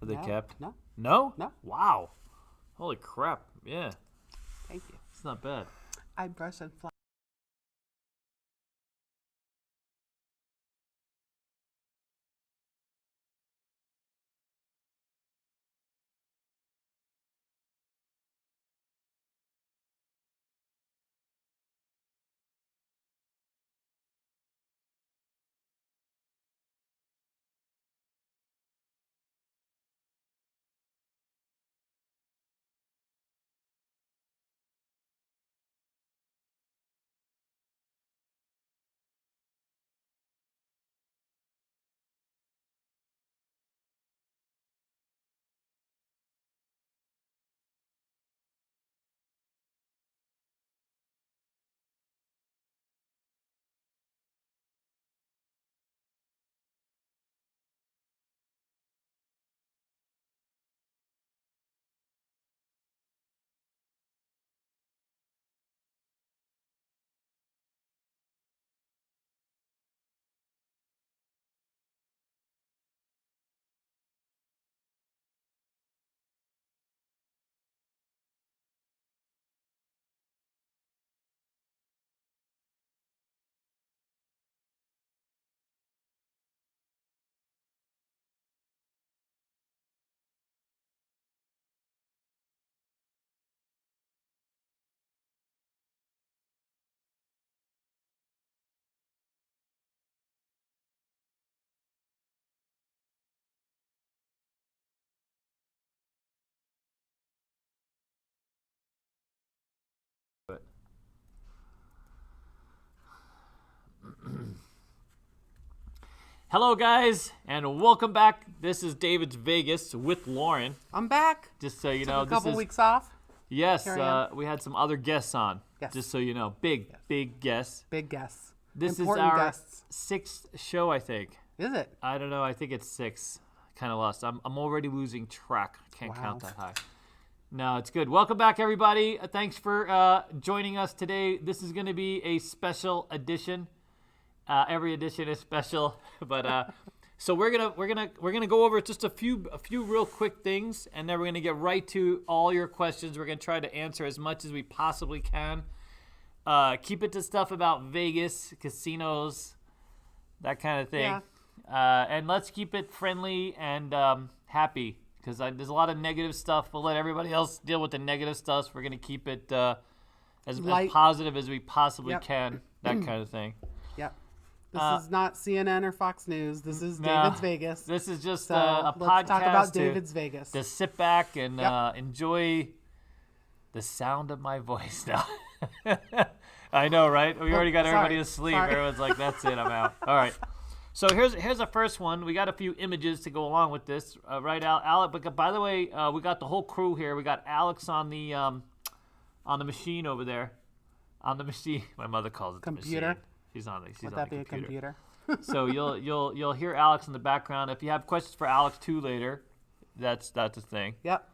Are they kept? No. No? No. Wow. Holy crap. Yeah. Thank you. It's not bad. I brush and fly. Hello, guys, and welcome back. This is David's Vegas with Lauren. I'm back. Just so you Took know, a couple weeks off. Yes, Here I we had some other guests on. Yes. Just so you know, big guests. Big guests. This Important is our guests. 6th show, I think. Is it? I don't know. I think it's 6. Kind of lost. I'm already losing track. I can't count that high. No, it's good. Welcome back, everybody. Thanks for joining us today. This is going to be a special edition. Every edition is special, but so we're gonna go over just a few real quick things, and then we're gonna get right to all your questions. We're gonna try to answer as much as we possibly can. Keep it to stuff about Vegas, casinos, that kind of thing. Yeah. And let's keep it friendly and happy, because there's a lot of negative stuff. We'll let everybody else deal with the negative stuff. We're going to keep it as positive as we possibly can, that kind of thing. Yep. This is not CNN or Fox News. This is David's Vegas. This is just So a podcast. let's talk about David's Vegas. To sit back and enjoy the sound of my voice now. I know, right? We already got everybody asleep. Sorry. Everyone's like, that's it, I'm out. All right. So here's the first one. We got a few images to go along with this, right, Alec? But by the way, we got the whole crew here. We got Alex on the machine over there. On the machine. My mother calls it computer. The machine. She's on the Would that be a computer? So you'll hear Alex in the background. If you have questions for Alex too later, that's a thing. Yep.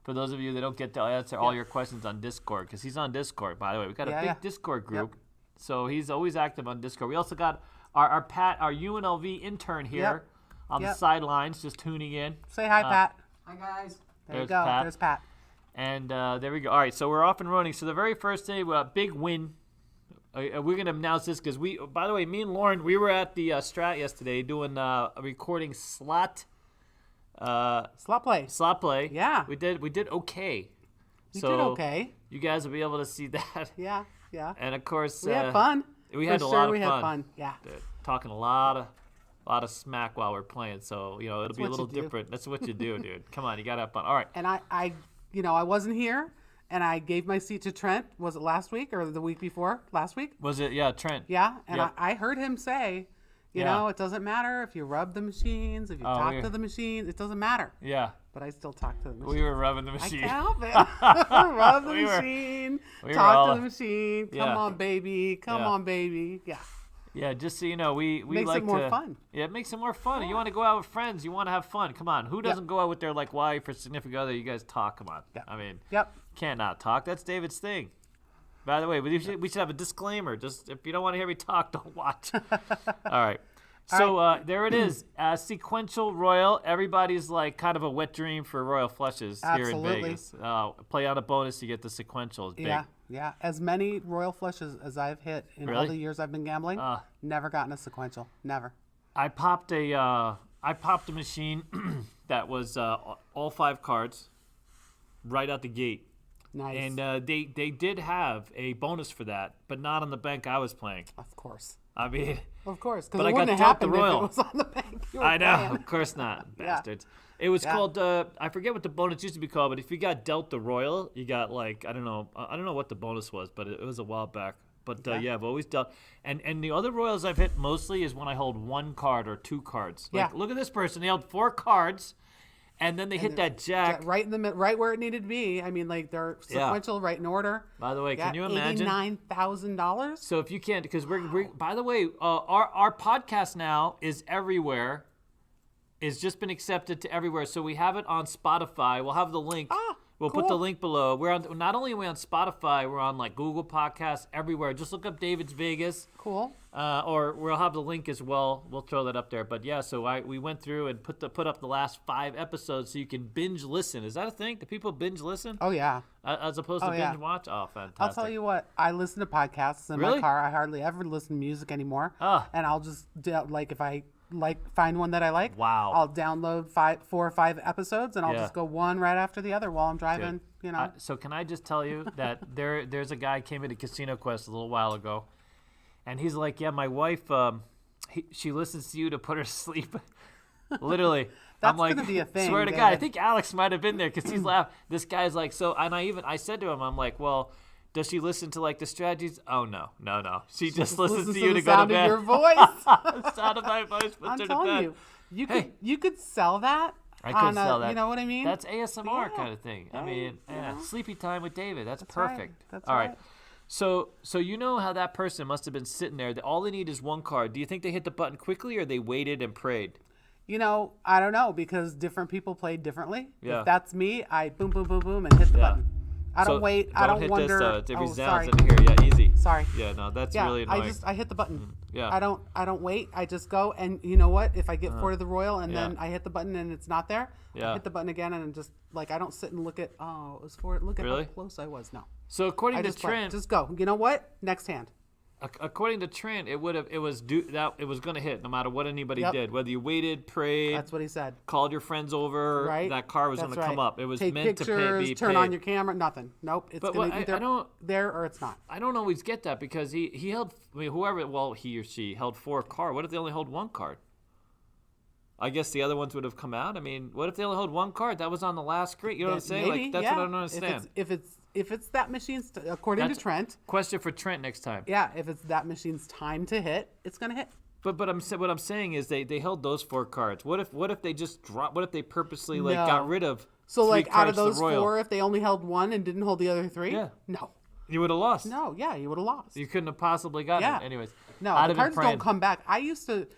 For those of you that don't get to answer all your questions on Discord, because he's on Discord, by the way. We've got a big Discord group. So he's always active on Discord. We also got our Pat, our UNLV intern here on the sidelines, just tuning in. Say hi, Pat. Hi, guys. There you go. Pat. There's Pat. And there we go. All right, so we're off and running. So the very first day, big win. We're going to announce this because by the way, me and Lauren, we were at the Strat yesterday doing a recording slot play. Slot play. Yeah. We did okay. We did okay. You guys will be able to see that. Yeah. And of course, we had fun. We had a lot of fun. We had fun. Yeah. Talking a lot of smack while we're playing. So, it'll be a little different. That's what you do, dude. Come on, you got to have fun. All right. And I wasn't here. And I gave my seat to Trent. Was it last week or the week before? Last week? Was it? Yeah, Trent. Yeah. And I heard him say, you know, it doesn't matter if you rub the machines, if you talk to the machines. It doesn't matter. Yeah. But I still talk to the machine. We were rubbing the machine. I can't help it. Rub the machine. Talk to the machine. Come on, baby. Come on, baby. Yeah. Yeah, just so you know, we makes like it more fun. Yeah, it makes it more fun. Yeah. You want to go out with friends. You want to have fun. Come on. Who doesn't go out with their wife or significant other? You guys talk. Come on. Yep. I mean, can't not talk. That's David's thing. By the way, we should have a disclaimer. Just if you don't want to hear me talk, don't watch. All right. So there it is, sequential royal. Everybody's like kind of a wet dream for royal flushes here in Vegas. Play on a bonus, you get the sequential. It's big. Yeah. As many royal flushes as I've hit in all the years I've been gambling, never gotten a sequential. Never. I popped a machine that was all 5 cards right out the gate. Nice. And they did have a bonus for that, but not on the bank I was playing. Of course. I mean, of course, because it wouldn't have happened if it was on the bank. I know, of course not, bastards. It was called I forget what the bonus used to be called, but if you got dealt the royal, you got like I don't know what the bonus was, but it was a while back. But I've always dealt, and the other royals I've hit mostly is when I hold 1 card or 2 cards. Like, look at this person; they held 4 cards. And then they hit that jack right in the right where it needed to be. I mean, like they're sequential, right in order. By the way, can you imagine $89,000? So if you can't, because we're by the way, our podcast now is everywhere. It's just been accepted to everywhere. So we have it on Spotify. We'll have the link. We'll put the link below. We're on. Not only are we on Spotify, we're on like Google Podcasts everywhere. Just look up David's Vegas. Cool. Or we'll have the link as well. We'll throw that up there. But yeah, so we went through and put up the last 5 episodes so you can binge listen. Is that a thing? Do people binge listen? Oh yeah. As opposed to binge watch? Oh, fantastic. I'll tell you what. I listen to podcasts in my car. I hardly ever listen to music anymore. And I'll just like if I find one that I like. Wow. I'll download 4 or 5 episodes and I'll just go one right after the other while I'm driving. Good. You know. So can I just tell you that there's a guy came into Casino Quest a little while ago, and he's like, yeah, my wife, she listens to you to put her to sleep. Literally. That's I'm like, gonna be a thing. Swear to God, I think Alex might have been there because he's laughing. This guy's like, so, and I said to him, I'm like, well, does she listen to like the strategies? Oh no. She just listens to you to go to bed. The sound of your voice. The sound of my voice puts her to bed. I'm telling you, you could sell that. I could sell that. You know what I mean? That's ASMR kind of thing. I mean, sleepy time with David. That's perfect. Right. That's all right. So you know how that person must have been sitting there. All they need is 1 card. Do you think they hit the button quickly or they waited and prayed? You know, I don't know because different people played differently. Yeah. If that's me, I boom, boom, boom, boom, and hit the button. I don't wait. I don't wonder. This, if sounds in here, yeah, easy. Sorry. Yeah, no, that's really annoying. I hit the button. Yeah. I don't wait. I just go, and you know what? If I get 4 to the royal and then I hit the button and it's not there, I hit the button again and just like I don't sit and look at it was 4. Look at how close I was. No. So according to Trent, just go. You know what? Next hand. According to Trent, it was going to hit no matter what anybody did. Whether you waited, prayed. That's what he said. Called your friends over. Right. That car was going to come up. It was Take meant pictures, to turn on your camera. Nothing. Nope. It's going to either there or it's not. I don't always get that because he held. I mean, he or she held 4 cards. What if they only hold 1 card? I guess the other ones would have come out. I mean, what if they only hold 1 card? That was on the last screen. You know what I'm saying? Maybe, like that's what I don't understand. If it's that machine's according to Trent. Question for Trent next time. Yeah, if it's that machine's time to hit, it's gonna hit. But what I'm saying is they held those 4 cards. What if they just dropped? What if they purposely got rid of? So 3 like cards out of those to the royal? 4, if they only held 1 and didn't hold the other 3, no. You would have lost. No, yeah, you would have lost. You couldn't have possibly gotten it. Anyways. No, the cards don't come back. I used to,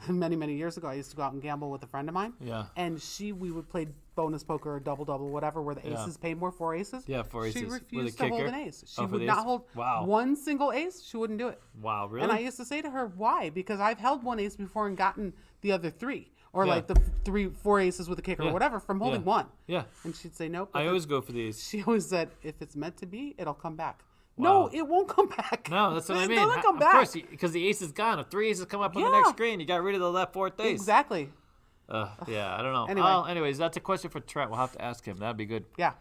many years ago, I used to go out and gamble with a friend of mine. Yeah. And we would play bonus poker or double, whatever, where the aces paid more, 4 aces. Yeah, 4 aces. She refused to hold an ace. She would the not ace? hold Wow. 1 single ace. She wouldn't do it. Wow, really? And I used to say to her, why? Because I've held 1 ace before and gotten the other 3. Or like the 4 aces with a kicker or whatever from holding 1. Yeah. And she'd say, nope. I always go for these. She always said, if it's meant to be, it'll come back. Wow. No, it won't come back. No, that's what I mean. It doesn't come back. Of course, because the ace is gone. If 3 aces come up on the next screen, you got rid of the left 4th ace. Exactly. Yeah, I don't know. Anyway. That's a question for Trent. We'll have to ask him. That'd be good. Yeah.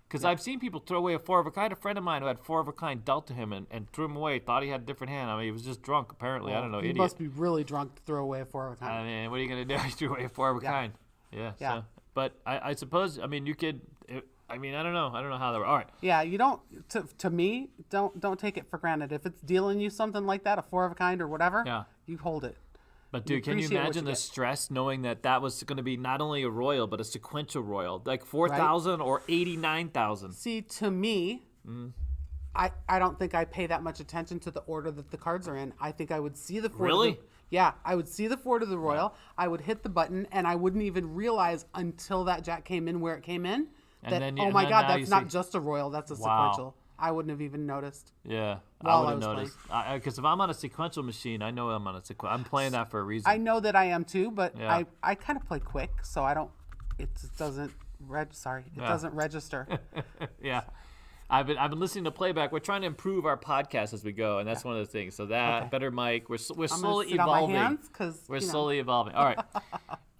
Because I've seen people throw away a 4 of a kind. A friend of mine who had 4 of a kind dealt to him and threw him away. Thought he had a different hand. I mean, he was just drunk, apparently. I don't know. He Idiot. must be really drunk to throw away a 4 of a kind. I mean, what are you going to do? He threw away a 4 of a kind. Yeah. So, but I suppose, I mean, you could... I mean, I don't know. I don't know how that works. All right. Yeah, you don't. To me, don't take it for granted. If it's dealing you something like that, a 4 of a kind or whatever, you hold it. But dude, can you imagine the stress knowing that was going to be not only a royal but a sequential royal, like 4,000 or 89,000? See, to me, I don't think I pay that much attention to the order that the cards are in. I think I would see the 4. Really? Yeah, I would see the 4 to the royal. I would hit the button, and I wouldn't even realize until that jack came in where it came in. That, oh my God, that's not just a royal, that's a sequential. I wouldn't have even noticed. Yeah, I would have noticed. Because if I'm on a sequential machine, I know I'm on a sequential. I'm playing that for a reason. I know that I am too, but I kind of play quick, so I don't. It doesn't doesn't register. Yeah. I've been listening to playback. We're trying to improve our podcast as we go, and that's one of the things. So better mic. We're slowly evolving. We're slowly evolving. All right.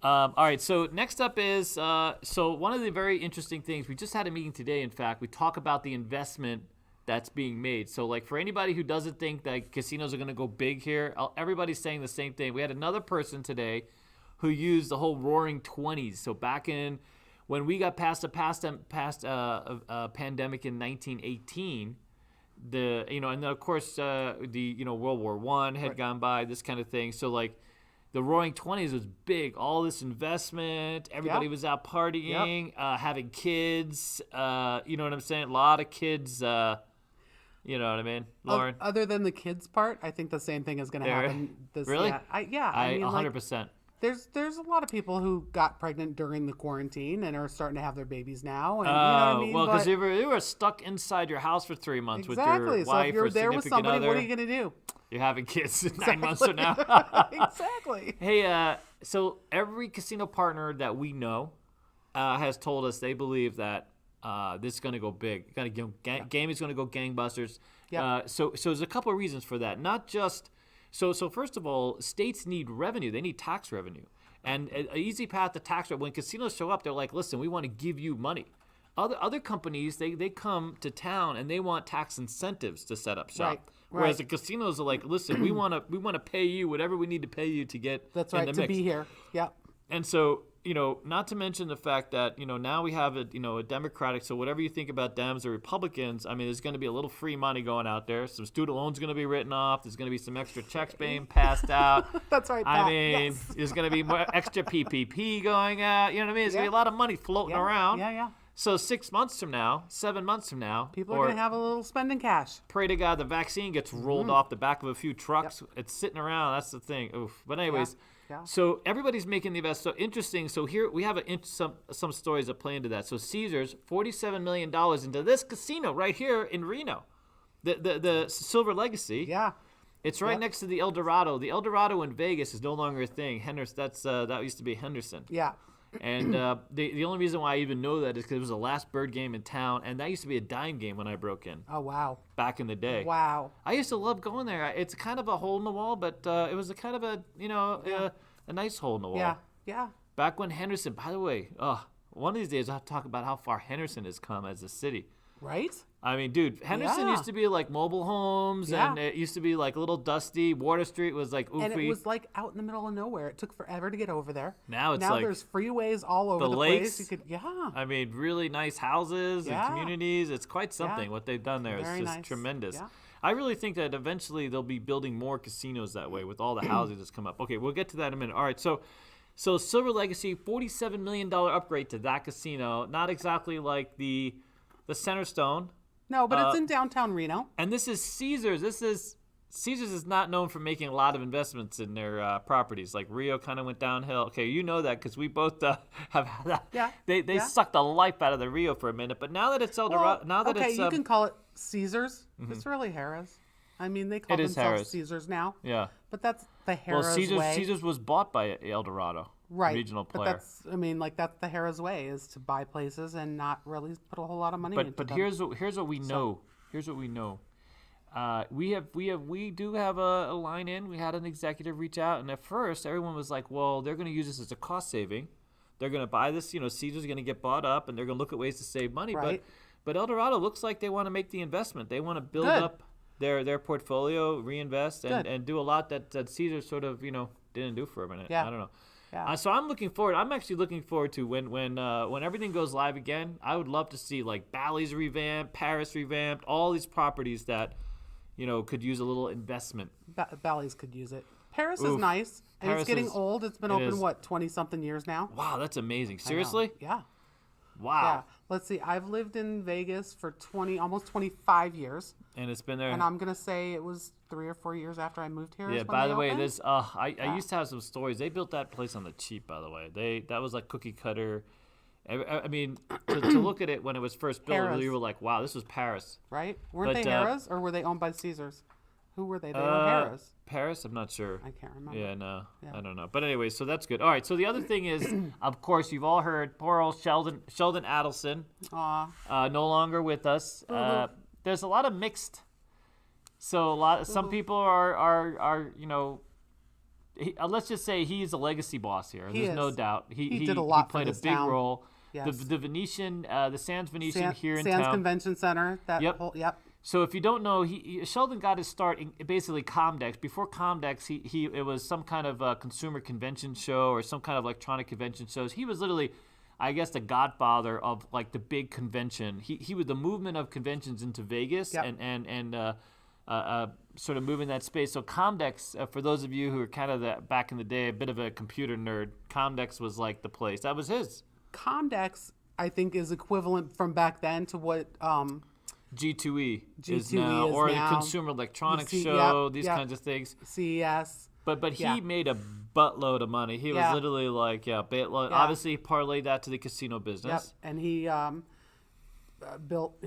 All right. So next up is so one of the very interesting things. We just had a meeting today. In fact, we talk about the investment that's being made. So like for anybody who doesn't think that casinos are going to go big here, everybody's saying the same thing. We had another person today who used the whole Roaring 20s. So back in when we got past the pandemic in 1918, and then of course World War I had gone by, this kind of thing. So like the Roaring 20s was big. All this investment, everybody was out partying, having kids. You know what I'm saying? A lot of kids. You know what I mean, Lauren? Other than the kids part, I think the same thing is going to happen. Really? I mean, 100%. There's a lot of people who got pregnant during the quarantine and are starting to have their babies now. And, you know what I mean? Well, because you were stuck inside your house for 3 months with your wife so if you're or there with significant somebody, other. what are you going to do? You're having kids 9 months from now. Exactly. Hey, so every casino partner that we know has told us they believe that this is going to go big. Game is going to go gangbusters. Yeah. So there's a couple of reasons for that. Not just so first of all, states need revenue. They need tax revenue. And an easy path to tax revenue. When casinos show up, they're like, listen, we want to give you money. Other companies, they come to town and they want tax incentives to set up shop. Right. Whereas the casinos are like, listen, we want to pay you whatever we need to pay you to get in the mix. To be here. Yeah. And so, not to mention the fact that, now we have a Democratic, so whatever you think about Dems or Republicans, I mean, there's going to be a little free money going out there. Some student loans going to be written off. There's going to be some extra checks being passed out. That's right. I mean, there's going to be more extra PPP going out. You know what I mean? There's going to be a lot of money floating around. Yeah. So 6 months from now, 7 months from now, people are going to have a little spending cash. Pray to God the vaccine gets rolled off the back of a few trucks. Yep. It's sitting around. That's the thing. Oof. But anyways. Yeah. So everybody's making the investment. So interesting. So here we have some stories that play into that. So Caesars, $47 million into this casino right here in Reno, the Silver Legacy. Yeah. It's right next to the El Dorado. The El Dorado in Vegas is no longer a thing. That used to be Henderson. Yeah. And the only reason why I even know that is because it was the last bird game in town, and that used to be a dime game when I broke in. Oh, wow. Back in the day. Wow. I used to love going there. It's kind of a hole in the wall, but it was a kind of a nice hole in the wall. Yeah. Back when Henderson, by the way, one of these days I'll have to talk about how far Henderson has come as a city. Right? I mean, dude, Henderson used to be like mobile homes, and it used to be like a little dusty. Water Street was like oofy. And it was like out in the middle of nowhere. It took forever to get over there. Now like there's freeways all over the lakes. place. I mean, really nice houses and communities. It's quite something what they've done there. It's just nice. Tremendous. Yeah. I really think that eventually they'll be building more casinos that way with all the houses that's come up. Okay, we'll get to that in a minute. All right, so Silver Legacy, $47 million upgrade to that casino. Not exactly like the Centerstone. No, but it's in downtown Reno. And this is Caesars. Caesars is not known for making a lot of investments in their properties. Like Rio kind of went downhill. Okay, you know that because we both have had that. Yeah. They sucked the life out of the Rio for a minute. But now that it's El Dorado, you can call it Caesars. Mm-hmm. It's really Harrah's. I mean, they call themselves Caesars now. Yeah. But that's the Harrah's way. Caesars was bought by El Dorado. Right. Regional player. But that's the Harrah's way, is to buy places and not really put a whole lot of money into them. But here's what we know. Here's what we know. We do have a line in. We had an executive reach out, and at first everyone was like, well, they're going to use this as a cost saving. They're going to buy this, Caesar's going to get bought up, and they're going to look at ways to save money. Right. But El Dorado looks like they want to make the investment. They want to build up their portfolio, reinvest, and do a lot that Caesar sort of, didn't do for a minute. Yeah. I don't know. Yeah. So I'm looking forward. I'm actually looking forward to when everything goes live again. I would love to see like Bally's revamped, Paris revamped, all these properties that, could use a little investment. Bally's could use it. Paris is nice, and it's getting old. It's been open 20-something years now. Wow, that's amazing. Seriously? Yeah. Wow. Yeah. Let's see. I've lived in Vegas for almost 25 years. And it's been there. And I'm gonna say it was 3 or 4 years after I moved here. Yeah. By the way, this I used to have some stories. They built that place on the cheap. By the way, that was like cookie cutter, I mean, to look at it when it was first built, Harrah's. you were like, wow, this was Paris. Right? Weren't they Harrah's, or were they owned by Caesars? Who were they? They were Harrah's. Paris? I'm not sure. I can't remember. Yeah, no. Yeah. I don't know. But anyway, so that's good. All right, so the other thing is, of course, you've all heard poor old Sheldon Adelson. No longer with us. There's a lot of mixed. So some people are let's just say he's a legacy boss here. There's no doubt. He did a lot. He played a big role. Yes. The Venetian, the Sands Venetian here in Sands town. Convention Center. Yep. So if you don't know, Sheldon got his start in basically Comdex. Before Comdex, it was some kind of consumer convention show or some kind of electronic convention shows. He was literally, I guess, the godfather of like the big convention. He was the movement of conventions into Vegas and sort of moving that space. So Comdex, for those of you who are kind of back in the day, a bit of a computer nerd, Comdex was like the place. That was his. Comdex, I think, is equivalent from back then to what G2E is now, or the Consumer Electronics Show, these kinds of things. CES. But he made a buttload of money. He was literally like, obviously he parlayed that to the casino business. Yep, and he built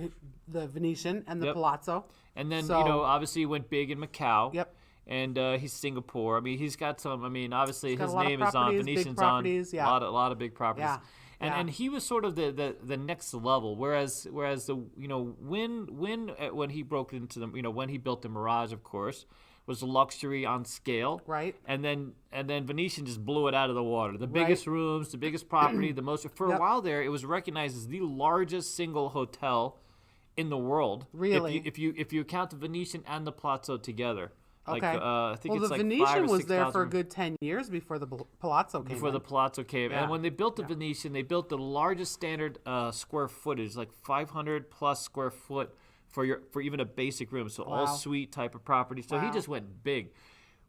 the Venetian and the Palazzo. And then, obviously he went big in Macau. Yep. And he's Singapore. I mean, he's got some, obviously his name is on, Venetian's on, a lot of big properties. Yeah. And he was sort of the next level, whereas the Wynn when he broke into them, when he built the Mirage, of course, was luxury on scale, right? And then Venetian just blew it out of the water. The biggest rooms, the biggest property, the most. For a while there, it was recognized as the largest single hotel in the world. Really, if you count the Venetian and the Palazzo together. Okay. I think it's the like Venetian 5,000 or was there 6,000 for a good 10 years before the Palazzo came. The Palazzo came, and when they built the Venetian, they built the largest standard square footage, like 500 plus square foot for even a basic room. So all suite type of property. So he just went big.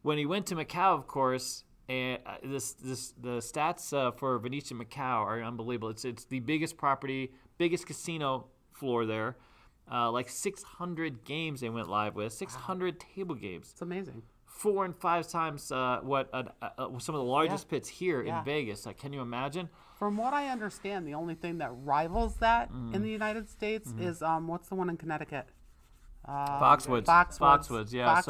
When he went to Macau, of course, and the stats for Venetian Macau are unbelievable. It's the biggest property, biggest casino floor there. Like 600 games they went live with, 600 table games. It's amazing. 4 and 5 times some of the largest pits here in Vegas. Can you imagine? From what I understand, the only thing that rivals that in the United States is what's the one in Connecticut? Foxwoods. Foxwoods, yeah.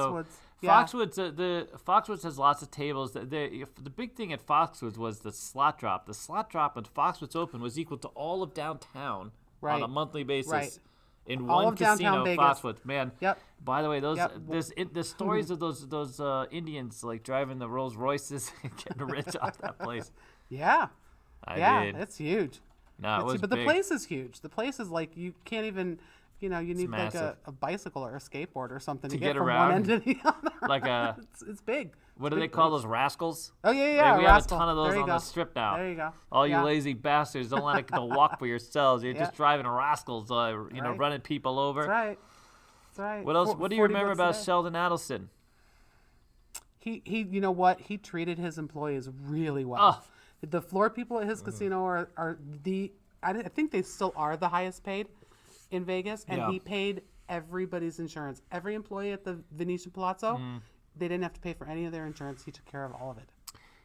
Foxwoods, the Foxwoods has lots of tables. The big thing at Foxwoods was the slot drop. The slot drop at Foxwoods Open was equal to all of downtown on a monthly basis. Right. In all one of casino, Vegas. Foxwoods, man. Yep. By the way, the stories of those Indians like driving the Rolls Royces and getting rich off that place. Yeah. I did. It's huge. No, it was but big. the place is huge. The place is like you can't even. You need like a bicycle or a skateboard or something to get from around. one end to the other. Like it's big. What do they call those, rascals? Oh yeah. We have a ton of those on the strip now. There you go. All you lazy bastards don't want to walk for yourselves. You're just driving rascals, running people over. That's right. What else? What do you remember about Sheldon Adelson? He you know what? He treated his employees really well. The floor people at his casino are I think they still are the highest paid in Vegas, and he paid everybody's insurance. Every employee at the Venetian Palazzo, they didn't have to pay for any of their insurance. He took care of all of it.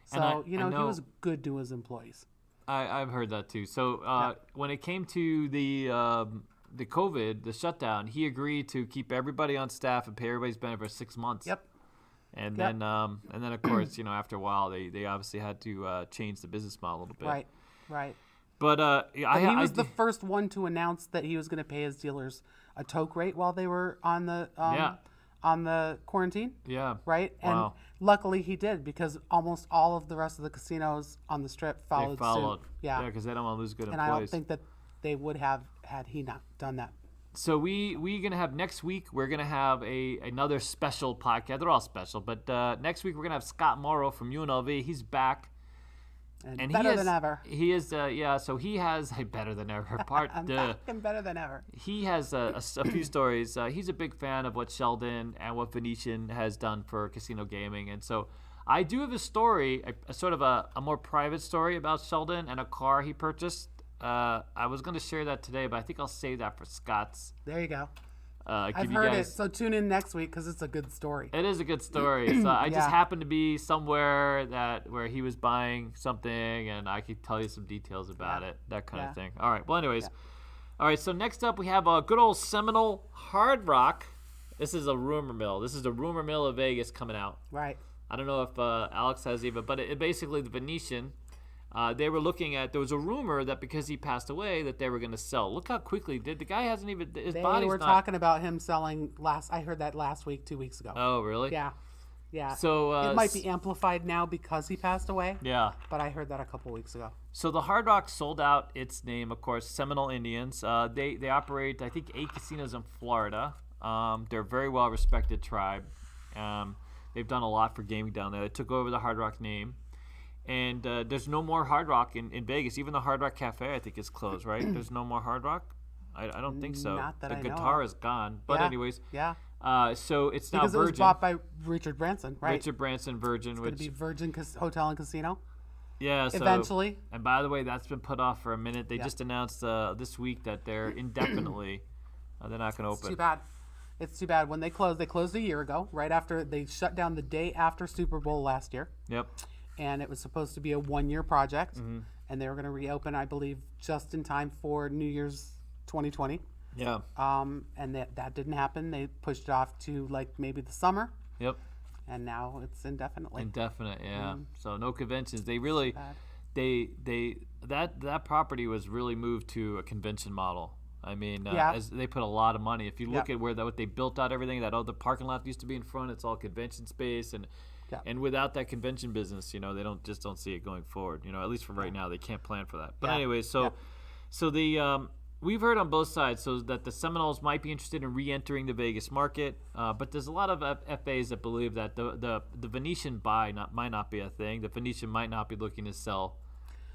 So, he was good to his employees. I've heard that too. So when it came to the COVID, the shutdown, he agreed to keep everybody on staff and pay everybody's benefit for 6 months. Yep. And then of course, after a while, they obviously had to change the business model a little bit. Right. But he was the first one to announce that he was going to pay his dealers a toke rate while they were on the quarantine. Yeah. Right. And luckily he did, because almost all of the rest of the casinos on the strip followed suit. Yeah, because they don't want to lose good employees. And I don't think that they would have had he not done that. So we gonna have next week. We're gonna have another special podcast. They're all special, but next week we're gonna have Scott Morrow from UNLV. He's back. And better than ever. He is, so he has a better than ever part. Back and better than ever. He has a few stories. He's a big fan of what Sheldon and what Venetian has done for casino gaming. And so I do have a story, a sort of a more private story about Sheldon and a car he purchased. I was going to share that today, but I think I'll save that for Scott's. There you go. I've heard it, so tune in next week because it's a good story. It is a good story. So I just happened to be somewhere where he was buying something, and I could tell you some details about it, that kind of thing. All right. Well, anyways, all right. So next up, we have a good old Seminole Hard Rock. This is a rumor mill. This is the rumor mill of Vegas coming out. Right. I don't know if Alex has even, but it basically the Venetian. They were looking at. There was a rumor that because he passed away, that they were going to sell. Look how quickly the guy hasn't even. His body's They were talking about him selling I heard that last week, 2 weeks ago. Oh, really? Yeah. Yeah. So it might be amplified now because he passed away. Yeah. But I heard that a couple weeks ago. So the Hard Rock sold out its name, of course, Seminole Indians. They operate, I think, 8 casinos in Florida. They're a very well respected tribe. They've done a lot for gaming down there. They took over the Hard Rock name. And there's no more Hard Rock in Vegas. Even the Hard Rock Cafe, I think, is closed, right? There's no more Hard Rock? I don't think so. Not that the I know guitar of. is gone. But anyways. Yeah. So it's now because Virgin. It was bought by Richard Branson, right? Richard Branson, Virgin. It's going to be Virgin Hotel and Casino. Yeah. So, eventually. And by the way, that's been put off for a minute. They just announced this week that they're indefinitely, they're not going to open. It's too bad. It's too bad. When they closed a year ago, right after they shut down the day after Super Bowl last year. Yep. And it was supposed to be a 1-year project, and they were going to reopen, I believe, just in time for New Year's 2020. Yeah. And that didn't happen. They pushed it off to like maybe the summer. Yep. And now it's indefinitely. Indefinite, yeah. So no conventions. They really, that property was really moved to a convention model. I mean, as they put a lot of money. If you look at what they built out, everything that other parking lot used to be in front, it's all convention space and. Yeah. And without that convention business, they don't see it going forward. At least for right now, they can't plan for that. But anyway, so the we've heard on both sides, so that the Seminoles might be interested in re-entering the Vegas market, but there's a lot of FAs that believe that the Venetian might not be a thing. The Venetian might not be looking to sell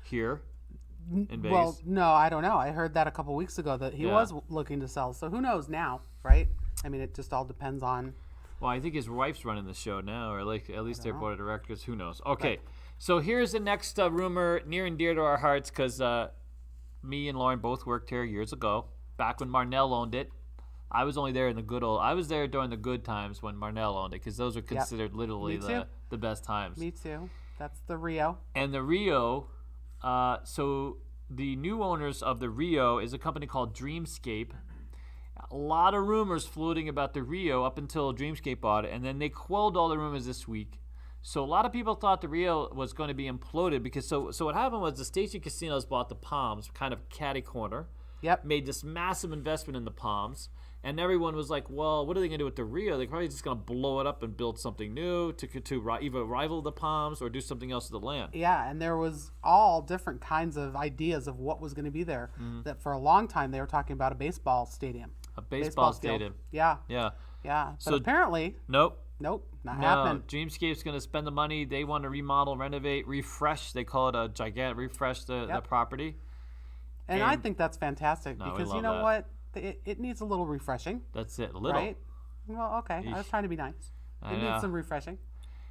here in Vegas. Well, no, I don't know. I heard that a couple weeks ago that he was looking to sell. So who knows now, right? I mean, it just all depends on. Well, I think his wife's running the show now, or like at least their board of directors. Who knows? Okay, so here's the next rumor near and dear to our hearts because me and Lauren both worked here years ago, back when Marnell owned it. I was only there in the good old. I was there during the good times when Marnell owned it because those are considered literally the best times. Me too. That's the Rio. And the Rio, so the new owners of the Rio is a company called Dreamscape. A lot of rumors floating about the Rio up until Dreamscape bought it, and then they quelled all the rumors this week. So a lot of people thought the Rio was going to be imploded because so what happened was the Station Casinos bought the Palms, kind of catty corner. Yep. Made this massive investment in the Palms, and everyone was like, "Well, what are they going to do with the Rio? They're probably just going to blow it up and build something new to either rival the Palms or do something else to the land." Yeah, and there was all different kinds of ideas of what was going to be there. That for a long time they were talking about a baseball stadium. A baseball stadium. Yeah. Yeah. Yeah. But so apparently. Nope. Not happening. Dreamscape's going to spend the money. They want to remodel, renovate, refresh. They call it a gigantic refresh the property. And I think that's fantastic because you know what? It needs a little refreshing. That's it. A little. Right? Well, okay. I was trying to be nice. It needs some refreshing.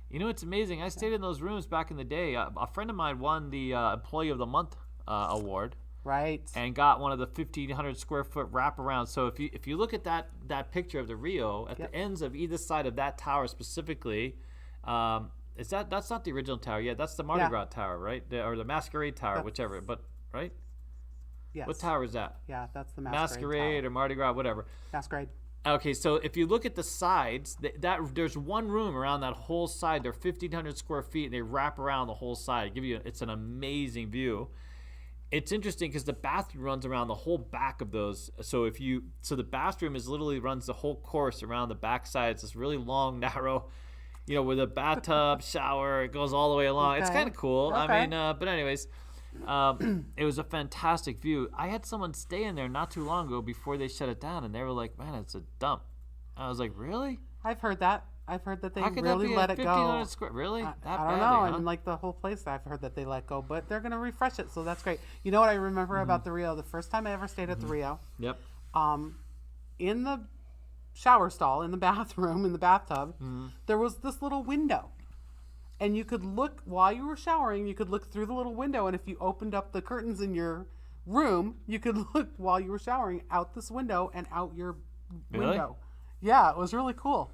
It's amazing. I stayed in those rooms back in the day. A friend of mine won the Employee of the Month award. Right. And got one of the 1,500 square foot wraparound. So if you look at that picture of the Rio at the ends of either side of that tower specifically, that's not the original tower yet. That's the Mardi Gras tower, right? Or the Masquerade Tower, whichever. But right? Yes. What tower is that? Yeah, that's the Masquerade tower. or Mardi Gras, whatever. Masquerade. Okay, so if you look at the sides, there's one room around that whole side. They're 1,500 square feet, and they wrap around the whole side. It's an amazing view. It's interesting because the bathroom runs around the whole back of those. So the bathroom literally runs the whole course around the back side. It's this really long, narrow, with a bathtub, shower. It goes all the way along. Okay. It's kind of cool. Okay. I mean, but anyways, it was a fantastic view. I had someone stay in there not too long ago before they shut it down, and they were like, "Man, it's a dump." I was like, "Really?" I've heard that. I've heard that they really let it go. Really? I don't know. Huh? I mean, like the whole place, I've heard that they let go, but they're going to refresh it, so that's great. You know what I remember about the Rio? The first time I ever stayed at the Rio. Yep. In the shower stall, in the bathroom, in the bathtub, there was this little window. And you could look, while you were showering, you could look through the little window, and if you opened up the curtains in your room, you could look while you were showering out this window and out your window. Yeah, it was really cool.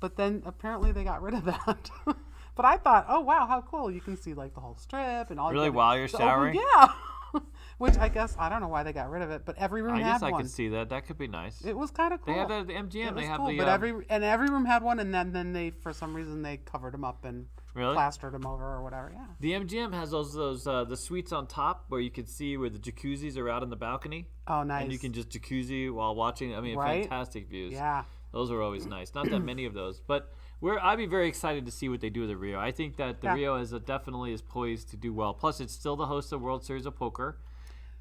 But then apparently they got rid of that. But I thought, oh wow, how cool! You can see like the whole strip and all. Really, while you're showering? Yeah. Which I guess I don't know why they got rid of it, but every room had one. I guess I could see that. That could be nice. It was kind of cool. They have that at the MGM. They have cool, the. But every room had one, and then they for some reason they covered them up and plastered them over or whatever. Yeah. The MGM has those the suites on top where you can see where the jacuzzis are out on the balcony. Oh, nice. And you can just jacuzzi while watching. I mean, fantastic views. Yeah. Those are always nice. Not that many of those, but I'd be very excited to see what they do with the Rio. I think that the Rio definitely is poised to do well. Plus, it's still the host of the World Series of Poker.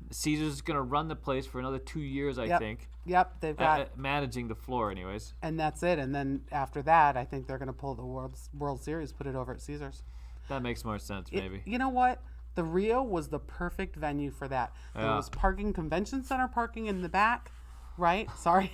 Caesars is going to run the place for another 2 years, I think. Yep, they've got managing the floor, anyways. And that's it. And then after that, I think they're going to pull the World Series, put it over at Caesars. That makes more sense, maybe. You know what? The Rio was the perfect venue for that. There was convention center parking in the back, right? Sorry.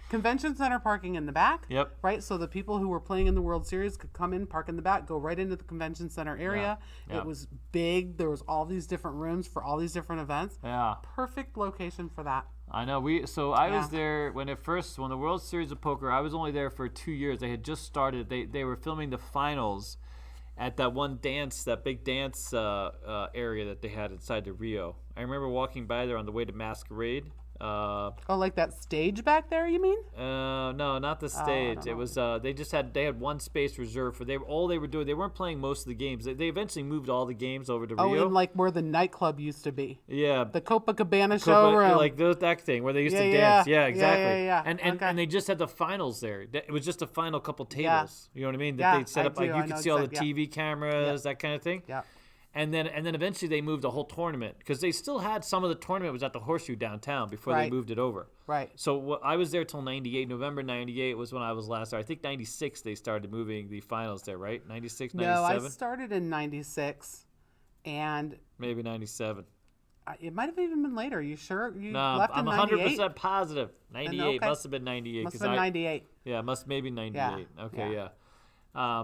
Convention center parking in the back. Yep. Right? So the people who were playing in the World Series could come in, park in the back, go right into the convention center area. Yeah. It was big. There was all these different rooms for all these different events. Yeah. Perfect location for that. I know. I was there when the World Series of Poker, I was only there for 2 years. They had just started. They were filming the finals at that one dance, that big dance area that they had inside the Rio. I remember walking by there on the way to Masquerade. Like that stage back there, you mean? No, not the stage. It was they had one space reserved for all they were doing. They weren't playing most of the games. They eventually moved all the games over to Rio. Oh, and like where the nightclub used to be. Yeah. The Copacabana showroom. Like that thing where they used to dance. Yeah, exactly. Yeah. And they just had the finals there. It was just the final couple tables. You know what I mean? Yeah, they set up, like you could see all the TV cameras, that kind of thing. Yeah. And then eventually they moved the whole tournament because they still had some of the tournament was at the Horseshoe downtown before they moved it over. Right. So I was there till 98. November 98 was when I was last there. I think 96 they started moving the finals there, right? 96, 97? No, I started in 96 and... Maybe 97. It might have even been later. You sure? You no, left I'm in 98? 100% positive. 98. Okay. Must have been 98. Must have been 98. Yeah, maybe 98. Yeah. Okay, yeah.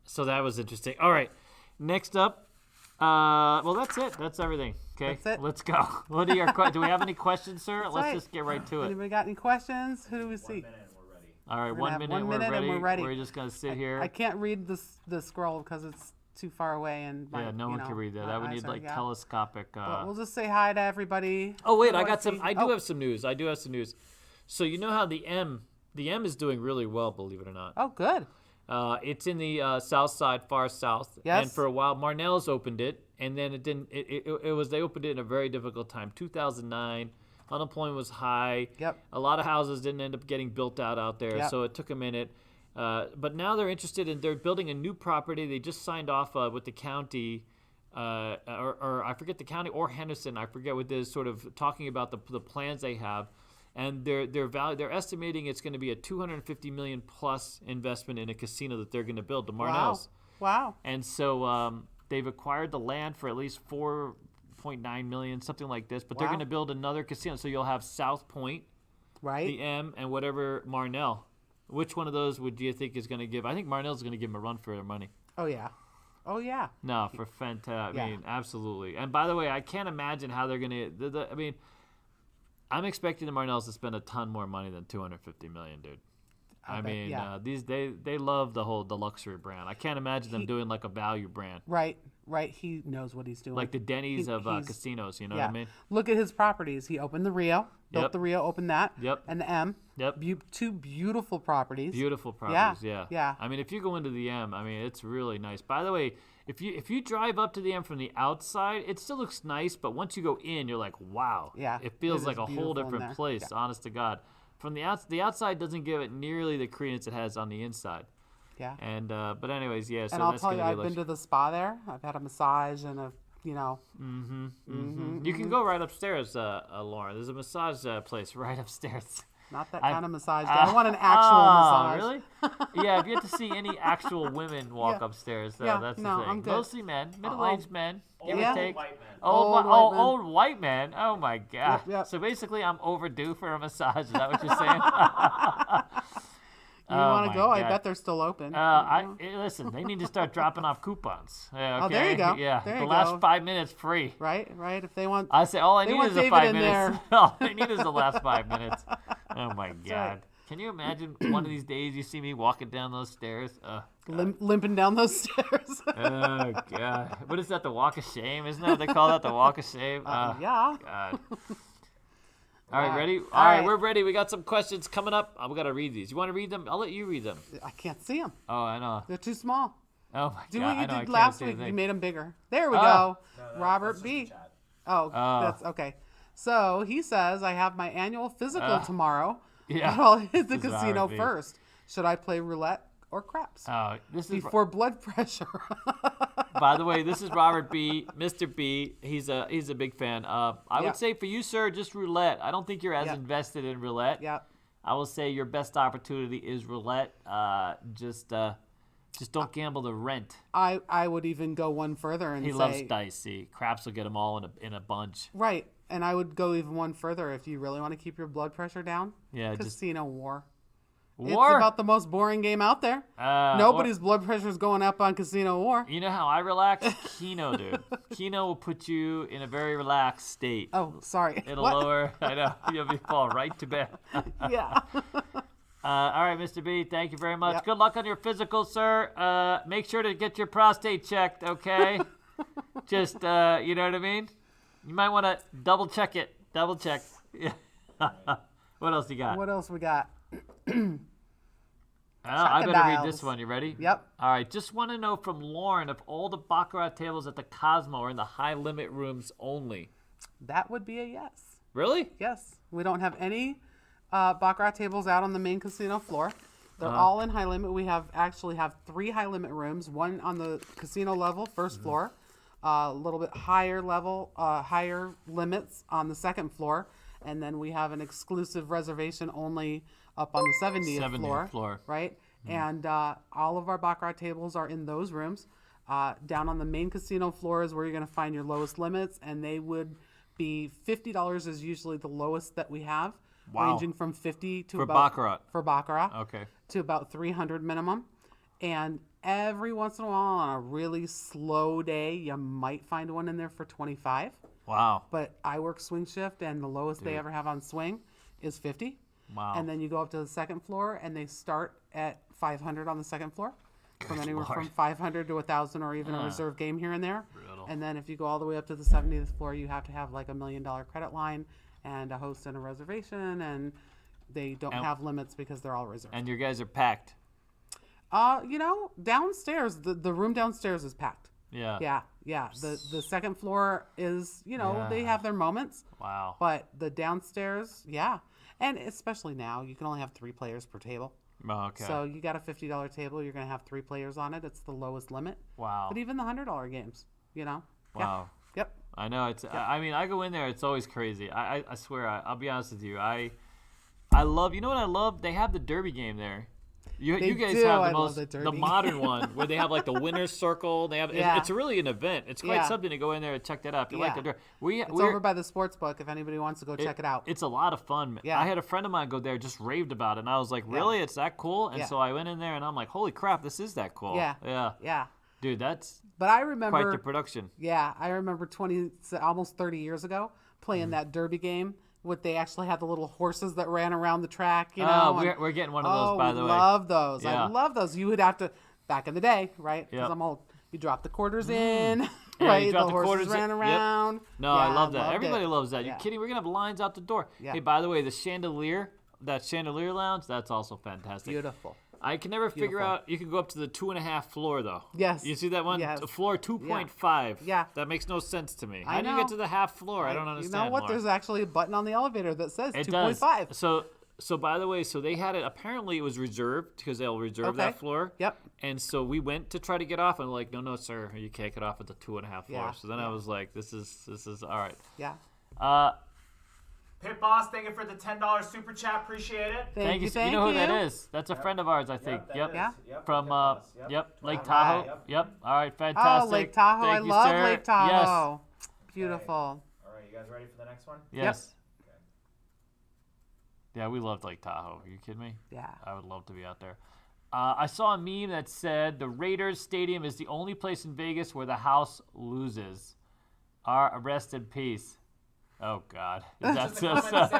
So that was interesting. All right. Next up. Well, that's it. That's everything. Okay, that's it. Let's go. What are your do we have any questions, sir? Let's just get right to it. Anybody got any questions? Who do we see? 1 minute and we're ready. All right, 1 minute, and we're ready. We're just gonna sit here. I can't read the scroll because it's too far away and no one can read that. I would need like telescopic. But we'll just say hi to everybody. Oh wait, I got some. I do have some news. So you know how the M is doing really well, believe it or not. Oh, good. It's in the south side, far south. Yes. And for a while, Marnell's opened it, and then it didn't. They opened it in a very difficult time. 2009, unemployment was high. Yep. A lot of houses didn't end up getting built out there, yep. so it took a minute. But now they're interested in. They're building a new property. They just signed off with the county, or I forget the county or Henderson. I forget what this sort of talking about the plans they have. And they're estimating it's going to be a $250 million plus investment in a casino that they're going to build, the Marnells. Wow. And so they've acquired the land for at least $4.9 million, something like this. But they're going to build another casino, so you'll have South Point, right, the M, and whatever Marnell. Which one of those do you think is going to give? I think Marnell's going to give them a run for their money. Oh yeah. No, for fantastic. I mean, absolutely. And by the way, I can't imagine how they're going to. I mean. I'm expecting the Marnells to spend a ton more money than $250 million, dude. I mean, they love the luxury brand. I can't imagine them doing like a value brand. Right. He knows what he's doing. Like the Denny's of casinos, you know what I mean? Look at his properties. He opened the Rio, built the Rio, opened that. Yep. And the M. Yep. Two beautiful properties. Beautiful properties, yeah. Yeah. I mean, if you go into the M, I mean, it's really nice. By the way, if you drive up to the M from the outside, it still looks nice, but once you go in, you're like, wow. Yeah. It feels like a whole different place, honest to God. From the outside doesn't give it nearly the credence it has on the inside. Yeah. And but anyways, yeah. So and I'll that's tell you, I've been to the spa there. I've had a massage and You can go right upstairs, Lauren. There's a massage place right upstairs. Not that kind of massage. I want an actual massage. Really? Yeah, if you have to see any actual women walk upstairs, that's the thing. I'm good. Mostly men, middle-aged men, give or take. White men. Old white men. Oh my God. Yep. So basically, I'm overdue for a massage. Is that what you're saying? You want to go? I bet they're still open. Listen, they need to start dropping off coupons. Yeah, okay? Oh, there you go. Yeah, there the you last go. 5 minutes free. Right. If they want, I say all I need is the 5 minutes. There. All I need is the last 5 minutes. Oh my God! Right. Can you imagine one of these days you see me walking down those stairs? Limping down those stairs. Oh God! What is that? The walk of shame? Isn't that what they call that? The walk of shame? Yeah. God. All right, ready? All right, we're ready. We got some questions coming up. We got to read these. You want to read them? I'll let you read them. I can't see them. Oh, I know. They're too small. Oh my Do God! what you I did last week. You made them bigger. There we go. No, Robert B. That's okay. So he says, I have my annual physical tomorrow. Yeah. But I'll hit the casino Robert B. first. Should I play roulette or craps? Oh, this is before blood pressure. By the way, this is Robert B. Mr. B. He's a big fan. I would say for you, sir, just roulette. I don't think you're as invested in roulette. Yeah. I will say your best opportunity is roulette. Just don't gamble the rent. I would even go one further and He say loves dice. See, craps will get them all in a bunch. Right, and I would go even one further if you really want to keep your blood pressure down. Yeah, Casino War. War. It's about the most boring game out there. Nobody's blood pressure is going up on Casino War. You know how I relax? Keno, dude. Keno will put you in a very relaxed state. Oh, sorry. It'll lower. I know. You'll fall right to bed. Yeah. All right, Mr. B, thank you very much. Yep. Good luck on your physical, sir. Make sure to get your prostate checked, okay? Just, you know what I mean? You might want to double check it. Double check. What else you got? What else we got? I better read this one. You ready? Yep. All right. Just want to know from Lauren if all the Baccarat tables at the Cosmo are in the high limit rooms only. That would be a yes. Really? Yes. We don't have any Baccarat tables out on the main casino floor. They're all in high limit. We actually have 3 high limit rooms, one on the casino level, first floor, a little bit higher level, higher limits on the second floor, and then we have an exclusive reservation only up on the 70th floor. Right? And all of our Baccarat tables are in those rooms. Down on the main casino floor is where you're going to find your lowest limits, and they would be $50 is usually the lowest that we have. Wow. Ranging from 50 to For about Baccarat. for Baccarat. Okay. To about 300 minimum. And every once in a while on a really slow day, you might find one in there for 25. Wow. But I work swing shift, and the lowest they ever have on swing is 50. Wow. And then you go up to the second floor, and they start at 500 on the second floor. From anywhere from 500 to 1,000, or even a reserve game here and there. Brutal. And then if you go all the way up to the 70th floor, you have to have like $1 million credit line and a host and a reservation, and they don't have limits because they're all reserved. And your guys are packed. Downstairs, the room downstairs is packed. Yeah. Yeah. The second floor is, they have their moments. Wow. But the downstairs, and especially now, you can only have 3 players per table. Oh, okay. So you got a $50 table, you're going to have 3 players on it. It's the lowest limit. Wow. But even the $100 games, Wow. Yeah. Yep. I know it's. I mean, I go in there. It's always crazy. I swear. I'll be honest with you. I love. You know what I love? They have the derby game there. You guys have the modern one where they have like the winner's circle. They have. It's really an event. It's quite something to go in there and check that out. If you like the derby, it's over by the sports book. If anybody wants to go check it out, it's a lot of fun. Yeah. I had a friend of mine go there, just raved about it, and I was like, really? It's that cool? And so I went in there, and I'm like, holy crap, this is that cool. Yeah. Dude, that's. But I remember quite the production. Yeah, I remember almost 30 years ago playing that derby game. They actually had the little horses that ran around the track. We're getting one of those, by the way. I love those. Yeah. I love those. You would have to, back in the day, right? Because I'm old. You drop the quarters in, right? The horses ran around. Yep. No, I love that. Everybody loves that. You're kidding? We're gonna have lines out the door. Yeah. Hey, by the way, the chandelier, that chandelier lounge, that's also fantastic. Beautiful. I can never figure out. You can go up to the 2.5 floor though. Yes. You see that one? Yes. Floor 2.5. Yeah. That makes no sense to me. I How do you get to the half floor? I don't understand. You know what? Mark. There's actually a button on the elevator that says 2.5. So by the way, so they had it. Apparently, it was reserved because they'll reserve that floor. Yep. And so we went to try to get off, and like, no, sir, you can't get off at the 2.5 floor. So then I was like, this is all right. Yeah. Pit Boss, thank you for the $10 super chat. Appreciate it. Thank you. You know who that is? That's a friend of ours, I think. Yep. Yeah. From Lake Tahoe. Yep. All right, fantastic. Oh, Lake Tahoe. Thank I you, love sir. Lake Tahoe. Yes. Beautiful. All right, you guys ready for the next one? Yes. Yeah, we loved Lake Tahoe. Are you kidding me? Yeah. I would love to be out there. I saw a meme that said the Raiders Stadium is the only place in Vegas where the house loses. Rest in peace. Oh, God. Is that so sad?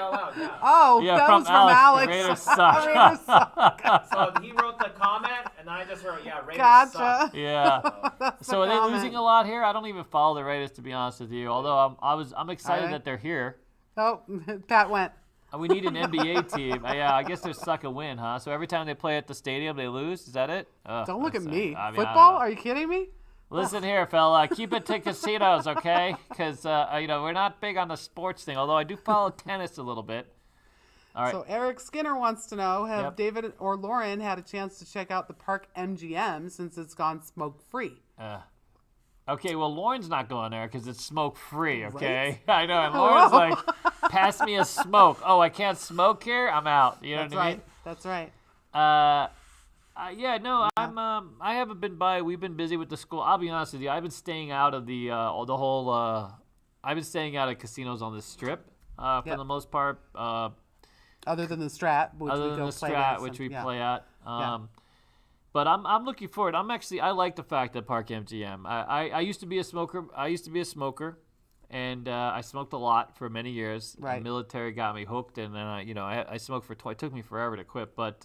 Oh, Yeah, that from was from Alex. The Raiders suck. Raiders suck. So he wrote the comment, and I just wrote, yeah, Raiders Gotcha. suck. Yeah. That's So the are they comment. losing a lot here? I don't even follow the Raiders, to be honest with you. Although I'm excited Alright. that they're here. Oh, Pat went. We need an NBA team. Yeah, I guess they're suck a win, huh? So every time they play at the stadium, they lose. Is that it? Don't look at that's me. I mean, I don't Football? know. Are you kidding me? Listen here, fella. Keep it to casinos, okay? Because we're not big on the sports thing. Although I do follow tennis a little bit. All right. So Eric Skinner wants to know, have Yep. David or Lauren had a chance to check out the Park MGM since it's gone smoke-free? Okay, well, Lauren's not going there because it's smoke-free, okay? I know, and Lauren's like, pass me a smoke. Oh, I can't smoke here? I'm out. You know That's what I right. mean? That's right. Yeah, no, I haven't been by. We've been busy with the school. I'll be honest with you. I've been staying out of the whole. I've been staying out of casinos on the Strip for Yep. the most part. Other than the Strat, which Other we than go the play Strat, against which them. we Yeah. play at. Yeah. But I'm looking forward. I like the fact that Park MGM. I used to be a smoker. And I smoked a lot for many years. Right. The military got me hooked, and then I smoked for it took me forever to quit. But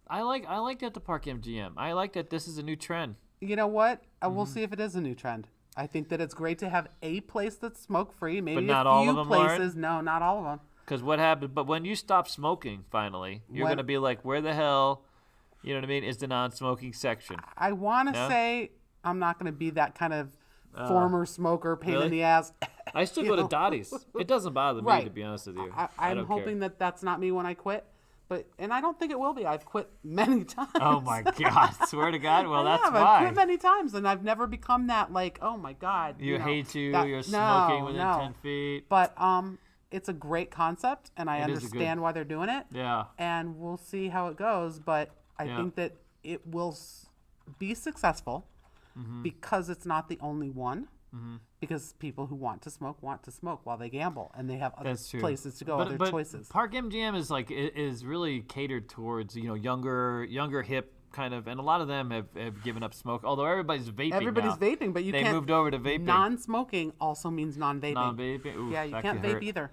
I like that the Park MGM. I like that this is a new trend. You know what? We'll Mm-hmm. see if it is a new trend. I think that it's great to have a place that's smoke-free. Maybe not a all few of them, Lauren? places. No, not all of them. Because what happened? But when you stop smoking, finally, you're When- gonna be like, where the hell, you know what I mean? Is the non-smoking section? I want to No? say I'm not going to be that kind of former smoker, pain really? in the ass. I still go to Dottie's. It doesn't bother me, Right. to be honest with you. I'm don't hoping care. that that's not me when I quit. And I don't think it will be. I've quit many times. Oh my God! Swear to God. Well, that's I've why. quit many times, and I've never become that like, oh my God. You know, hate you. that- You're no, smoking within no. 10 feet. But it's a great concept, and I It is a good- understand why they're doing it. Yeah. And we'll see how it goes. But I Yeah. think that it will be successful Mm-hmm. because it's not the only one. Because people who want to smoke while they gamble, and they have other That's true. places to go, But other choices. Park MGM is really catered towards younger hip kind of, and a lot of them have given up smoke. Although everybody's vaping. Everybody's now. vaping, but you They can't. moved over to vaping. Non-smoking also means non-vaping. Non-vaping. Ooh, Yeah, you that can't could vape hurt. either.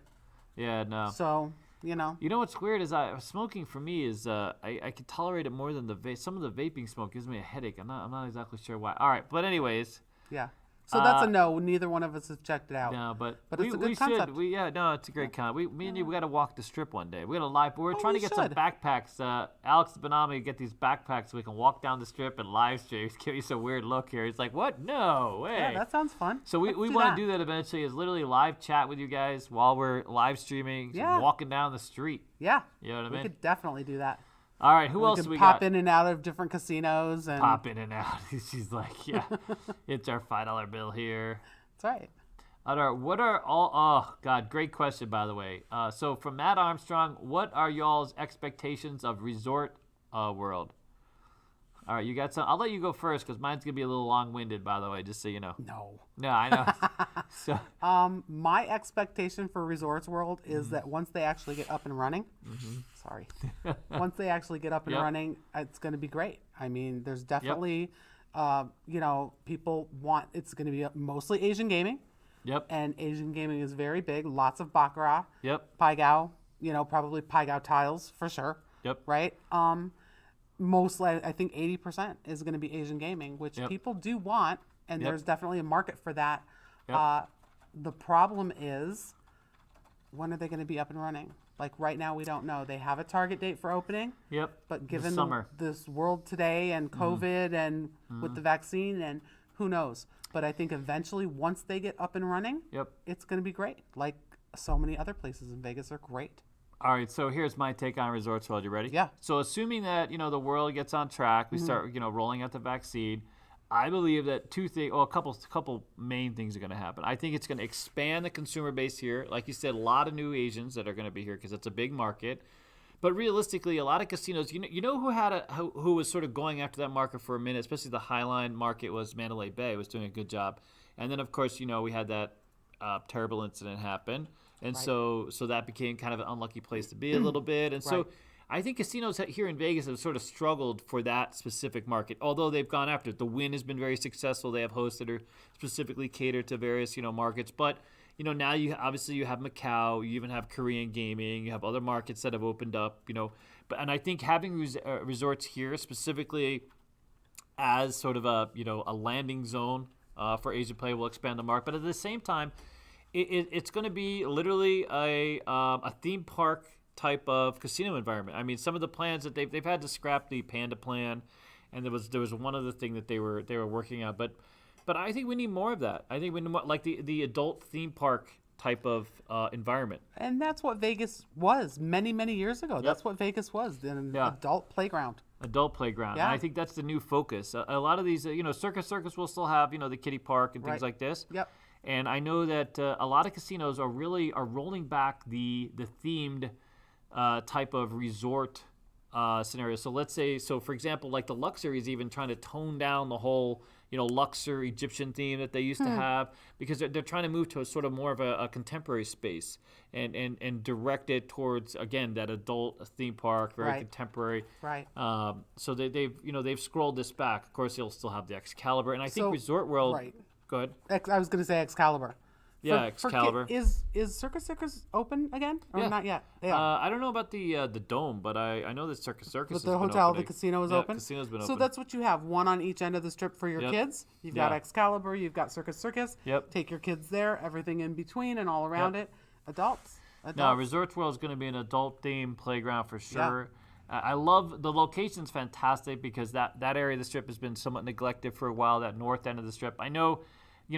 Yeah, no. So You know what's weird is smoking for me is I can tolerate it more than the vape. Some of the vaping smoke gives me a headache. I'm not exactly sure why. All right, but anyways. yeah. So that's a no. Neither one of us has checked it out. No, but it's a good we concept. should. It's a great concept. Me and you, we got to walk the Strip one day. We got to live. We're trying we to get some should. backpacks. Alex Benami get these backpacks so we can walk down the Strip and live stream. He's giving us a weird look here. He's like, "What? No way." Yeah, that sounds fun. So we Let's want to do that eventually. Is literally live chat with you guys while we're live streaming, Yeah. walking down the street. Yeah. You know what I We mean? could definitely do that. All right, who We else could we pop got? in and out of different casinos and Pop in and out. She's like, yeah, it's our $5 bill here. That's right. What are all? Oh God, great question by the way. So from Matt Armstrong, what are y'all's expectations of Resort World? All right, you got some. I'll let you go first because mine's gonna be a little long-winded. By the way, just so you know. No, I know. So My expectation for Resorts World is Mm-hmm. that once they actually get up and running, sorry, once they actually get up and Yep. running, it's going to be great. I mean, there's definitely, people want, it's going to be mostly Asian gaming, yep, and Asian gaming is very big. Lots of Baccarat, yep, Pai Gow, probably Pai Gow tiles for sure, yep. right? Mostly, I think 80% is going to be Asian gaming, which Yep. people do want, and Yep. there's definitely a market for that. Yep. The problem is, when are they going to be up and running? Like right now, we don't know. They have a target date for opening, Yep. but The given summer. this world today and COVID and with the vaccine and who knows. But I think eventually, once they get up and running, Yep. it's going to be great. Like so many other places in Vegas are great. All right, so here's my take on Resorts World. You ready? Yeah. So assuming that, the world gets on track, we start, rolling out the vaccine, I believe that a couple main things are going to happen. I think it's going to expand the consumer base here. Like you said, a lot of new Asians that are going to be here because it's a big market. But realistically, a lot of casinos, who was sort of going after that market for a minute, especially the Highline market was Mandalay Bay was doing a good job. And then, of course, we had that terrible incident happened, and so that became kind of an unlucky place to be a little bit, and so. I think casinos here in Vegas have sort of struggled for that specific market, although they've gone after it. The Wynn has been very successful. They have hosts that are specifically catered to various, markets. But, now you have Macau, you even have Korean gaming, you have other markets that have opened up, and I think having resorts here specifically as sort of a landing zone for Asian play will expand the market. But at the same time, it's going to be literally a theme park type of casino environment. I mean, some of the plans that they've had to scrap the Panda plan, and there was one other thing that they were working on. But I think we need more of that. I think we need more, like the adult theme park type of environment. And that's what Vegas was many, many years ago. That's what Vegas was, an adult playground. Adult playground. Yeah. And I think that's the new focus. A lot of these, Circus will still have, the kiddie park and things like this. Yep. And I know that a lot of casinos are rolling back the themed type of resort scenario. So let's say, for example, like the Luxor is even trying to tone down the whole, Luxor Egyptian theme that they used to have, because they're trying to move to a sort of more of a contemporary space and direct it towards, again, that adult theme park, very contemporary. Right. So they've scrolled this back. Of course, they'll still have the Excalibur, and I think Resort World. Right. Go ahead. I was going to say Excalibur. Yeah, Excalibur. Is Circus open again or not yet? They are. I don't know about the dome, but I know that Circus But has the been hotel, opening. the casino is open. Casino's been so open. that's what you have, one on each end of the strip for your kids. You've got Excalibur, you've got Circus. Yep. Take your kids there, everything in between and all around it. Adults. No, Resorts World is going to be an adult themed playground for sure. I love the location's fantastic because that area of the strip has been somewhat neglected for a while. That north end of the strip. I know,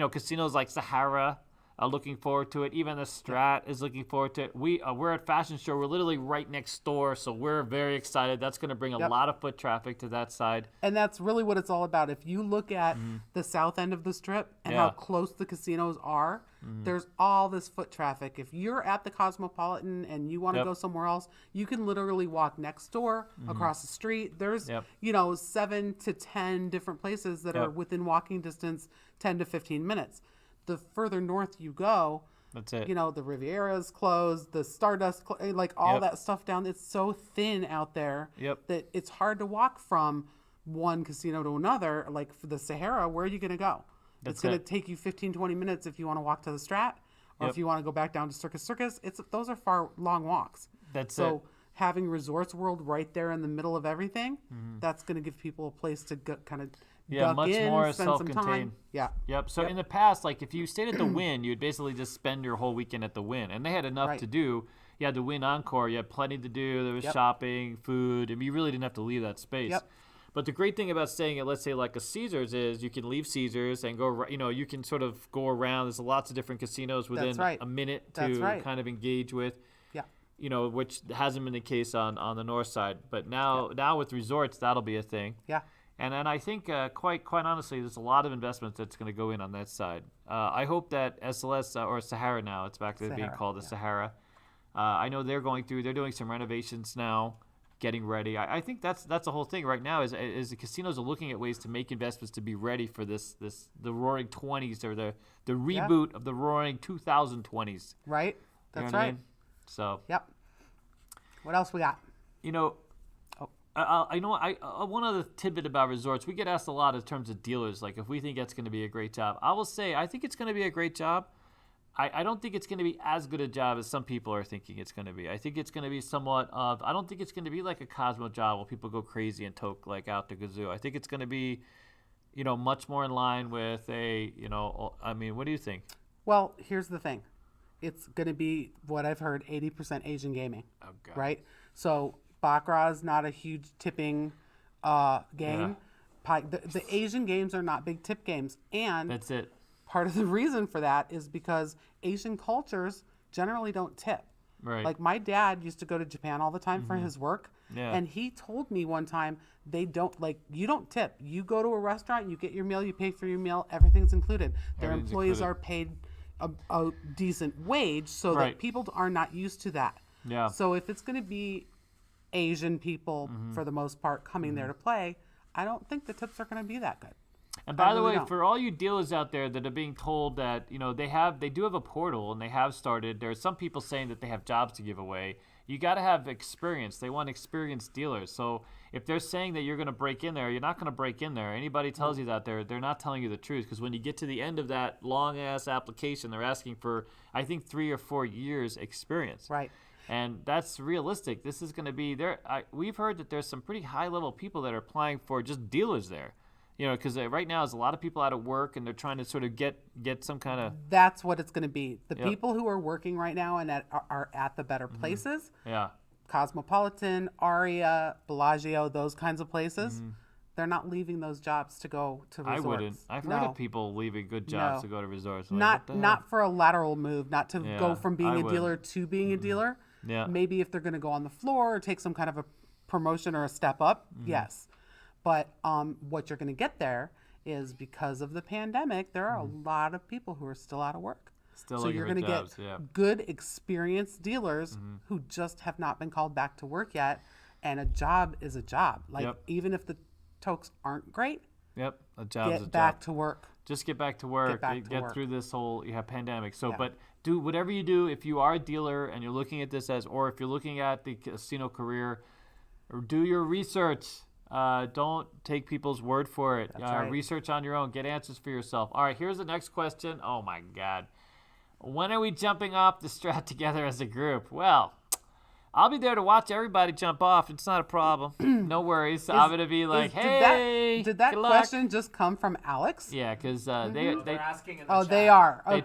casinos like Sahara are looking forward to it. Even the Strat is looking forward to it. We're at Fashion Show. We're literally right next door, so we're very excited. That's going to bring a lot of foot traffic to that side. And that's really what it's all about. If you look at the south end of the strip and how close the casinos are, there's all this foot traffic. If you're at the Cosmopolitan and you want to go somewhere else, you can literally walk next door, across the street. There's 7 to 10 different places that are within walking distance, 10 to 15 minutes. The further north you go, that's it. The Riviera's closed, the Stardust, like all that stuff down. It's so thin out there that it's hard to walk from one casino to another. Like for the Sahara, where are you going to go? It's going to take you 15, 20 minutes if you want to walk to the Strat, or if you want to go back down to Circus. Those are long walks. So having Resorts World right there in the middle of everything, that's going to give people a place to kind of much more self-contained. Yep. So in the past, like if you stayed at the Wynn, you'd basically just spend your whole weekend at the Wynn, and they had enough to do. You had the Wynn Encore. You had plenty to do. There was shopping, food, and you really didn't have to leave that space. But the great thing about staying at, let's say, like a Caesars is you can leave Caesars and go. You can sort of go around. There's lots of different casinos within a minute to kind of engage with. Which hasn't been the case on the north side. But now with resorts, that'll be a thing. And then I think, quite honestly, there's a lot of investment that's going to go in on that side. I hope that SLS, or Sahara now, it's back to being called the Sahara. I know they're doing some renovations now, getting ready. I think that's the whole thing right now is the casinos are looking at ways to make investments to be ready for the Roaring 20s or the reboot of the Roaring 2020s. Right. That's right. I mean? So. Yep. What else we got? One other tidbit about resorts, we get asked a lot in terms of dealers, like if we think that's going to be a great job. I will say, I think it's going to be a great job. I don't think it's going to be as good a job as some people are thinking it's going to be. I think it's going to be somewhat of, I don't think it's going to be like a Cosmo job where people go crazy and toke like out the gazoo. I think it's going to be, much more in line with what do you think? Well, here's the thing. It's going to be, what I've heard, 80% Asian gaming. Oh, God. Right? So Baccarat is not a huge tipping game. The Asian games are not big tip games. And that's it. Part of the reason for that is because Asian cultures generally don't tip. Right. Like my dad used to go to Japan all the time for his work. And he told me one time, you don't tip. You go to a restaurant, you get your meal, you pay for your meal, everything's included. Their employees are paid a decent wage so that people are not used to that. Yeah. So if it's going to be Asian people for the most part coming there to play, I don't think the tips are going to be that good. And by the really way, don't. for all you dealers out there that are being told that, they do have a portal and they have started, there are some people saying that they have jobs to give away. You got to have experience. They want experienced dealers. So if they're saying that you're going to break in there, you're not going to break in there. Anybody tells you that, they're not telling you the truth. Because when you get to the end of that long-ass application, they're asking for, I think, 3 or 4 years experience. Right. And that's realistic. This is going to be there. We've heard that there's some pretty high-level people that are applying for just dealers there. Because right now there's a lot of people out of work and they're trying to sort of get some kind of. That's what it's going to be. The people who are working right now and are at the better places. Yeah. Cosmopolitan, Aria, Bellagio, those kinds of places. They're not leaving those jobs to go to resorts. I wouldn't. I've heard of people leaving good jobs to go to resorts. Not for a lateral move, not to go from being a dealer to being a dealer. Yeah. Maybe if they're going to go on the floor or take some kind of a promotion or a step up, yes. But what you're going to get there is because of the pandemic, there are a lot of people who are still out of work. So you're going to get good, experienced dealers who just have not been called back to work yet. And a job is a job. Like, even if the tokes aren't great, a job's get back to work. Just get back to work. Get through this whole pandemic. So, but do whatever you do. If you are a dealer and you're looking at this or if you're looking at the casino career, or do your research. Don't take people's word for it. Right. Research on your own. Get answers for yourself. All right, here's the next question. Oh, my God. When are we jumping off the Strat together as a group? Well, I'll be there to watch everybody jump off. It's not a problem. No worries. I'm going to be like, hey, did that question just come from Alex? Yeah, because they're asking in the chat. They are. Okay.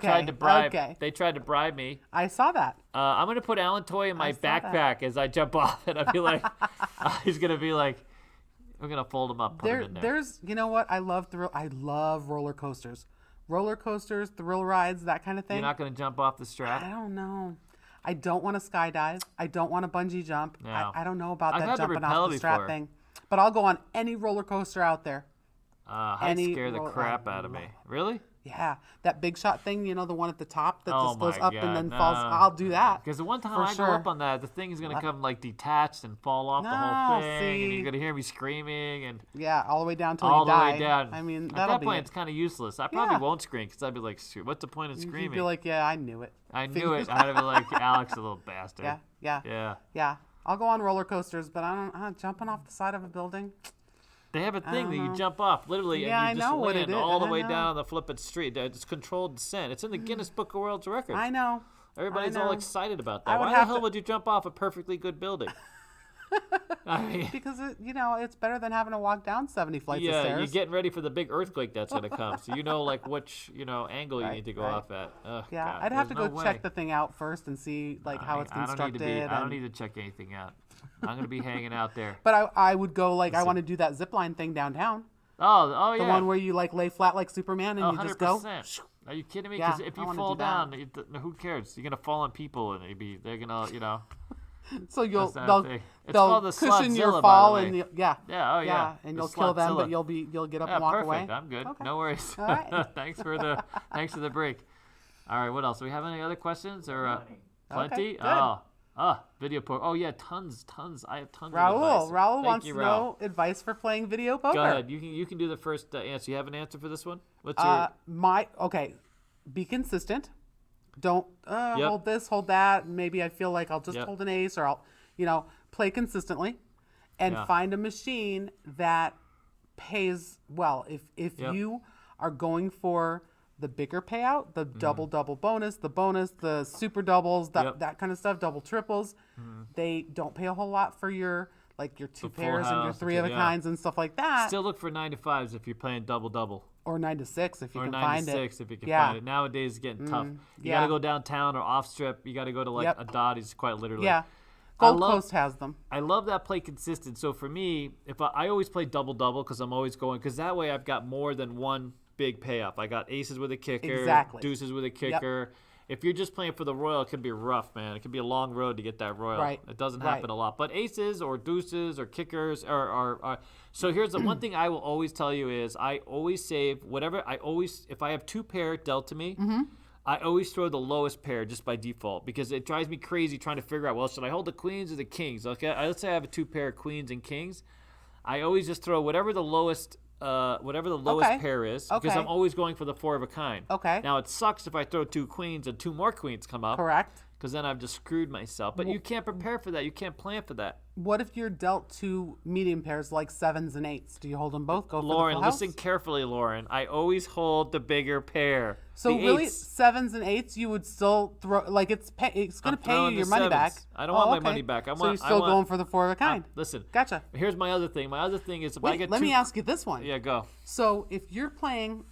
They tried to bribe me. I saw that. I'm going to put Alan Toy in my backpack as I jump off, and I'll be like, he's going to be like, we're gonna fold them up, put them in there. There's, you know what? I love roller coasters, thrill rides, that kind of thing. You're not gonna jump off the Strat? I don't know. I don't want to skydive. I don't want to bungee jump. No. I don't know about I've that had to jumping rappel off the Strat before. thing. But I'll go on any roller coaster out there. Heights scare the crap out of me. Really? Yeah, that big shot thing, the one at the top that just goes up and then no. falls. I'll do that. Because the one time I go up on that, the thing is going to come like detached and fall off the whole thing. And you're going to hear me screaming. And yeah, all the way down till all you the die. way down. I mean, at that point, it's kind of useless. I probably won't scream because I'd be like, what's the point of screaming? You'd be like, yeah, I knew it. I knew it. I'd be like, Alex, a little bastard. Yeah. I'll go on roller coasters, but I'm jumping off the side of a building. They have a thing that you jump off, literally, and you just land all the way down the flippin' street. It's controlled descent. It's in the Guinness Book of World Records. I know. Everybody's all excited about that. Why the hell would you jump off a perfectly good building? Because it's better than having to walk down 70 flights of stairs. Yeah, you're getting ready for the big earthquake that's going to come, so which angle you need to go off at. God, I'd have to go check the thing out first and see how it's constructed. I don't need to check anything out. I'm going to be hanging out there. But I would go I want to do that zip line thing downtown. Oh yeah. The one where you lay flat like Superman and you just go. Are you kidding me? Because if you fall down, who cares? You're going to fall on people and they're going to, So they'll the cushion your Slotzilla, fall by the and way. and you'll kill them, but you'll get up and walk away. I'm good. Okay. No worries. All right. Thanks for the break. All right, what else? Do we have any other questions or plenty? Okay, good. Video poker. Oh yeah, tons. I have tons. Raul wants to know advice for playing video poker. Go ahead. You can do the first answer. You have an answer for this one? What's your Be consistent. Don't hold this, hold that. Maybe I feel like I'll just hold an ace, or I'll, play consistently, and find a machine that pays well. If you are going for the bigger payout, the double bonus, the super doubles, that kind of stuff, double triples, they don't pay a whole lot for your two pairs and your three of a kinds and stuff like that. Still look for 9 to 5s if you're playing double. Or 9 to 6 if you can find it. Or 9 to 6 if you can find it. Nowadays it's getting tough. You got to go downtown or off strip. You got to go to a Dottie's quite literally. Yeah. Gold Coast has them. I love that play consistent. So for me, if I always play double because I'm always going, because that way I've got more than one big payoff. I got aces with a kicker, deuces with a kicker. If you're just playing for the royal, it can be rough, man. It can be a long road to get that royal. Right. It doesn't happen a lot. But aces or deuces or kickers are so here's the one thing I will always tell you is I always save whatever. If I have 2 pair dealt to me, I always throw the lowest pair just by default because it drives me crazy trying to figure out, well, should I hold the queens or the kings? Okay, let's say I have a 2 pair of queens and kings. I always just throw whatever the lowest whatever the lowest Okay. pair is, because Okay. I'm always going for the 4 of a kind. Okay. Now, it sucks if I throw 2 queens and 2 more queens come up. Correct. Because then I've just screwed myself. But you can't prepare for that. You can't plan for that. What if you're dealt 2 medium pairs like 7s and 8s? Do you hold them both? Go for Lauren, the full house? listen carefully, Lauren. I always hold the bigger pair. So the really, 8s. 7s and 8s, you would still throw like it's going to I'm pay you throwing your the money 7s. back. I don't want my money back. So you're still going for the 4 of a kind. Listen. Gotcha. Here's my other thing. My other thing is if I Wait, get let 2... me ask you this one. Yeah, go. So if you're playing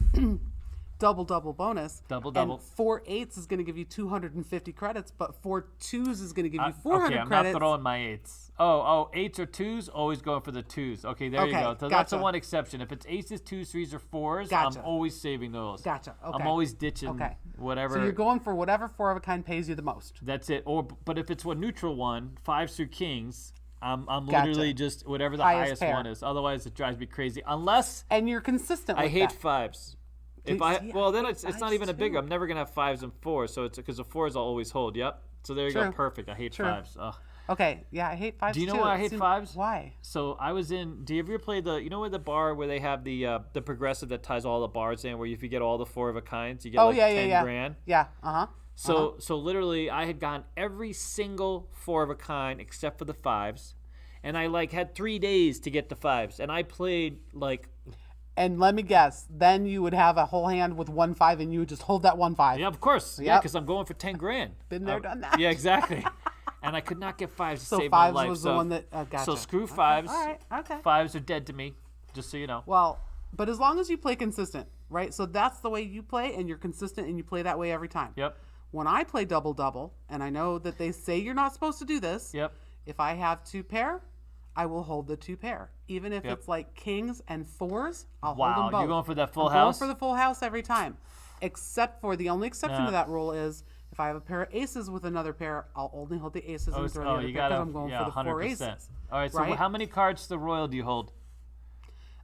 double bonus, Double. and 4 8s is going to give you 250 credits, but 4 2s is going to give you 400 okay, I'm credits. not throwing my 8s. Oh, 8s or 2s, always going for the 2s. Okay, there you Okay, go. So that's the gotcha. one exception. If it's aces, 2s, 3s, or 4s, Gotcha. I'm always saving those. Gotcha. Okay. I'm always ditching Okay. whatever. So you're going for whatever 4 of a kind pays you the most. That's it. But if it's a neutral one, 5s through kings, I'm Gotcha. literally just whatever the Highest highest pair. one is. Otherwise, it drives me crazy. Unless And you're consistent with I hate that. 5s. If See, then I it's hate not 5s even a big. too. I'm never gonna have 5s and 4s. So it's because the 4s I'll always hold. Yep. So there you go. True. Perfect. I hate True. 5s. Ugh. Okay, yeah, I hate 5s Do you know too. why I It hate seems- 5s? Why? So I was in. Do you ever play where the bar where they have the progressive that ties all the bars in, where if you get all the 4 of a kinds, you get Oh, like yeah, 10 yeah. grand. Yeah, uh-huh. So literally, I had gotten every single 4 of a kind except for the 5s, and I had 3 days to get the 5s, and I played And let me guess, then you would have a whole hand with 1 5 and you would just hold that 1 5. yeah, of course, yeah, Yep. because I'm going for 10 grand. Been there, done that. Yeah, exactly. And I could not get 5s to So save my 5s life. was the one that gotcha. So screw 5s. All right, okay. 5s are dead to me, just so you know. Well, but as long as you play consistent, right? So that's the way you play, and you're consistent, and you play that way every time. Yep. When I play double, and I know that they say you're not supposed to do this. Yep. If I have 2 pair, I will hold the 2 pair. Even if Yep. it's like kings and 4s, I'll hold Wow, them both. you're going for that full I'm house? going for the full house every time. Except for the only exception Yeah. to that rule is if I have a pair of aces with another pair, I'll only hold the aces and throw the Oh, other you pair got because I'm going for the 4 aces. All right, so right? how many cards to the royal do you hold?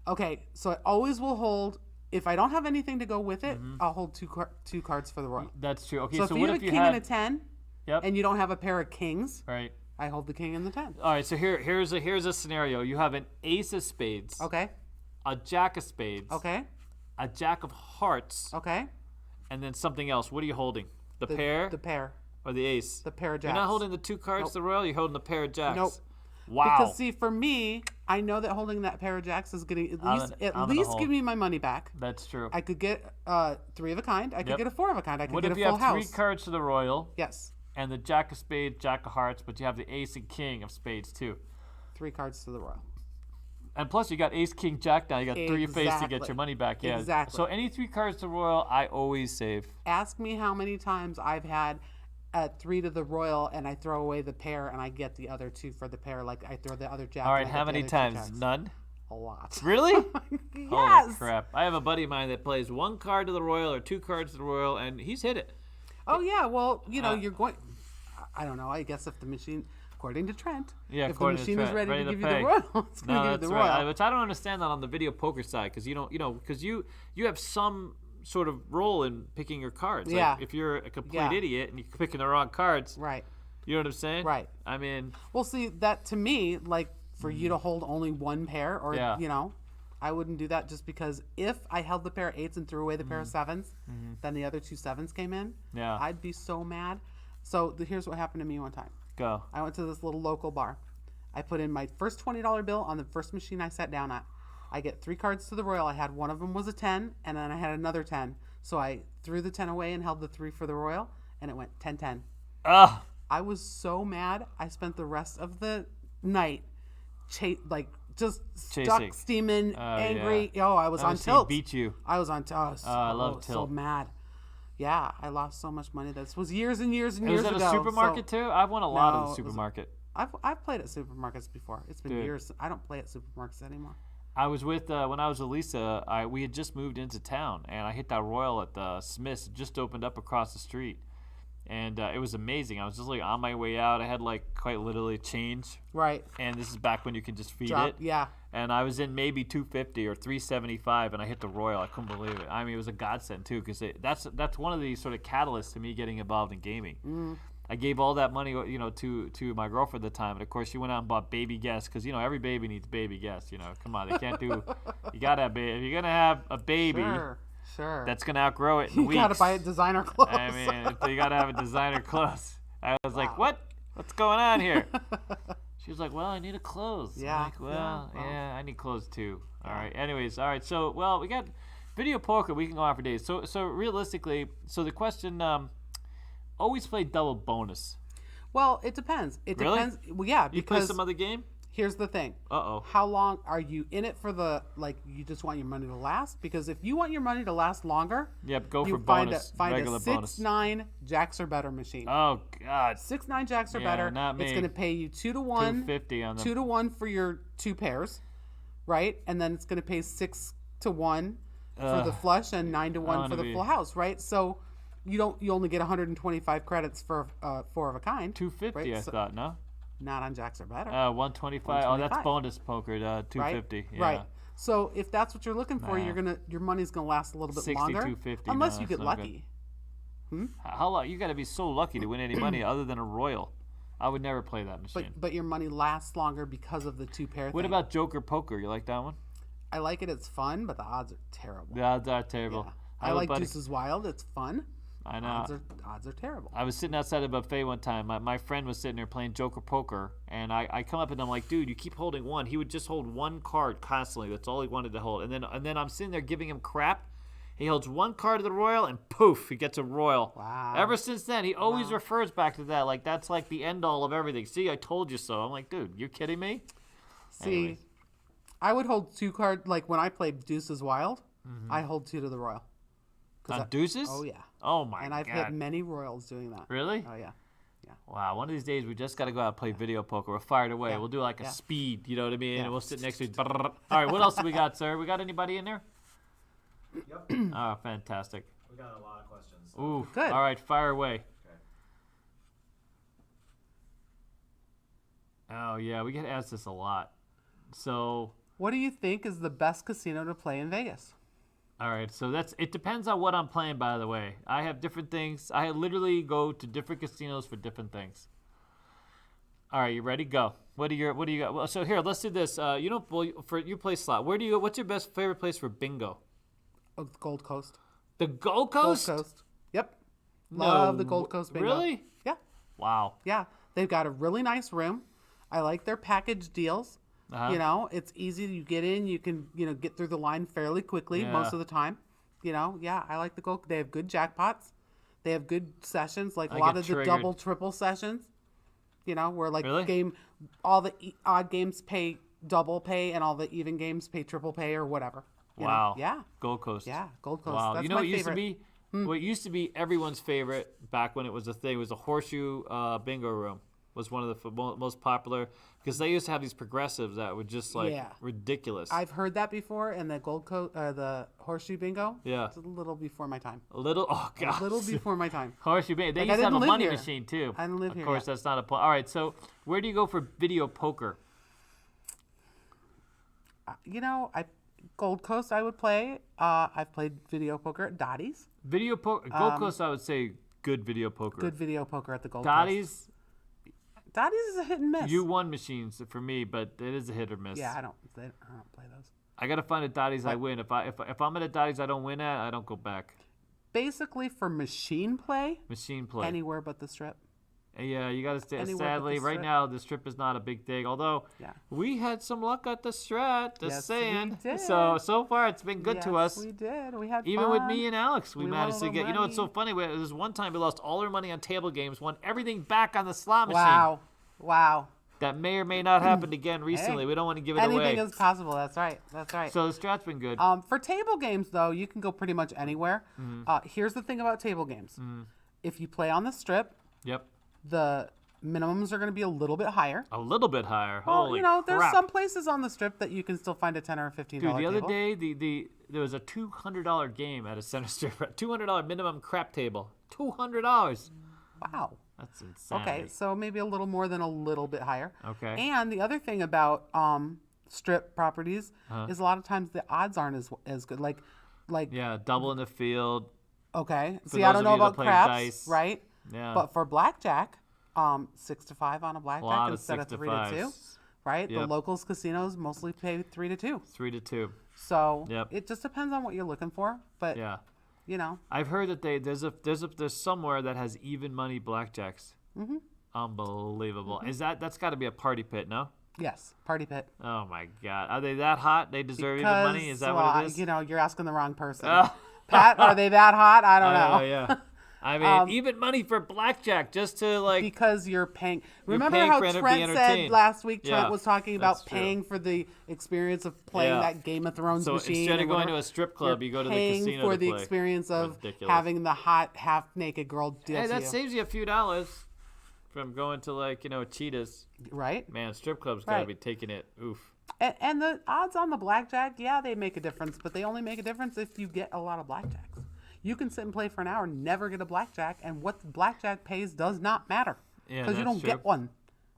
Okay, so I always will hold. If I don't have anything to go with it, I'll hold two cards for the royal. That's true. Okay, So so if you what have if a you king have... and a 10, Yep. and you don't have a pair of kings, Right. I hold the king and the 10. All right, so here's a scenario. You have an ace of spades, Okay, a jack of spades, okay, a jack of hearts, okay. and then something else. What are you holding? The pair The pair. or the ace? The pair of jacks. You're not holding the 2 cards to the royal. You're holding the pair of jacks. Nope. Wow. Because see, for me, I know that holding that pair of jacks is getting I'm at gonna least hold. give me my money back. That's true. I could get 3 of a kind. I could Yep. get a 4 of a kind. I could What get if a you full have 3 house. cards to the royal Yes, and the jack of spades, jack of hearts, but you have the ace and king of spades too? 3 cards to the royal. And plus, you got ace, king, jack now. You got 3 of face to get Exactly. your money back. Yeah. Exactly. So any 3 cards to royal, I always save. Ask me how many times I've had a 3 to the royal and I throw away the pair and I get the other 2 for the pair. Like I throw the other jack. All right, and I how get the many other 2 times? jacks. None? A lot. Really? Yes. Holy crap. I have a buddy of mine that plays 1 card to the royal or 2 cards to the royal, and he's hit it. Oh yeah. Well, you're going. I don't know. I guess if the machine, according to Trent, Yeah, if the according to machine is Trent, ready to give you pay. the royal, it's going to No, give you that's the right. royal. Which I don't understand that on the video poker side, because because you have some sort of role in picking your cards. Like, Yeah. if you're a complete Yeah. idiot and you're picking the wrong cards, Right. you know what I'm saying? Right. I mean, Well, see, that to me, like for you to hold only 1 pair, or Yeah. I wouldn't do that just because if I held the pair of 8s and threw away the pair of 7s, then the other 2 7s came in. Yeah. I'd be so mad. So here's what happened to me one time. go. I went to this little local bar. I put in my first $20 bill on the first machine I sat down at. I get 3 cards to the royal. I had one of them was a 10, and then I had another 10. So I threw the 10 away and held the 3 for the royal, and it went 10-10. Ugh. I was so mad. I spent the rest of the night just stuck, Chasing. steaming, Oh, angry. yeah. Oh, I was on Obviously, tilt. beat you. I was on tilt. I love so tilt. mad. Yeah, I lost so much money. This was years and years and Was years that ago. a supermarket too? I've won a lot No, of it the was- supermarket. I've played at supermarkets before. It's been Dude. years. I don't play at supermarkets anymore. I was with when I was with Lisa. We had just moved into town, and I hit that royal at the Smiths. It just opened up across the street, and it was amazing. I was just on my way out. I had quite literally change, Right. and this is back when you can just feed Drop. it. Yeah. And I was in maybe 250 or 375, and I hit the royal. I couldn't believe it. I mean, it was a godsend too, because that's one of the sort of catalysts to me getting involved in gaming. I gave all that money, to my girlfriend at the time, and of course she went out and bought baby guests because every baby needs baby guests. Come on, they can't do. You gotta have baby. If you're gonna have a baby, sure, that's gonna outgrow it in weeks. You gotta buy it designer clothes. I mean, you gotta have a designer clothes. I was like, what? What's going on here? She was like, well, I need a clothes. Yeah. I'm like, well, I need clothes too. All right. Anyways, all right. So, we got video poker. We can go on for days. So realistically, the question, always play double bonus. Well, it depends. It depends. Well, yeah, because you play some other game. Here's the thing. Uh-oh. How long are you in it for you just want your money to last? Because if you want your money to last longer, go for bonus. Find regular a bonus. 6-9 jacks or better machine. Oh God. 6-9 jacks or better. Not me. It's going to pay you 2 to 1. 250 on them. 2 to 1 for your 2 pairs, right? And then it's going to pay 6 to 1 for the flush and 9 to 1 for the full house, right? So you only get 125 credits for 4 of a kind. 250, right? I thought, no. Not on jacks or better. 125. Oh, that's bonus poker. 250. Right? Yeah. Right. So if that's what you're looking for, your money's gonna last a little bit 60, longer. 250. Unless you get lucky. How you got to be so lucky to win any money other than a royal. I would never play that machine. But your money lasts longer because of the 2-pair thing. What about Joker Poker? You like that one? I like it. It's fun, but the odds are terrible. The odds are terrible. Yeah. I like Deuces Wild. It's fun. I know. Odds are terrible. I was sitting outside a buffet one time. My friend was sitting there playing Joker Poker, and I come up and I'm like, dude, you keep holding one. He would just hold one card constantly. That's all he wanted to hold. And then I'm sitting there giving him crap. He holds one card of the royal, and poof, he gets a royal. Wow. Ever since then, he always refers back to that. Like, that's like the end all of everything. See, I told you so. I'm like, dude, you're kidding me? See, Anyways. I would hold 2 cards. Like when I play Deuces Wild, I hold 2 to the royal. On deuces? Oh, yeah. Oh, my God. And I've hit many royals doing that. Really? Oh, yeah. Wow, one of these days we just got to go out and play video poker. We're fired away. Yeah. We'll do like a speed, you know what I mean? Yeah. And we'll sit next to each other. All right, what else do we got, sir? We got anybody in there? Yep. Oh, fantastic. We got a lot of questions. So. Ooh, good. All right, fire away. Okay. Oh, yeah, we get asked this a lot. So... What do you think is the best casino to play in Vegas? All right, so it depends on what I'm playing, by the way. I have different things. I literally go to different casinos for different things. All right, you ready? Go. What do you got? Well, so here, let's do this. For you play slot. Where do you go? What's your best favorite place for bingo? Oh, Gold Coast. The Gold Coast? Gold Coast. Yep. Love the Gold Coast bingo. Really? Yeah. Wow. Yeah. They've got a really nice room. I like their package deals. Uh-huh. It's easy. You get in, you can, get through the line fairly quickly most of the time. I like the Gold. They have good jackpots. They have good sessions, like a lot of the double, triple sessions. Where like really? all the odd games pay double pay and all the even games pay triple pay or whatever. Wow. Yeah. Gold Coast. Yeah, Gold Coast. Wow. That's What my used favorite. to be? What used to be everyone's favorite back when it was a thing was a horseshoe bingo room. Was one of the most popular because they used to have these progressives that were just ridiculous. I've heard that before, and the Gold Coast, the horseshoe bingo. Yeah, it's a little before my time. Oh God, a little before my time. Horseshoe bingo. They used to have a money machine too. I didn't live here. Of course, that's not a point. All right, so where do you go for video poker? Gold Coast I would play. I've played video poker at Dottie's. Video poker, Gold Coast, I would say good video poker. Good video poker at the Gold Dottie's. Coast. Dottie's is a hit and miss. You won machines for me, but it is a hit or miss. Yeah, I don't play those. I gotta find a Dottie's I win. If I'm at a Dottie's I don't win at, I don't go back. Basically, for machine play, anywhere but the Strip. Yeah, you gotta stay. Anywhere Sadly, right now the Strip is not a big thing. Although we had some luck at the Strat. Just saying. We did. So far it's been good to us. We did. We had even fun. with me and Alex, we managed to get. Money. It's so funny. There was one time we lost all our money on table games, won everything back on the slot machine. Wow. That may or may not happen again recently. We don't want to give it away. Anything is possible. That's right. So the Strat's been good. For table games, though, you can go pretty much anywhere. Mm-hmm. Here's the thing about table games. If you play on the Strip, the minimums are going to be a little bit higher. A little bit higher. Well, Holy crap. there's some places on the Strip that you can still find a $10 or $15 Dude, the other table. day, there was a $200 game at a Center Strip. $200 minimum crap table. $200. Wow. That's insane. Okay, so maybe a little more than a little bit higher. Okay. And the other thing about Strip properties is a lot of times the odds aren't as good. Like double in the field. Okay. For See, I those don't of know you that about play craps, dice. right? Yeah. But for blackjack, 6 to 5 on a A blackjack lot of instead 6 of to 3 to 2. 5s. Right? Yep. The locals casinos mostly pay 3 to 2. 3 to 2. So Yep. it just depends on what you're looking for. But Yeah. you know, I've heard that there's somewhere that has even money blackjacks. Mm-hmm. Unbelievable. Is that's got to be a party pit, no? yes, party pit. Oh my God. Are they that hot? They deserve even money? Is that what it is? You know, you're asking the wrong person. Oh. Pat, are they that hot? I don't know. Oh yeah. I mean, even money for blackjack just to like. Because you're paying. Remember paying how for it to be Trent said entertained. last week? Trent Yeah, was talking that's about true. paying for the experience of playing Yeah. that Game of Thrones So machine. instead or of going whatever. to a strip club, You're you go to the paying casino for to the play. experience of Ridiculous. having the hot half-naked girl deal Hey, to that you. saves you a few dollars from going to like Cheetah's. Right? Man, strip clubs gotta Right. be taking it. Oof. And the odds on the blackjack, yeah, they make a difference, but they only make a difference if you get a lot of blackjacks. You can sit and play for an hour, never get a blackjack, and what the blackjack pays does not matter Yeah, because you that's don't true. get one,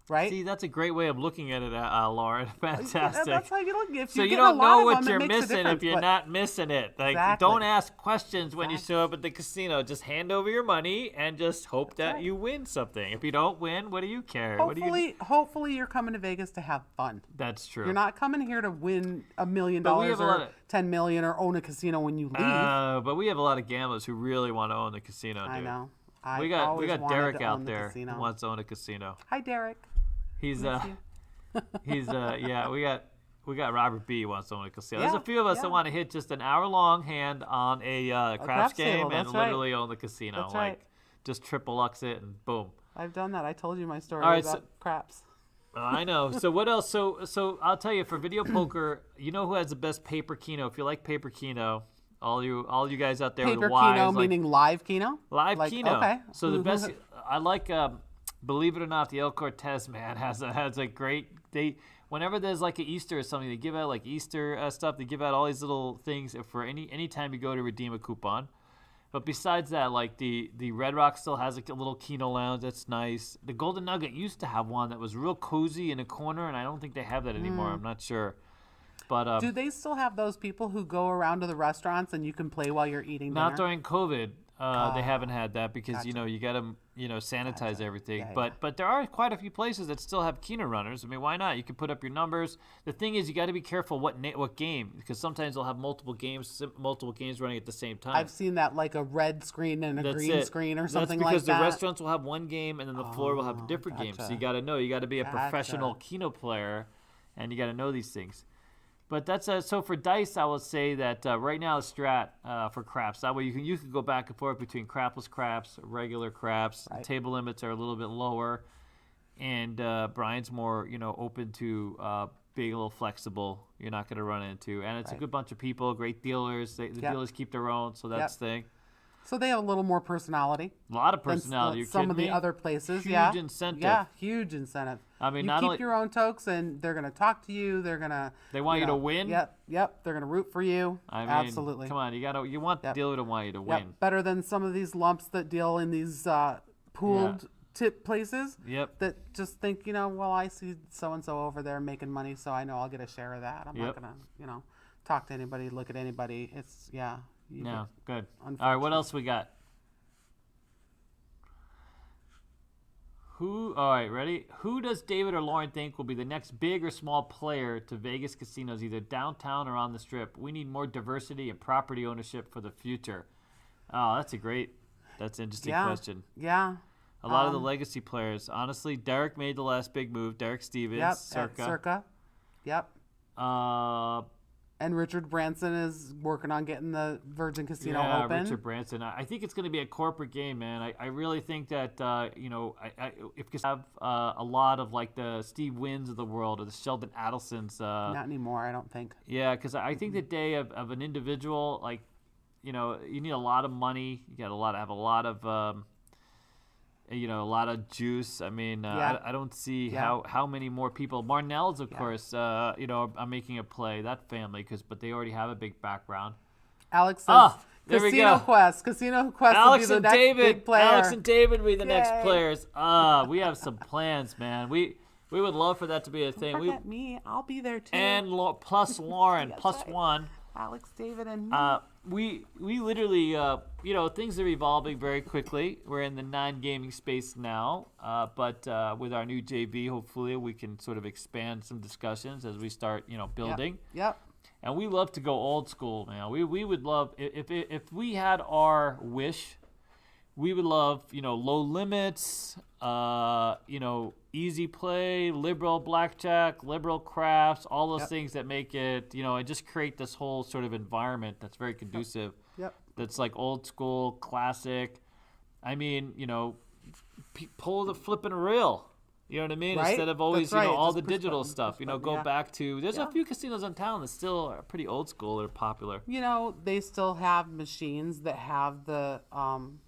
right? See, that's a great way of looking at it, Lauren. Fantastic. That's how you look. If So you you get a don't lot know of what them, it you're makes a missing if difference, you're but- not missing it. Like, Exactly. don't ask questions when you show up at the casino. Just hand over your money and just hope that right. you win something. If you don't win, what do you care? What do you? Hopefully, you're coming to Vegas to have fun. That's true. You're not coming here to win $1 million But we have a lot or of- 10 million or own a casino when you leave. But we have a lot of gamblers who really want to own the casino. Dude. I know. We got Derek out there who Casino. wants to own a casino. Hi, Derek. He's Miss you. yeah. We got Robert B wants to own a casino. There's Yeah, a few of us that yeah. want to hit just an hour-long hand on a craps craps game table, and that's right. literally own the casino. That's like right. just triple lux it and boom. I've done that. I told you my story All right, about so- craps. I know. So what else? So I'll tell you for video poker, you know who has the best paper keno? If you like paper keno, all you guys out there Paper with wives, keno, like, meaning live keno? live like, keno. okay. So the Who- best, I like. Believe it or not, the El Cortez man has a great. Whenever there's like an Easter or something, they give out like Easter stuff. They give out all these little things for any time you go to redeem a coupon. But besides that, like the Red Rock still has like a little keno lounge that's nice. The Golden Nugget used to have one that was real cozy in a corner, and I don't think they have that anymore. I'm not sure. But Do they still have those people who go around to the restaurants and you can play while you're eating dinner? not during COVID. They haven't had that because you got to sanitize everything. Yeah, But there are quite a few places that still have keno runners. I mean, why not? You can put up your numbers. The thing is, you got to be careful what game, because sometimes they'll have multiple games running at the same time. I've seen that, like a red screen and a That's green it. screen or something That's like because that. the restaurants will have one game and then the floor will have a different game. So gotcha. you got to know. You got to be a professional Gotcha. keno player, and you got to know these things. But that's so for dice, I will say that right now it's strat for craps. That way you can go back and forth between crapless craps, regular craps. Right. Table limits are a little bit lower, and Brian's more open to being a little flexible. You're not going to run into, and it's a Right. good bunch of people, great dealers. The dealers keep their own, so that's the thing. So they have a little more personality. A lot of than personality. You're some of kidding the me? other places. Huge yeah. incentive. Yeah, huge incentive. I mean, you not keep only- your own tokes, and they're gonna talk to you. They're gonna. They want you to win? Yep. They're gonna root for you. I mean, Absolutely. Come on, you want the Yep. dealer to want you to Yep. win. Better than some of these lumps that deal in these pooled tip places. Yep. That just think, well, I see so and so over there making money, so I know I'll get a share of that. I'm Yep. not gonna, talk to anybody, look at anybody. It's you No, good. All right, Unfortunately. what else we got? All right, ready? Who does David or Lauren think will be the next big or small player to Vegas casinos, either downtown or on the Strip? We need more diversity and property ownership for the future. Oh, that's an interesting question. Yeah. A lot of the legacy players, honestly, Derek made the last big move. Derek Stevens, Yep. Circa. Circa. Yep. And Richard Branson is working on getting the Virgin Casino open. Richard Branson. I think it's going to be a corporate game, man. I really think that if you have a lot of like the Steve Wynn's of the world or the Sheldon Adelsons. Not anymore, I don't think. Yeah, because I think the day of an individual, like, you need a lot of money. You got to have a lot of a lot of juice. I mean, I don't see how many more people. Marnell's, of course, are making a play, that family, but they already have a big background. Alex says, there we Casino go. Quest. Casino Quest Alex will be the and next David. big player. Alex and David will be the next Yay. players. We have some plans, man. We would love for that to be a thing. Forget me. I'll be there too. And plus Lauren, That's plus right. one. Alex, David, and we literally, things are evolving very quickly. We're in the non-gaming space now, but with our new JV, hopefully we can sort of expand some discussions as we start, building. Yep. And we love to go old school, man. We would love if we had our wish. We would love, low limits, easy play, liberal blackjack, liberal crafts, all those things that make it, and just create this whole sort of environment that's very conducive. Yep. That's like old school, classic. I mean, pull the flipping reel. You know what I mean? Right? Instead of always, That's right. all Just the push digital button, stuff. push button, Go back to. There's Yeah. a few casinos in town that still are pretty old school. They're popular. They still have machines that have the arm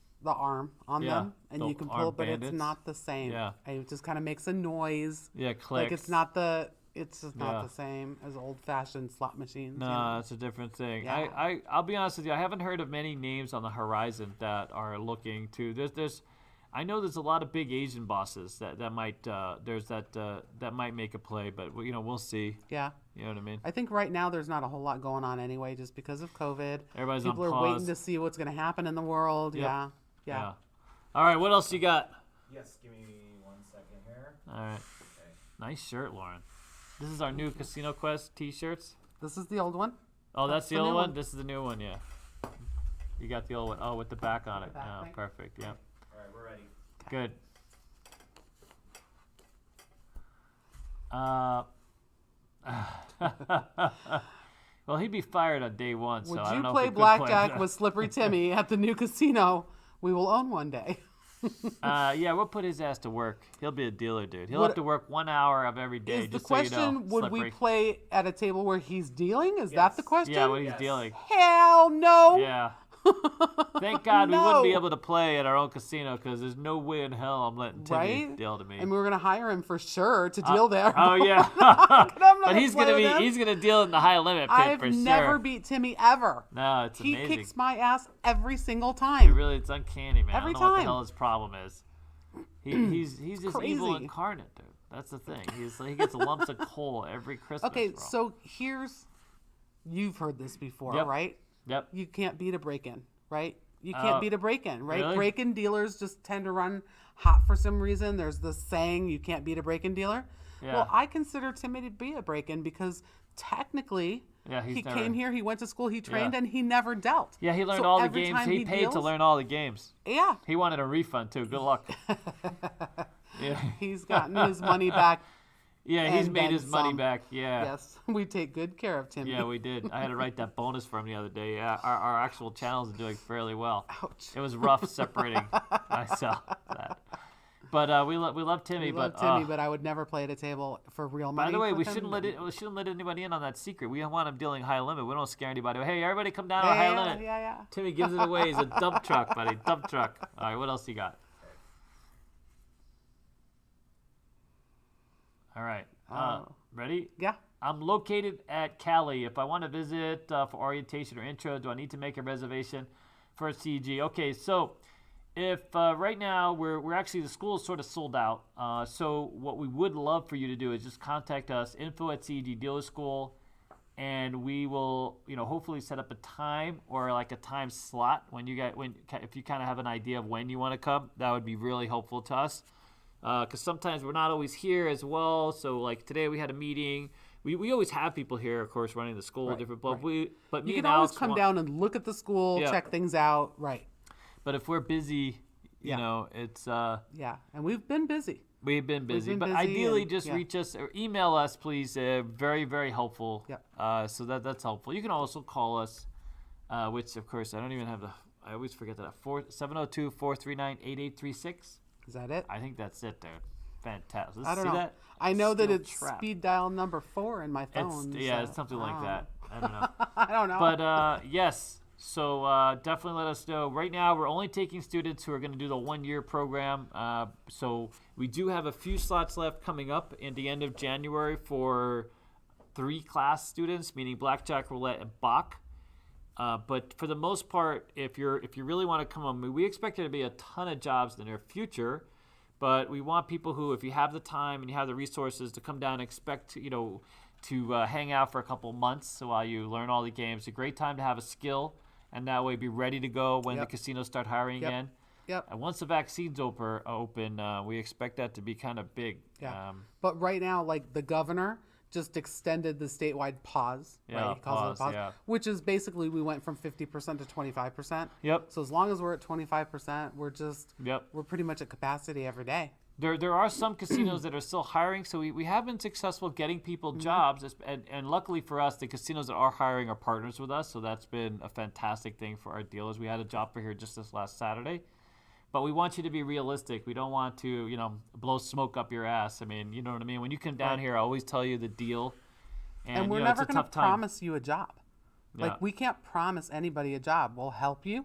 on them, and the you can arm pull, but bandits. it's not the same. Yeah. It just kind of makes a noise. Yeah, clicks. Like it's just not the same as old-fashioned slot machines. No, it's a different thing. Yeah. I'll be honest with you. I haven't heard of many names on the horizon that are looking to. I know there's a lot of big Asian bosses that might that might make a play, but we'll see. Yeah. You know what I mean? I think right now there's not a whole lot going on anyway, just because of COVID. Everybody's People on are pause. waiting to see what's going to happen in the world. Yep. Yeah. All right, what else you got? Yes, give me 1 second here. All right. Okay. Nice shirt, Lauren. This is our new Casino Quest T-shirts. This is the old one. Oh, that's the old new one? one. This is the new one, yeah. You got the old one. Oh, with the back on it. back, Yeah, right? perfect. Yeah. All right, we're ready. Good. Well, he'd be fired on day one, so Would I don't you know play if we could blackjack with Slippery Timmy at the new casino we will own one day? Yeah, we'll put his ass to work. He'll be a dealer, dude. He'll What- have to work 1 hour of every day. Is the just question, so you know, would we Slippery. play at a table where he's dealing? Is that the Yes. question? Yeah, what he's Yes. dealing. Hell no. Yeah. Thank God we wouldn't be No. able to play at our own casino because there's no way in hell I'm letting Timmy Right? deal to me. And we were going to hire him for sure to deal there. Oh yeah, I'm not but he's play gonna with him. he's gonna deal in the high limit pit I've for never sure. beat Timmy ever. No, it's He amazing. kicks my ass every single It time. really, it's uncanny, man. Every I don't know what the time. hell his problem is. He's just evil Crazy. incarnate, dude. That's the thing. He gets lumps of coal every Christmas. Okay, bro. so you've heard this before, Yep. right? Yep. You can't beat a break-in, right? You can't beat a break-in, right? really? Break-in dealers just tend to run hot for some reason. There's this saying, you can't beat a break-in dealer. Yeah. Well, I consider Timmy to be a break-in because technically Yeah, he's he never- came here, he went to school, he trained, Yeah. and he never dealt. Yeah, he learned So all the every games. time He paid to deals- learn all the games. Yeah, He wanted a refund too. Good luck. Yeah. he's gotten his money back. Yeah, he's And made then his money some. back. Yeah. Yes, we take good care of Timmy. Yeah, we did. I had to write that bonus for him the other day. Yeah, our actual channels are doing fairly well. Ouch. It was rough separating myself that. But we love Timmy. We love but Timmy, but I would never play at a table for real money. by the way, we with him. shouldn't let anybody in on that secret. We don't want him dealing high limit. We don't scare anybody. Hey, everybody, come down to our high limit. Yeah. Timmy gives it away. He's a dump truck, buddy. Dump truck. All right, what else you got? All right. Ready? Yeah. I'm located at Cali. If I want to visit for orientation or intro, do I need to make a reservation for a CEG? Okay, so if right now we're actually, the school is sort of sold out. So what we would love for you to do is just contact us, info@CEG Dealer School, and we will, hopefully set up a time or like a time slot if you kind of have an idea of when you want to come. That would be really helpful to us. Because sometimes we're not always here as well. So like today we had a meeting. We always have people here, of course, running the school, different. But me You and can always Alex come down and look at the school, Yeah. check things out. Right. But if we're busy, it's Yeah. And we've been busy. we've been busy. been But busy ideally, and- just yeah. reach us or email us, please. Very very helpful. Yep. So that's helpful. You can also call us, which of course I don't even have the. I always forget that. 702-439-8836. Is that it? I think that's it, dude. Fantastic. I don't See know. that? I know that Steel it's trap. speed dial number 4 in my phone. It's something like that. I don't know. I don't know. But yes, so definitely let us know. Right now, we're only taking students who are going to do the 1-year program. So we do have a few slots left coming up in the end of January for 3 class students, meaning Blackjack, Roulette, and Bach. But for the most part, if you really want to come on, we expect there to be a ton of jobs in the near future. But we want people who, if you have the time and you have the resources to come down and expect, to hang out for a couple months while you learn all the games. It's a great time to have a skill, and that way be ready to go when the casinos start hiring again. Yep. And once the vaccines open, we expect that to be kind of big. Yeah. But right now, like the governor just extended the statewide pause, right? He calls it a pause, which is basically we went from 50% to 25%. Yep. So as long as we're at 25%, we're pretty much at capacity every day. There are some casinos that are still hiring, so we have been successful getting people jobs, and luckily for us, the casinos that are hiring are partners with us, so that's been a fantastic thing for our dealers. We had a job for here just this last Saturday. But we want you to be realistic. We don't want to, blow smoke up your ass. I mean, you know what I mean? When you come down here, I always tell you the deal. And we're never going to promise you a job. Like, we can't promise anybody a job. We'll help you.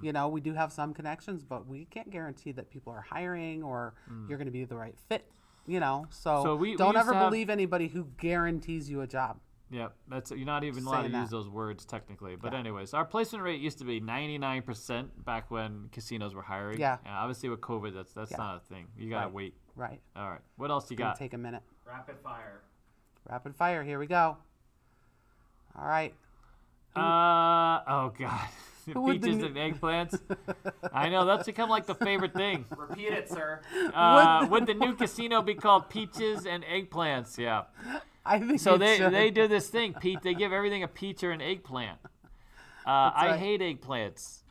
We do have some connections, but we can't guarantee that people are hiring or you're going to be the right fit. So we don't ever believe anybody who guarantees you a job. Yeah, you're not even allowed to use those words technically. But anyways, our placement rate used to be 99% back when casinos were hiring. Yeah. And obviously with COVID, that's not a thing. You gotta wait. Right. All right. What else you got? Take a minute. Rapid fire. Rapid fire. Here we go. All right. Oh God. Peaches and eggplants. I know that's become like the favorite thing. Repeat it, sir. Would the new casino be called Peaches and Eggplants? Yeah. I think so. They do this thing, Pete. They give everything a peach or an eggplant. I hate eggplants.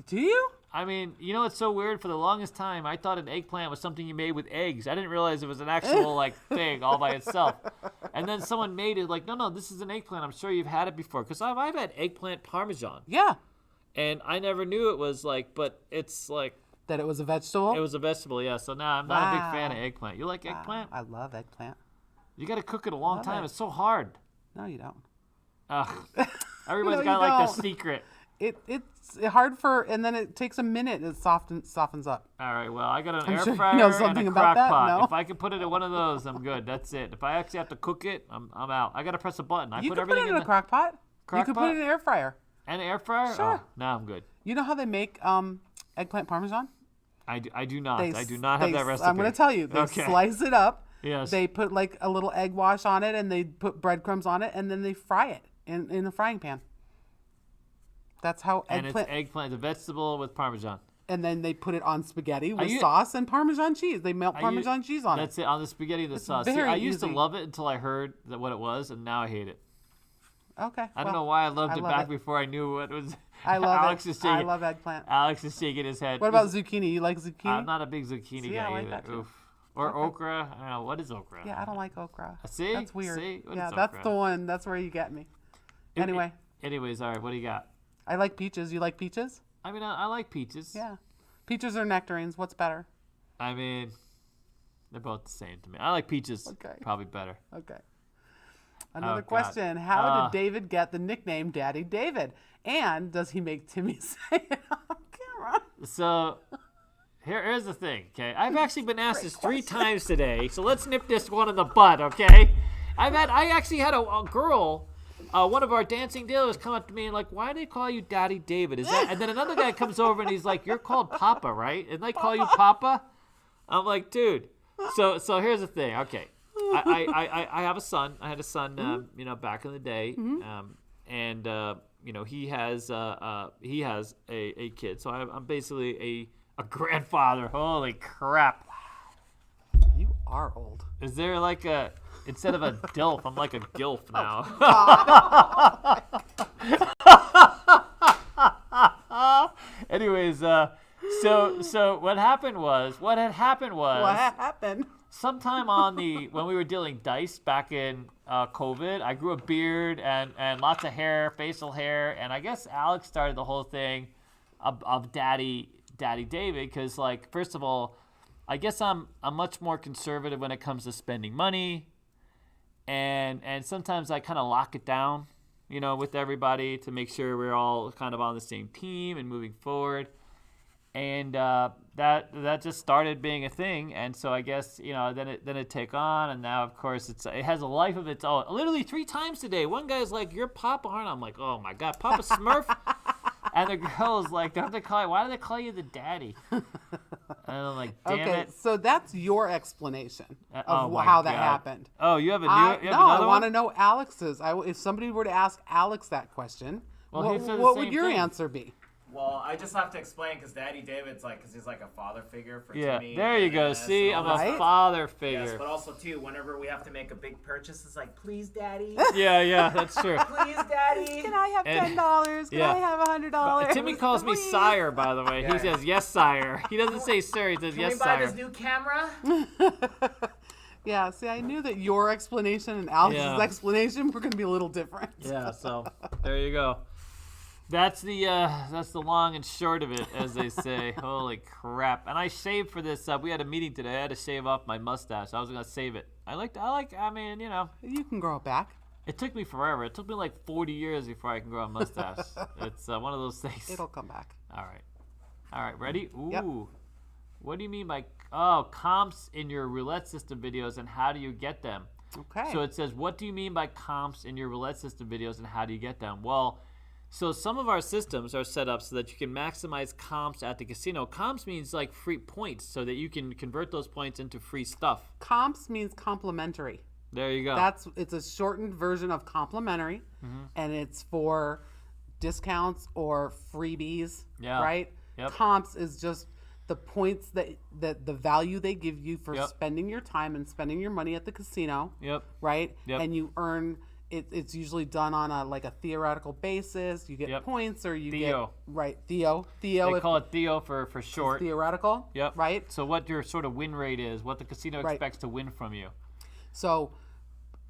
Do you? I mean, it's so weird. For the longest time, I thought an eggplant was something you made with eggs. I didn't realize it was an actual thing all by itself. And then someone made it like, no, this is an eggplant. I'm sure you've had it before because I've had eggplant parmesan. Yeah. And I never knew it was but it's like that it was a vegetable. It was a vegetable, yeah. So now I'm not a big fan of eggplant. You like eggplant? I love eggplant. You got to cook it a long time. It's so hard. No, you don't. Everybody's got the secret. It's hard and then it takes a minute. It softens up. All right. Well, I got an air fryer and a crock pot. No? If I can put it in one of those, I'm good. That's it. If I actually have to cook it, I'm out. I got to press a button. You can put it in a crock pot. You can put it in an air fryer. An air fryer? Sure. Oh, now I'm good. You know how they make eggplant parmesan? I do not. I do not have that recipe. I'm going to tell you. They slice it up. Yes. They put like a little egg wash on it, and they put breadcrumbs on it, and then they fry it in a frying pan. That's how eggplant. And it's eggplant, the vegetable with parmesan. And then they put it on spaghetti with sauce and Parmesan cheese. They melt Parmesan cheese on That's it, on the spaghetti and the sauce. See, I used to love it until I heard what it was, and now I hate it. Okay. I don't know why I loved it back before I knew what it was. I love it. I love eggplant. Alex is shaking his head. What about zucchini? You like zucchini? I'm not a big zucchini guy like either. That too. Oof. Or okra. I don't know. What is okra? Yeah, I don't like okra. See? That's weird. See? Yeah, that's the one. That's where you get me. Anyways, all right. What do you got? I like peaches. You like peaches? I mean, I like peaches. Yeah. Peaches or nectarines? What's better? I mean, they're both the same to me. I like peaches. Okay. Probably better. Okay. Another question. How did David get the nickname Daddy David? And does he make Timmy say it on camera? So, here's the thing, okay? I've actually been asked this 3 times today, so let's nip this one in the bud, okay? I actually had a girl, one of our dancing dealers, come up to me and like, why do they call you Daddy David? Is that? And then another guy comes over and he's like, you're called Papa, right? And they call you Papa? I'm like, dude. So here's the thing, okay? I have a son. I had a son, back in the day, and he has a kid. So I'm basically a grandfather. Holy crap! Wow. You are old. Is there like instead of a DILF, I'm like a GILF now. Anyways, so what happened was. What happened? Sometime when we were dealing dice back in COVID, I grew a beard and lots of hair, facial hair, and I guess Alex started the whole thing of Daddy David because, like, first of all, I guess I'm much more conservative when it comes to spending money, and sometimes I kind of lock it down, with everybody to make sure we're all kind of on the same team and moving forward. And that just started being a thing, and so I guess then it took on, and now of course it has a life of its own. Literally 3 times today, one guy's like, "You're Papa, aren't I?" I'm like, "Oh my God, Papa Smurf," and the girl's like, "Why do they call you the daddy?" And I'm like, damn Okay, it. so that's your explanation Oh of my how that God. happened. Oh, you have a new. No, you have another I want to one? know Alex's. If somebody were to ask Alex that question, Well, he said the what would same your thing. answer be? Well, I just have to explain because Daddy David's like, because he's like a father figure for Yeah, Timmy. there you and go. Dennis See, and all I'm that a Right? father Yes, figure. but also too, whenever we have to make a big purchase, it's like, please, Daddy, Yeah, that's true. please, Daddy. Can I have And- $10? Can yeah. I have $100? Timmy calls me Please? sire, by the way. He Yeah. says, yes, sire. He doesn't say sir, he says, Can yes, we buy sire. this new camera? Yeah, see, I knew that your explanation and Alex's Yeah. explanation were going to be a little different. Yeah, so there you go. That's the long and short of it, as they say. Holy crap! And I shaved for this. We had a meeting today. I had to shave off my mustache. I was gonna save it. I mean, you know, You can grow it back. it took me forever. It took me like 40 years before I can grow a mustache. It's one of those things. It'll come back. All right, ready? Ooh. Yep. What do you mean by comps in your roulette system videos, and how do you get them? Okay. So it says, what do you mean by comps in your roulette system videos, and how do you get them? Well, so some of our systems are set up so that you can maximize comps at the casino. Comps means like free points, so that you can convert those points into free stuff. Comps means complimentary. There you go. It's a shortened version of complimentary, and it's for discounts or freebies, Yeah. right? Yep. Comps is just the points that the value they give you for Yep. spending your time and spending your money at the casino, Yep. right? Yep. And you earn it's usually done on a theoretical basis. You get Yep. points or you Theo. get right Theo They if call it Theo for short. theoretical. Yep. Right. So what your sort of win rate is, what the casino Right. expects to win from you. So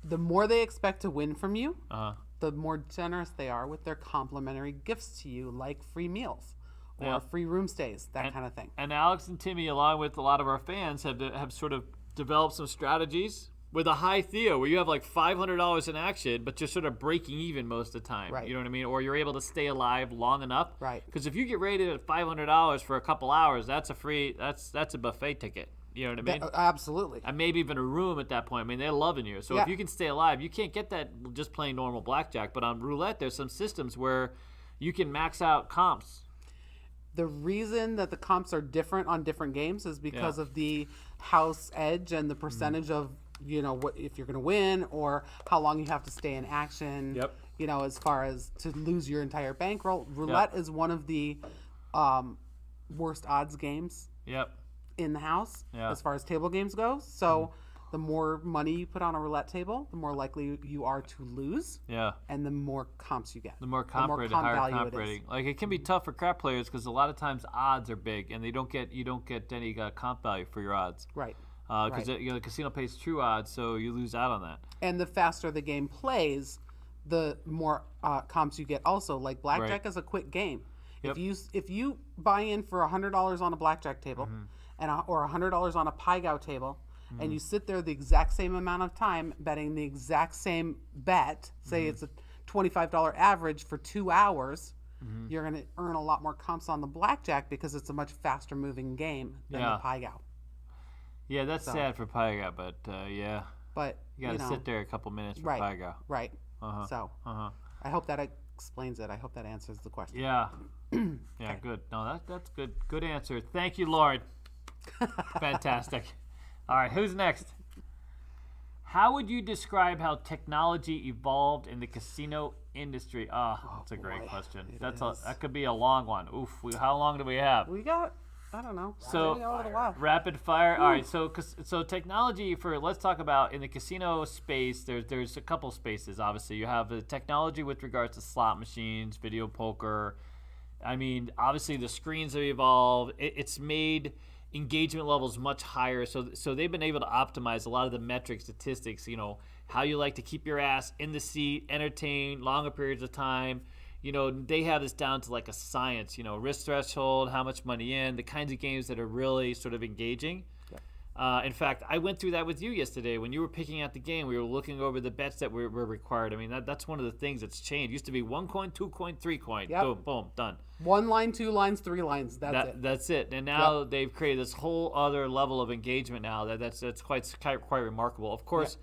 the more they expect to win from you, Uh-huh. the more generous they are with their complimentary gifts to you, like free meals or Yeah. free room stays, that kind of thing. And Alex and Timmy, along with a lot of our fans, have sort of developed some strategies with a high Theo, where you have like $500 in action, but you're sort of breaking even most of the time. Right. You know what I mean? Or you're able to stay alive long enough. Right. Because if you get rated at $500 for a couple hours, that's a buffet ticket. You know what I mean? Absolutely. And maybe even a room at that point. I mean, they're loving you. So Yeah. if you can stay alive, you can't get that just playing normal blackjack. But on roulette, there's some systems where you can max out comps. The reason that the comps are different on different games is because Yeah. of the house edge and the percentage of, what if you're going to win or how long you have to stay in action. Yep. As far as to lose your entire bankroll. Roulette is one of the worst odds games Yep. in the house Yeah. as far as table games go. So the more money you put on a roulette table, the more likely you are to lose, Yeah. and the more comps you get. The more comp rating, higher value comp it is. rating. Like it can be tough for crap players because a lot of times odds are big and you don't get any comp value for your odds. Right. Because Right. the casino pays true odds, so you lose out on that. And the faster the game plays, the more comps you get. Also, like blackjack Right. is a quick game. Yep. If you buy in for $100 on a blackjack table, or $100 on a Pai Gow table, and you sit there the exact same amount of time betting the exact same bet, say it's a $25 average for 2 hours, you're going to earn a lot more comps on the blackjack because it's a much faster moving game than Yeah. the Pai Gow. Yeah, that's sad for Pai Gow, but yeah, But you got to sit there a couple minutes for right, Pai Gow. right. Uh-huh. So Uh-huh. I hope that explains it. I hope that answers the question. Yeah. Yeah, good. No, that's good. Good answer. Thank you, Lord. Fantastic. All right, who's next? How would you describe how technology evolved in the casino industry? That's a great boy. question. It That could be a long one. Oof. How long do we have? We got, I don't know. So- we got a little while. Rapid fire. All right. So technology let's talk about in the casino space. There's a couple spaces. Obviously, you have the technology with regards to slot machines, video poker. I mean, obviously the screens have evolved. It's made engagement levels much higher. So they've been able to optimize a lot of the metric statistics. How you like to keep your ass in the seat, entertain longer periods of time. They have this down to like a science, risk threshold, how much money in, the kinds of games that are really sort of engaging. In fact, I went through that with you yesterday. When you were picking out the game, we were looking over the bets that were required. I mean, that's one of the things that's changed. It used to be 1 coin, 2 coin, 3 coin. Yep. Boom, boom, done. 1 line, 2 lines, 3 lines. That's it. And now they've created this whole other level of engagement now. That's quite remarkable. Of course,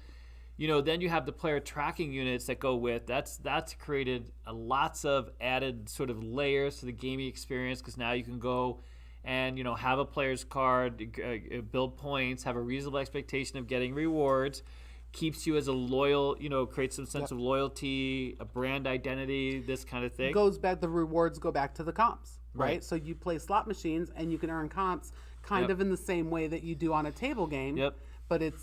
then you have the player tracking units that go with. That's created lots of added sort of layers to the gaming experience because now you can go and have a player's card, build points, have a reasonable expectation of getting rewards, keeps you as a loyal, creates some sense of loyalty, a brand identity, this kind of thing. The rewards go back to the comps, right? So you play slot machines and you can earn comps kind of in the same way that you do on a table game. Yep. But it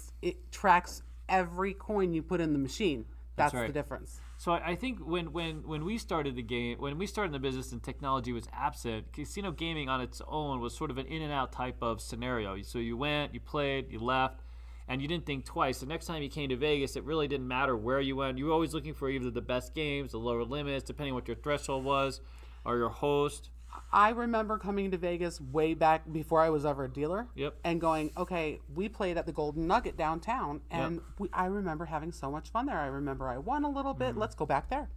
tracks every coin you put in the machine. That's right. the difference. So I think when we started the game, when we started in the business and technology was absent, casino gaming on its own was sort of an in and out type of scenario. So you went, you played, you left, and you didn't think twice. The next time you came to Vegas, it really didn't matter where you went. You were always looking for either the best games, the lower limits, depending on what your threshold was, or your host. I remember coming to Vegas way back before I was ever a dealer. Yep. And going, okay, we played at the Golden Nugget downtown, and I remember having so much fun there. I remember I won a little bit. Let's go back there.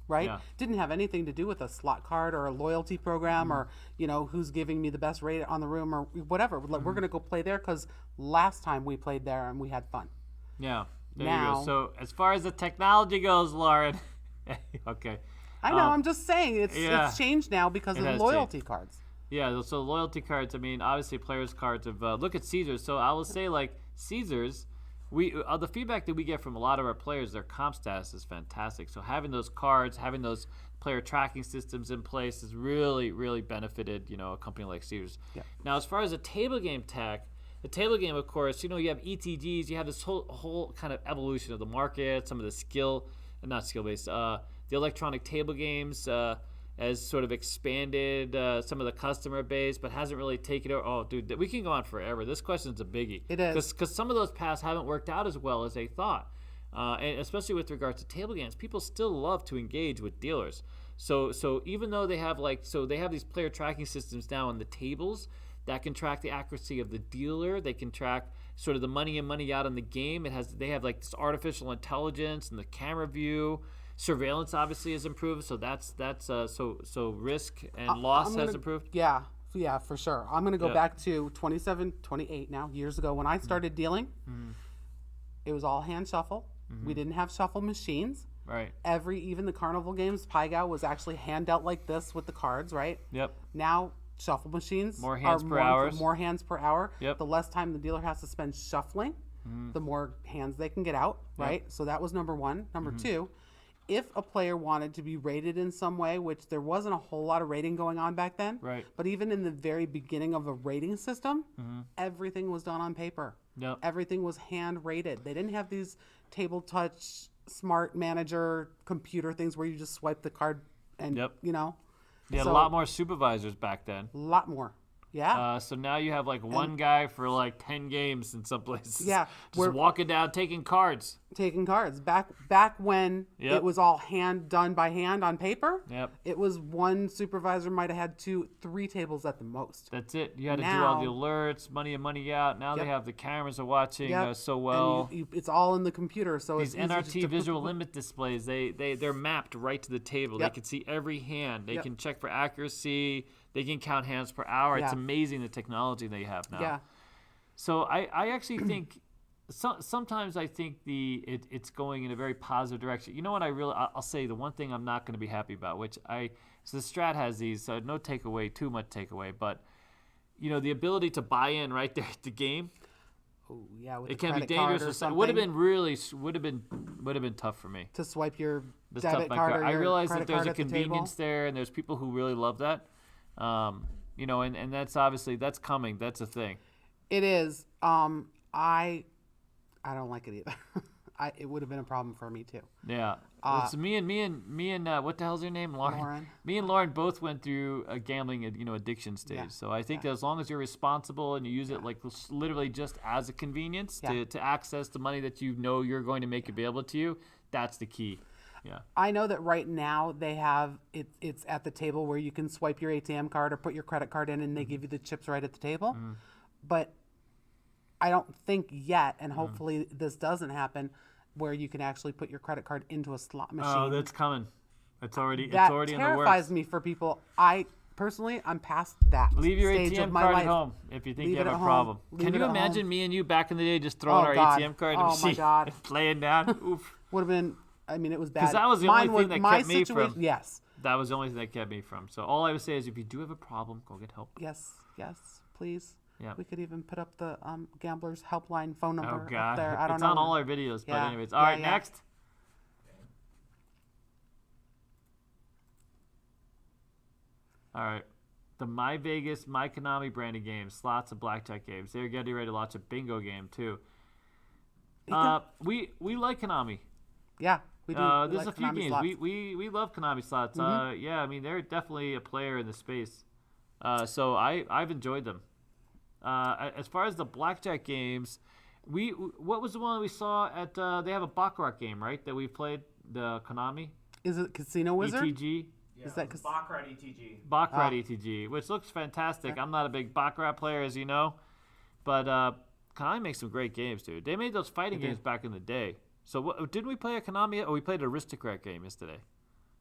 Right? Yeah. Didn't have anything to do with a slot card or a loyalty program or, who's giving me the best rate on the room or whatever. We're going to go play there because last time we played there and we had fun. Yeah. There you go. So as far as the technology goes, Lauren, okay. I know. I'm just saying it's changed now because of loyalty cards. Yeah. So loyalty cards. I mean, obviously, players' cards have. Look at Caesars. So I will say, like Caesars, the feedback that we get from a lot of our players, their comp status is fantastic. So having those cards, having those player tracking systems in place has really, really benefited a company like Caesars. Yeah. Now, as far as the table game tech. The table game, of course, you have ETGs. You have this whole kind of evolution of the market. Some of the not skill-based. The electronic table games has sort of expanded some of the customer base, but hasn't really taken over. Oh, dude, we can go on forever. This question's a biggie. It is. Because some of those paths haven't worked out as well as they thought. And especially with regards to table games, people still love to engage with dealers. So even though they have these player tracking systems now on the tables that can track the accuracy of the dealer, they can track sort of the money in, money out in the game. They have like this artificial intelligence and the camera view. Surveillance obviously has improved, so that's so risk and loss has improved. Yeah, for sure. I'm gonna go back to 27, 28 now, years ago when I started dealing. It was all hand shuffle. We didn't have shuffle machines. Right. Even the carnival games, Pai Gow was actually hand dealt like this with the cards, right? Yep. Now shuffle machines more hands per hour. More hands per hour. Yep. The less time the dealer has to spend shuffling, the more hands they can get out, right? So that was number one. Number two. If a player wanted to be rated in some way, which there wasn't a whole lot of rating going on back then, right? But even in the very beginning of a rating system, everything was done on paper. Yep. Everything was hand rated. They didn't have these table touch, smart manager, computer things where you just swipe the card and, You had So, a lot more supervisors back then. A lot more. Yeah. So now you have like one guy for like 10 games in some places. Yeah. Just walking down, taking cards. Back when it was all done by hand on paper. Yep. It was one supervisor might have had 2-3 tables at the most. That's it. You had to do all the alerts, money in, money out. Now they have the cameras are watching so well. And it's all in the computer. So these it's NRT visual limit displays, they're mapped right to the table. They can see every hand. They can check for accuracy. They can count hands per hour. It's amazing the technology they have now. Yeah. So I actually think sometimes I think it's going in a very positive direction. You know what I'll say the one thing I'm not going to be happy about, so the Strat has these, so no takeaway, too much takeaway, but the ability to buy in right there at the game. Oh yeah, with it the can be dangerous. It would have been tough for me to swipe your debit card. I realize that there's card a convenience there, and there's people who really love that. And that's obviously that's coming. That's a thing. It is. I don't like it either. It would have been a problem for me too. Yeah. So me and what the hell's your name, Lauren? Me and Lauren both went through a gambling, addiction stage. Yeah. So I think that as long as you're responsible and you use it like literally just as a convenience to access the money that you're going to make available to you, that's the key. Yeah. I know that right now they have it's at the table where you can swipe your ATM card or put your credit card in and they give you the chips right at the table. But I don't think yet, and hopefully this doesn't happen, where you can actually put your credit card into a slot machine. Oh, that's coming. It's already in the works. That terrifies me for people. Personally, I'm past that Leave your stage ATM of my card life. at home if you think Leave you have it a at problem. home. Can Leave you it at imagine home. me and you back in the day just throwing our ATM card in the machine and playing down? Oof. Would have been. I mean, it was bad. Because that was the only thing that kept me from. Yes. That was the only thing that kept me from. So all I would say is, if you do have a problem, go get help. Yes. Yes, please. Yeah. We could even put up the Gamblers Helpline phone number Oh God, up there. I don't it's know. on all our videos. But Yeah. anyways, all right, yeah. next. All right. The My Vegas, My Konami branded games, slots of blackjack games. They're getting ready to launch a bingo game too. We like Konami. Yeah, we do. We There's like a few Konami games. slots. We love Konami slots. Mm-hmm. Yeah, I mean they're definitely a player in the space. So I've enjoyed them. As far as the blackjack games, what was the one we saw at? They have a Baccarat game, right? That we played, the Konami. Is it Casino Wizard? ETG. Yeah, Is that Baccarat ETG? Baccarat ETG, which looks fantastic. Okay. I'm not a big Baccarat player, as you know, but Konami makes some great games, dude. They made those fighting games back in the day. So didn't we play a Konami? Oh, we played an Aristocrat game yesterday.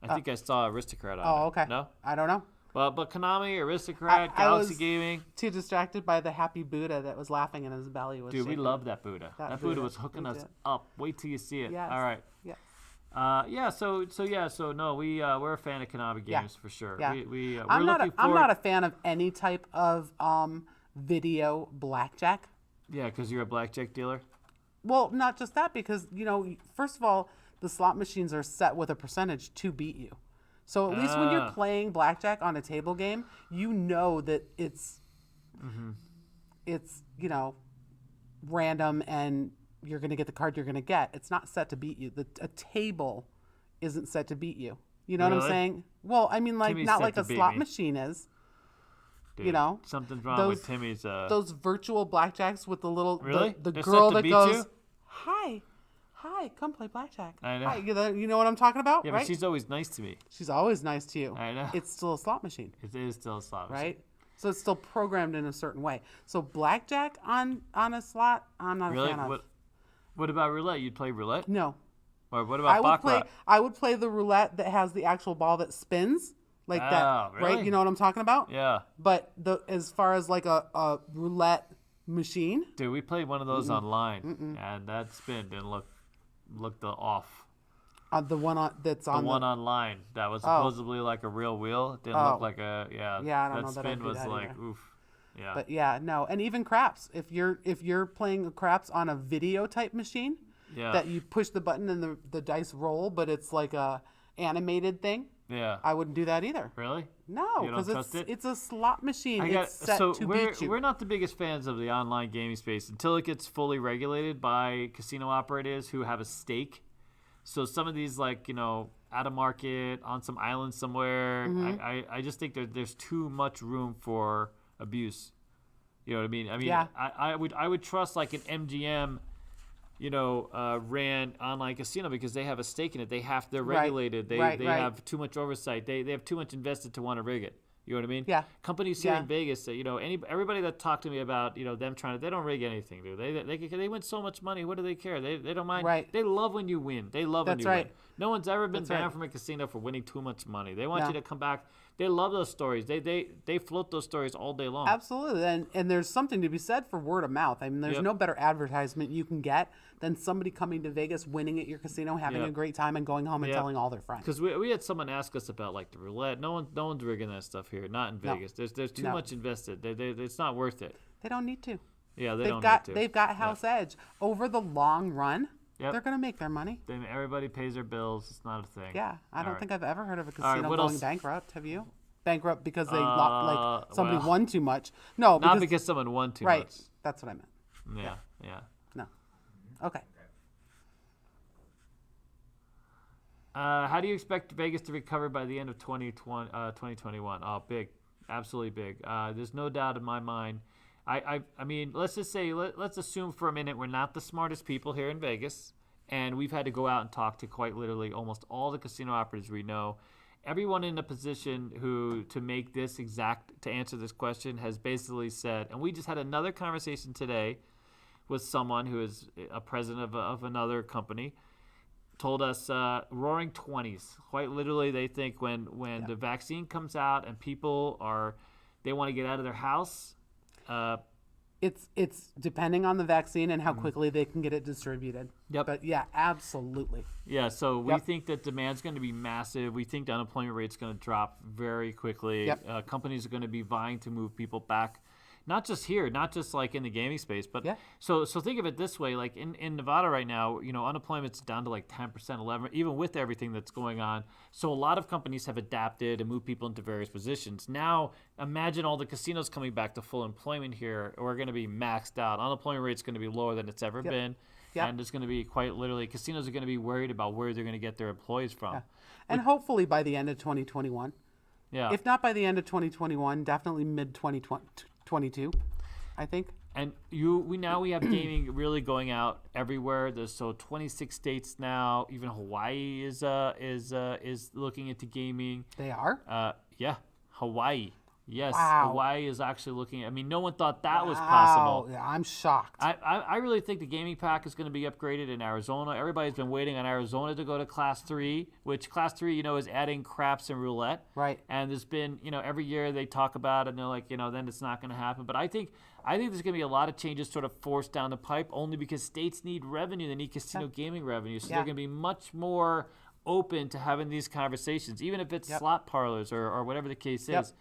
I think I saw Aristocrat on there. okay. No? I don't know. Well, but Konami, Aristocrat, I Galaxy was Gaming. Too distracted by the happy Buddha that was laughing and his belly was Dude, we shaking. love that Buddha. That Buddha was hooking we us did. up. Wait till you see it. Yes. All right. Yes. So no, we're a fan of Konami games for sure. Yeah. We're I'm looking forward. not a fan of any type of video blackjack. Yeah, because you're a blackjack dealer. Well, not just that, because first of all, the slot machines are set with a percentage to beat you. So at least when you're playing blackjack on a table game, you know that it's random and you're going to get the card you're going to get. It's not set to beat you. A table isn't set to beat you. You know what I'm Really? saying? Well, I mean, like Timmy's not set like to a beat slot me. machine is. Dude, something's wrong with Timmy's. Those virtual blackjacks with the little Really? the They're girl set to that beat goes, you? hi, come play blackjack. I know. Hi, you know what I'm talking about, Yeah, right? but she's always nice to me. She's always nice to you. I know. It's still a slot machine, It is still a slot machine. right? So it's still programmed in a certain way. So blackjack on a slot, I'm not Really? a fan of. What about roulette? You'd play roulette? No, Or what about Baccarat? I would play the roulette that has the actual ball that spins like that, really? right? You know what I'm talking about? Yeah. But as far as like a roulette machine, Dude, we played one of those online, and that spin didn't looked off. the one that's The on one online that was supposedly like a real wheel didn't look like a Yeah, I don't that know that I'd spin do was that like either. oof. Yeah. But yeah, no, and even craps. If you're playing craps on a video type machine, Yeah. that you push the button and the dice roll, but it's like a animated thing, Yeah. I wouldn't do that either. Really? No, You don't because trust it? it's a slot machine. I It's set to beat you. we're not the biggest fans of the online gaming space until it gets fully regulated by casino operators who have a stake. So some of these, like, out of market on some island somewhere, I just think there's too much room for abuse. You know what I mean? I mean, Yeah. I would trust like an MGM, ran online casino because they have a stake in it. They're Right. regulated. They Right. have too much oversight. They have too much invested to want to rig it. You know what I mean? Yeah. Companies here Yeah. in Vegas, everybody that talked to me about, them they don't rig anything, dude. They win so much money. What do they care? They don't mind. Right. They love when you win. They love when That's you right. win. No one's ever been That's banned right. from a casino for winning too much money. They want No. you to come back. They love those stories. They float those stories all day long. Absolutely, and there's something to be said for word of mouth. I mean, there's Yep. no better advertisement you can get than somebody coming to Vegas, winning at your casino, having Yep. a great time, and going home and Yep. telling all their friends. Because we had someone ask us about like the roulette. No one's rigging that stuff here. Not in No. Vegas. There's too No. much invested. It's not worth it. They don't need to. Yeah, They've don't got need to. they've got house edge over the long run. Yep. They're gonna make their money. Then everybody pays their bills. It's not a thing. Yeah, I All don't right. think I've ever heard of a right, casino what going else? bankrupt. Have you? Bankrupt because they somebody well, won too much. No, Not because someone won too right. much. That's what I meant. Yeah. No. Okay. How do you expect Vegas to recover by the end of 2021? Oh, big. Absolutely big. There's no doubt in my mind. I mean, let's just say, let's assume for a minute we're not the smartest people here in Vegas, and we've had to go out and talk to quite literally almost all the casino operators we know. Everyone in a position to answer this question has basically said, and we just had another conversation today with someone who is a president of another company, told us roaring 20s. Quite literally, they think when the vaccine comes out and people they want to get out of their house, It's depending on the vaccine and how quickly they can get it distributed. Yep. But yeah, absolutely. Yeah, so we think that demand's going to be massive. We think the unemployment rate's going to drop very quickly. Yep. Companies are going to be vying to move people back, not just here, not just like in the gaming space, but so think of it this way: like in Nevada right now, unemployment's down to like 10%, 11, even with everything that's going on. So a lot of companies have adapted and moved people into various positions. Now imagine all the casinos coming back to full employment here. We're going to be maxed out. Unemployment rate's going to be lower than it's ever been. Yep. And it's going to be quite literally, casinos are going to be worried about where they're going to get their employees from. Yeah. And hopefully by the end of 2021. Yeah. If not by the end of 2021, definitely mid 2022, I think. And we have gaming really going out everywhere. There's 26 states now. Even Hawaii is looking into gaming. They are? Yeah, Hawaii. Yes, wow. Hawaii is actually looking. I mean, no one thought that was possible. Yeah, I'm shocked. I really think the gaming pack is going to be upgraded in Arizona. Everybody's been waiting on Arizona to go to Class 3, which Class 3, is adding craps and roulette. Right. And there's been, every year they talk about it, and they're like, then it's not going to happen. But I think there's going to be a lot of changes sort of forced down the pipe, only because states need revenue. They need casino gaming revenue. So they're going to be much more open to having these conversations, even if it's slot parlors or whatever the case is.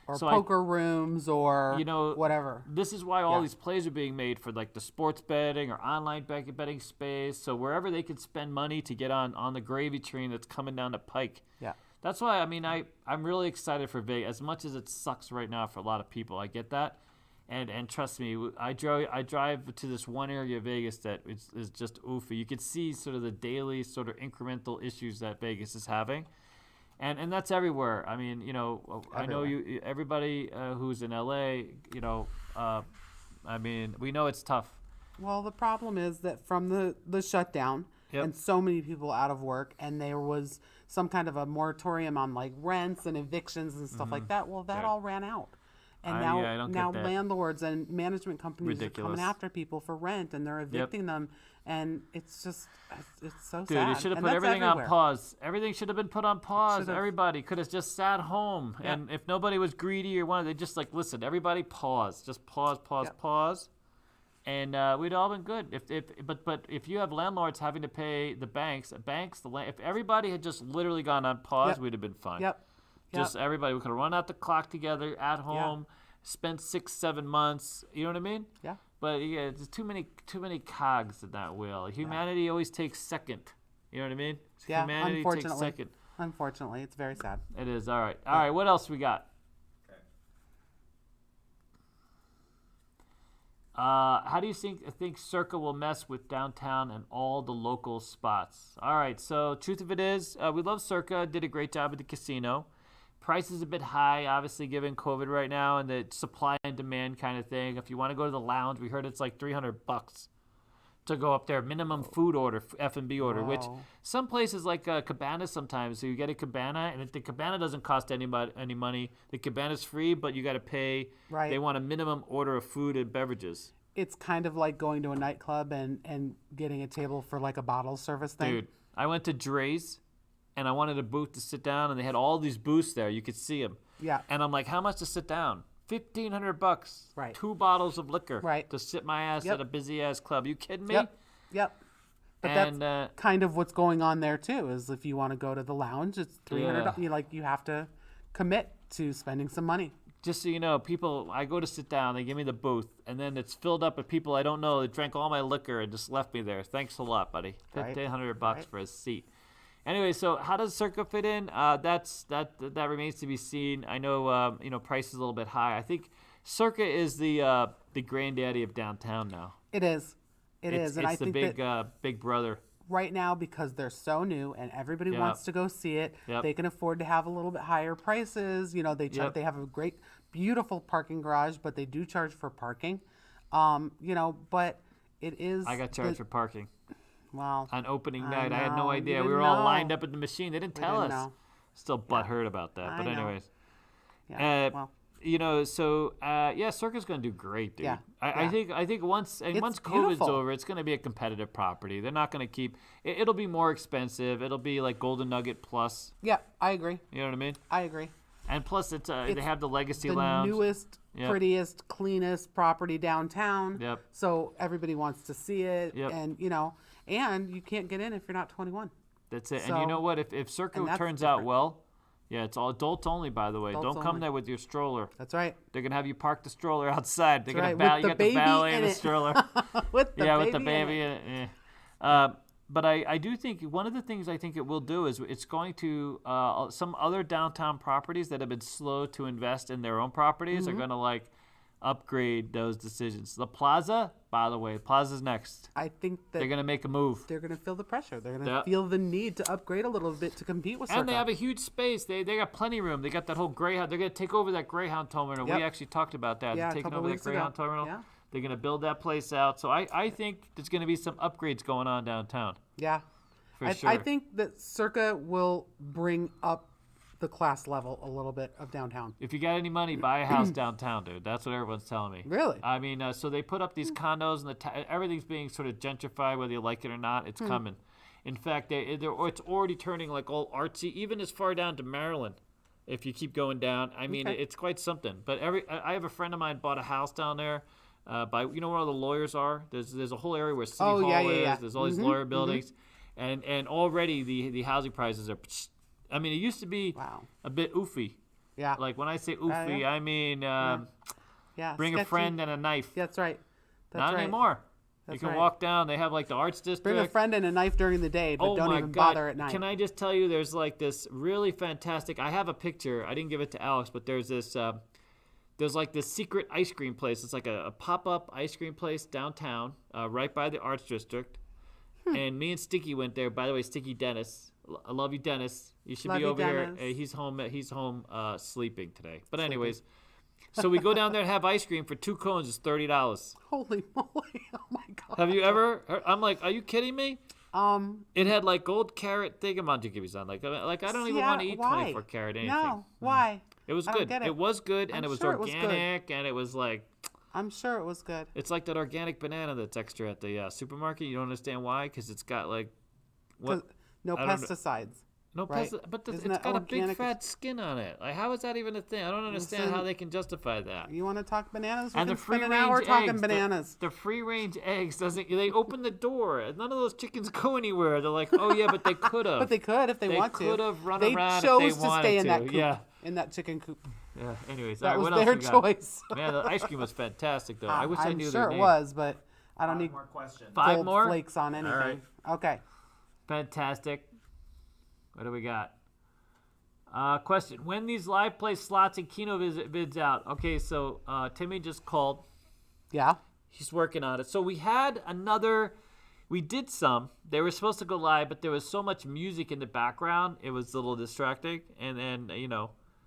Or poker rooms or whatever. This is why all these plays are being made for like the sports betting or online betting space. So wherever they can spend money to get on the gravy train that's coming down the pike. Yeah. That's why, I'm really excited for Vegas. As much as it sucks right now for a lot of people, I get that. And trust me, I drive to this one area of Vegas that is just oofy. You can see sort of the daily sort of incremental issues that Vegas is having. And that's everywhere. I mean, everywhere. I know everybody who's in LA, we know it's tough. Well, the problem is that from the shutdown and so many people out of work, and there was some kind of a moratorium on like rents and evictions and stuff like that. Well, that all ran out. And now landlords and management companies are coming after people for rent, and they're evicting them. And it's so sad. Dude, you should have put everything on pause. Everything should have been put on pause. Everybody could have just sat home. Yep. And if nobody was greedy or wanted, they just like, listen, everybody pause. Just pause. And we'd all been good. But if you have landlords having to pay the banks, if everybody had just literally gone on pause, we'd have been fine. Just everybody, we could have run out the clock together at home, spent 6-7 months. You know what I mean? Yeah. But there's too many cogs in that wheel. Humanity always takes second. You know what I mean? Yeah. Humanity takes second. Unfortunately, it's very sad. It is. All right. What else we got? Okay. How do you think Circa will mess with downtown and all the local spots? All right. So truth of it is, we love Circa. Did a great job at the casino. Price is a bit high, obviously, given COVID right now and the supply and demand kind of thing. If you want to go to the lounge, we heard it's like $300 to go up there. Minimum food order, F&B order, which some places like Cabana sometimes. So you get a Cabana, and if the Cabana doesn't cost any money, the Cabana's free, but you got to pay. Right. They want a minimum order of food and beverages. It's kind of like going to a nightclub and getting a table for like a bottle service thing. Dude, I went to Dre's. And I wanted a booth to sit down, and they had all these booths there. You could see them. Yeah. And I'm like, how much to sit down? $1,500. Right. 2 bottles of liquor. Right. To sit my ass at a busy ass club. You kidding me? Yep. But that's kind of what's going on there too. Is if you want to go to the lounge, it's $300. You have to commit to spending some money. Just so you know, people, I go to sit down, they give me the booth, and then it's filled up with people I don't know. They drank all my liquor and just left me there. Thanks a lot, buddy. $1,500 for a seat. Anyway, so how does Circa fit in? That remains to be seen. I know price is a little bit high. I think Circa is the granddaddy of downtown now. It is. It's I think the big brother. Right now, because they're so new and everybody wants to go see it, they can afford to have a little bit higher prices. They have a great, beautiful parking garage, but they do charge for parking. But it is. I got charged for parking. Wow. On opening night. I had no idea. We were all lined up at the machine. They didn't tell us. Still butthurt about that. But anyways. Circa's going to do great, dude. Yeah. I think once COVID's over, it's going to be a competitive property. They're not going to keep it'll be more expensive. It'll be like Golden Nugget plus. Yeah, I agree. You know what I mean? I agree. And plus it's they have the Legacy Lounge. The newest prettiest, cleanest property downtown. Yep. So everybody wants to see it. Yep. And, and you can't get in if you're not 21. That's it. So, and you know what? If Circa turns out well, it's all adults only, by the way. Don't come there with your stroller. That's right. They're going to have you park the stroller outside. They're That's going right. to you got the valet in the stroller. with the baby in it. But I do think one of the things I think it will do is it's going to some other downtown properties that have been slow to invest in their own properties are going to upgrade those decisions. The Plaza, by the way, Plaza's next. I think that they're going to make a move. They're going to feel the pressure. They're going to feel the need to upgrade a little bit to compete with Circa. And they have a huge space. They got plenty of room. They got that whole Greyhound. They're going to take over that Greyhound terminal. Yep. We actually talked about that. Yeah, taking over that Greyhound terminal. Yeah. They're going to build that place out. So I think there's going to be some upgrades going on downtown. Yeah. For sure. I think that Circa will bring up the class level a little bit of downtown. If you got any money, buy a house downtown, dude. That's what everyone's telling me. Really? I mean, so they put up these condos, and everything's being sort of gentrified, whether you like it or not. It's coming. In fact, it's already turning all artsy, even as far down to Maryland. If you keep going down, I mean, it's quite something. But I have a friend of mine bought a house down there. By where all the lawyers are. There's a whole area where City Hall is. Yeah. There's all these lawyer buildings, and already the housing prices are. I mean, it used to be a bit oofy. Yeah. Like when I say oofy, I mean bring sketchy. a friend and a knife. Yeah, that's right. Not anymore. That's you can right. walk down. They have the arts district. Bring a friend and a knife during the day, but don't even bother at night. Can I just tell you, there's this really fantastic. I have a picture. I didn't give it to Alex, but there's this. There's this secret ice cream place. It's like a pop-up ice cream place downtown, right by the Arts District. And me and Sticky went there. By the way, Sticky Dennis. I love you, Dennis. You should be over here. He's home sleeping today. But anyways, so we go down there and have ice cream for 2 cones. It's $30. Holy moly. Oh, my God. Have you ever heard? I'm like, are you kidding me? It had gold carrot thingamajiggies on. I don't even want to eat 24 carat anything. No, why? It was good. It was good, and it was organic, and it was I'm sure it was good. It's like that organic banana that's extra at the supermarket. You don't understand why? Because it's got no pesticides. No right? pesticides, but it's got a big fat skin on it. How is that even a thing? I don't understand how they can justify that. You want to talk bananas? And the free range eggs. We're talking bananas. The free range eggs they open the door. None of those chickens go anywhere. They're like, oh yeah, but they could have. But they could if they want to. They could have run they around chose if they wanted to stay in that coop. Yeah. In that chicken coop. Yeah. Anyways, that was what else their we got? choice. Man, the ice cream was fantastic, though. I wish I knew their name. their I'm sure it was, but I don't need more questions. 5 gold more flakes on anything. All right. Okay. Fantastic. What do we got? Question: when these live play slots and Keno vids out? Okay, so Timmy just called. Yeah. He's working on it. So we had another. We did some. They were supposed to go live, but there was so much music in the background, it was a little distracting. And then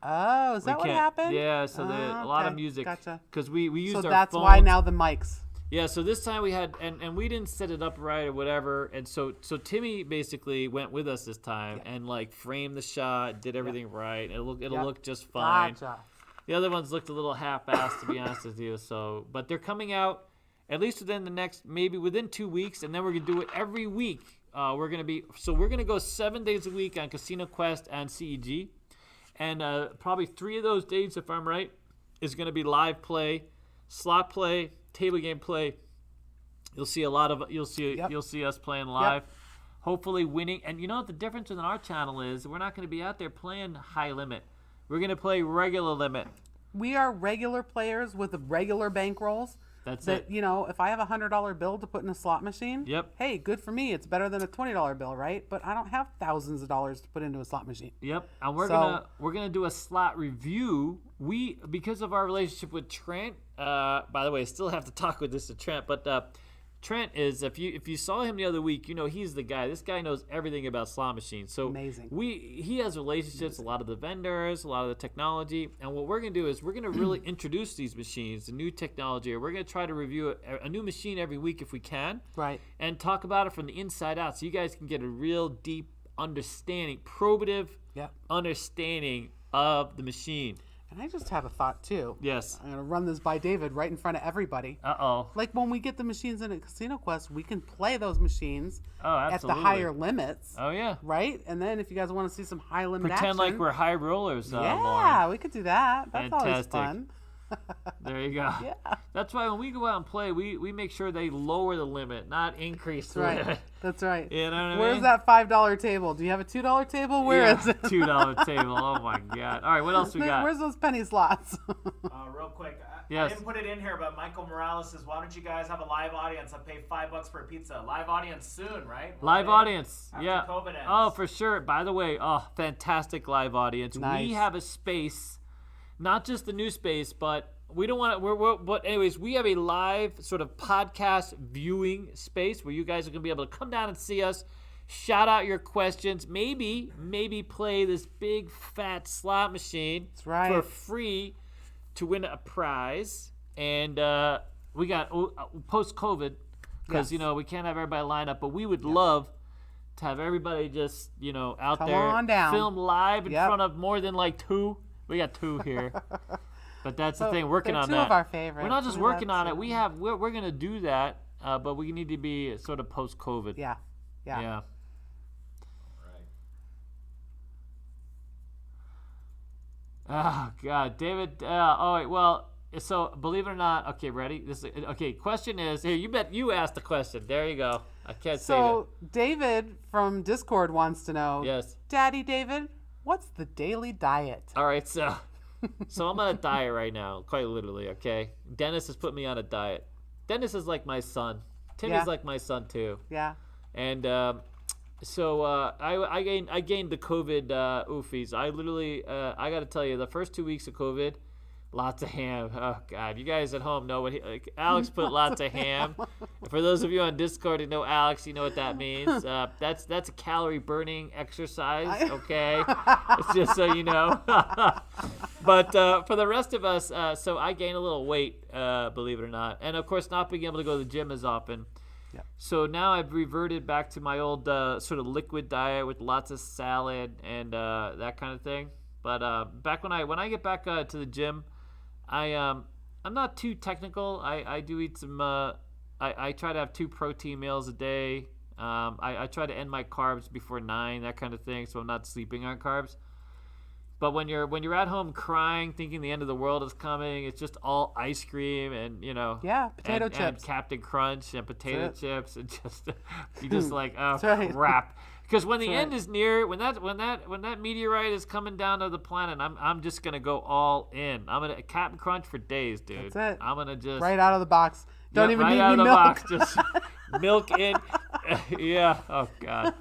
Oh, is that what happened? Yeah, so a lot of music. Gotcha. Because we used our phones. So that's why now the mics. Yeah, so this time we had, and we didn't set it up right or whatever, and so Timmy basically went with us this time and framed the shot, did everything right. It'll look just fine. Gotcha. The other ones looked a little half-assed, to be honest with you. So, but they're coming out at least within 2 weeks, and then we're gonna do it every week. We're gonna go 7 days a week on Casino Quest and CEG, and probably 3 of those days, if I'm right, is gonna be live play, slot play, table game play. You'll see us playing live, hopefully winning. And you know what the difference in our channel is? We're not going to be out there playing high limit. We're going to play regular limit. We are regular players with regular bankrolls. That's it. If I have $100 bill to put in a slot machine, hey, good for me. It's better than a $20 bill, right? But I don't have thousands of dollars to put into a slot machine. Yep. And we're gonna do a slot review. Because of our relationship with Trent. By the way, I still have to talk with this to Trent, but Trent is, if you saw him the other week, he's the guy. This guy knows everything about slot machines. So amazing. He has relationships, a lot of the vendors, a lot of the technology. And what we're going to do is we're going to really introduce these machines, the new technology. We're going to try to review a new machine every week if we can. Right. And talk about it from the inside out so you guys can get a real deep understanding, probative understanding of the machine. And I just had a thought, too. Yes. I'm going to run this by David right in front of everybody. Uh-oh. Like when we get the machines in at Casino Quest, we can play those machines at the higher limits. Oh, yeah. Right? And then if you guys want to see some high limit Pretend action. like we're high rollers, yeah, Lauren. we could do that. That's Fantastic. always fun. There you go. Yeah. That's why when we go out and play, we make sure they lower the limit, not increase the limit. That's right. You know what I mean? Where's that $5 table? Do you have a $2 table? Where is it? $2 table. Oh my God. All right, what else we got? Where's those penny slots? Real quick. Yes. I didn't put it in here, but Michael Morales says, why don't you guys have a live audience? I pay $5 for a pizza. Live audience soon, right? Live audience. After Yeah. COVID ends. Oh, for sure. By the way, fantastic live audience. Nice. We have a space, not just the new space, but we don't want to. But anyways, we have a live sort of podcast viewing space where you guys are going to be able to come down and see us, shout out your questions, maybe play this big fat slot machine for free to win a prize. And we got post-COVID because we can't have everybody line up, but we would love to have everybody just out Come there on down. film live in front of more than like 2. We got 2 here. But that's the thing, working on that. Two of our favorites. We're not just working on it. We're going to do that, but we need to be sort of post-COVID. Yeah. Yeah. Oh God, David. So believe it or not, okay, ready? Question is here. You asked the question. There you go. I can't say that. So David from Discord wants to know. Yes. Daddy David, what's the daily diet? All right, so I'm on a diet right now, quite literally. Okay, Dennis has put me on a diet. Dennis is like my son. Timmy's like my son too. Yeah. And so I gained the COVID oofies. I literally I got to tell you, the first 2 weeks of COVID, lots of ham. Oh God, you guys at home know what Alex put lots of ham. For those of you on Discord who know Alex, you know what that means. That's a calorie burning exercise. Okay, it's just so you know. But for the rest of us, so I gained a little weight, believe it or not, and of course not being able to go to the gym as often. Yep. So now I've reverted back to my old sort of liquid diet with lots of salad and that kind of thing. But back when I get back to the gym, I'm not too technical. I do eat some. I try to have 2 protein meals a day. I try to end my carbs before 9, that kind of thing, so I'm not sleeping on carbs. But when you're at home crying, thinking the end of the world is coming, it's just all ice cream and potato chips, and Captain Crunch and potato chips, and just you just like right. crap. Because when the end is near, when that meteorite is coming down to the planet, I'm just gonna go all in. I'm gonna Captain Crunch for days, dude. That's it. I'm gonna just right out of the box. Don't even right need out any of the milk. box, just milk in. Yeah. Oh God.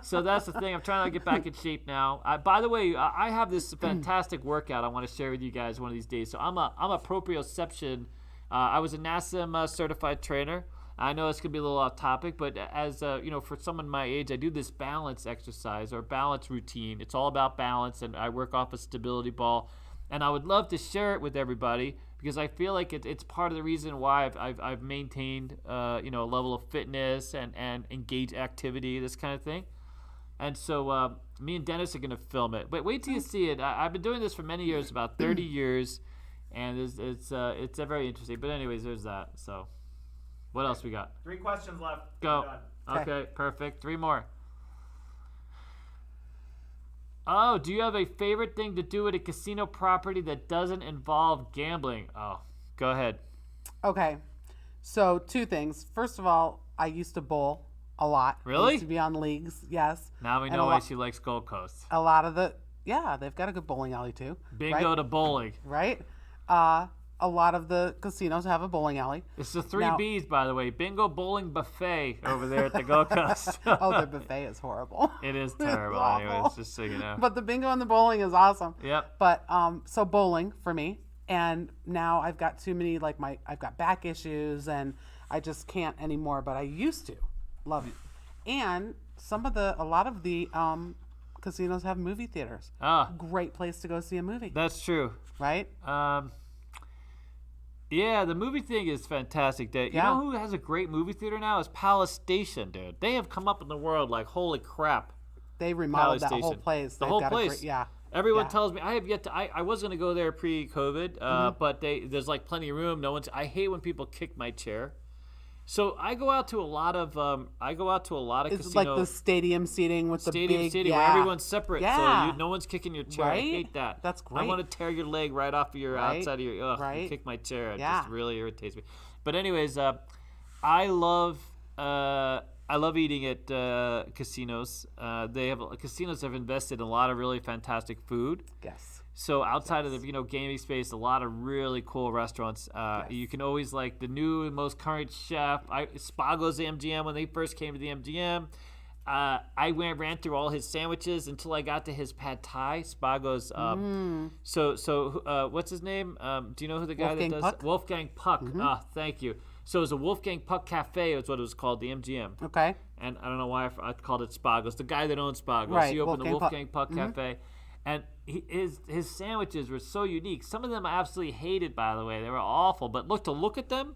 So that's the thing. I'm trying to get back in shape now. By the way, I have this fantastic workout I want to share with you guys one of these days. So I'm a proprioception. I was a NASM certified trainer. I know it's gonna be a little off topic, but as for someone my age, I do this balance exercise or balance routine. It's all about balance, and I work off a stability ball. And I would love to share it with everybody because I feel like it's part of the reason why I've maintained a level of fitness and engaged activity, this kind of thing. And so me and Dennis are gonna film it. But wait till you see it. I've been doing this for many years, about 30 years, and it's very interesting. But anyways, there's that. So what else we got? 3 questions left. Go. We're done. Okay, perfect. 3 more. Oh, do you have a favorite thing to do at a casino property that doesn't involve gambling? Oh, go ahead. Okay, so 2 things. First of all, I used to bowl a lot. Really? I used to be on leagues, yes. Now we know why she likes Gold Coast. A lot of they've got a good bowling alley too. Bingo to bowling. Right? A lot of the casinos have a bowling alley. It's the 3 Bs, by the way. Bingo bowling buffet over there at the Gold Coast. Oh, their buffet is horrible. It is terrible. Awful. Anyways, just so you know. But the bingo and the bowling is awesome. Yep. But so bowling for me, and now I've got too many I've got back issues and I just can't anymore. But I used to love it. And a lot of the casinos have movie theaters. Great place to go see a movie. That's true. Right? Yeah, the movie thing is fantastic. You know who has a great movie theater now? Is Palace Station, dude. They have come up in the world like, holy crap. They remodeled that whole place. The whole place. Everyone tells me I have yet to. I was going to go there pre-COVID, but there's like plenty of room. I hate when people kick my chair. So I go out to a lot of It's casinos. like the stadium seating with the big, seating where everyone's separate, Yeah. so no one's kicking your chair. Right? I hate that. That's I great. want to tear your leg right off of your Right? outside of your. Ugh, Right? you kick my chair. It Yeah. just really irritates me. But anyways, I love eating at casinos. Casinos have invested in a lot of really fantastic food. Yes. So outside of the gaming space, a lot of really cool restaurants. You can always like the new and most current chef. Spago's MGM when they first came to the MGM. I ran through all his sandwiches until I got to his pad thai. Spago's. So what's his name? Do you know who the guy Wolfgang that does Puck? Wolfgang Puck? Thank you. So it was a Wolfgang Puck Cafe. Is what it was called, the MGM. Okay. And I don't know why I called it Spago's. The guy that owns Spago's. Right, He opened the Wolfgang Wolfgang Puck Cafe. And his sandwiches were so unique. Some of them I absolutely hated, by the way. They were awful. But look at them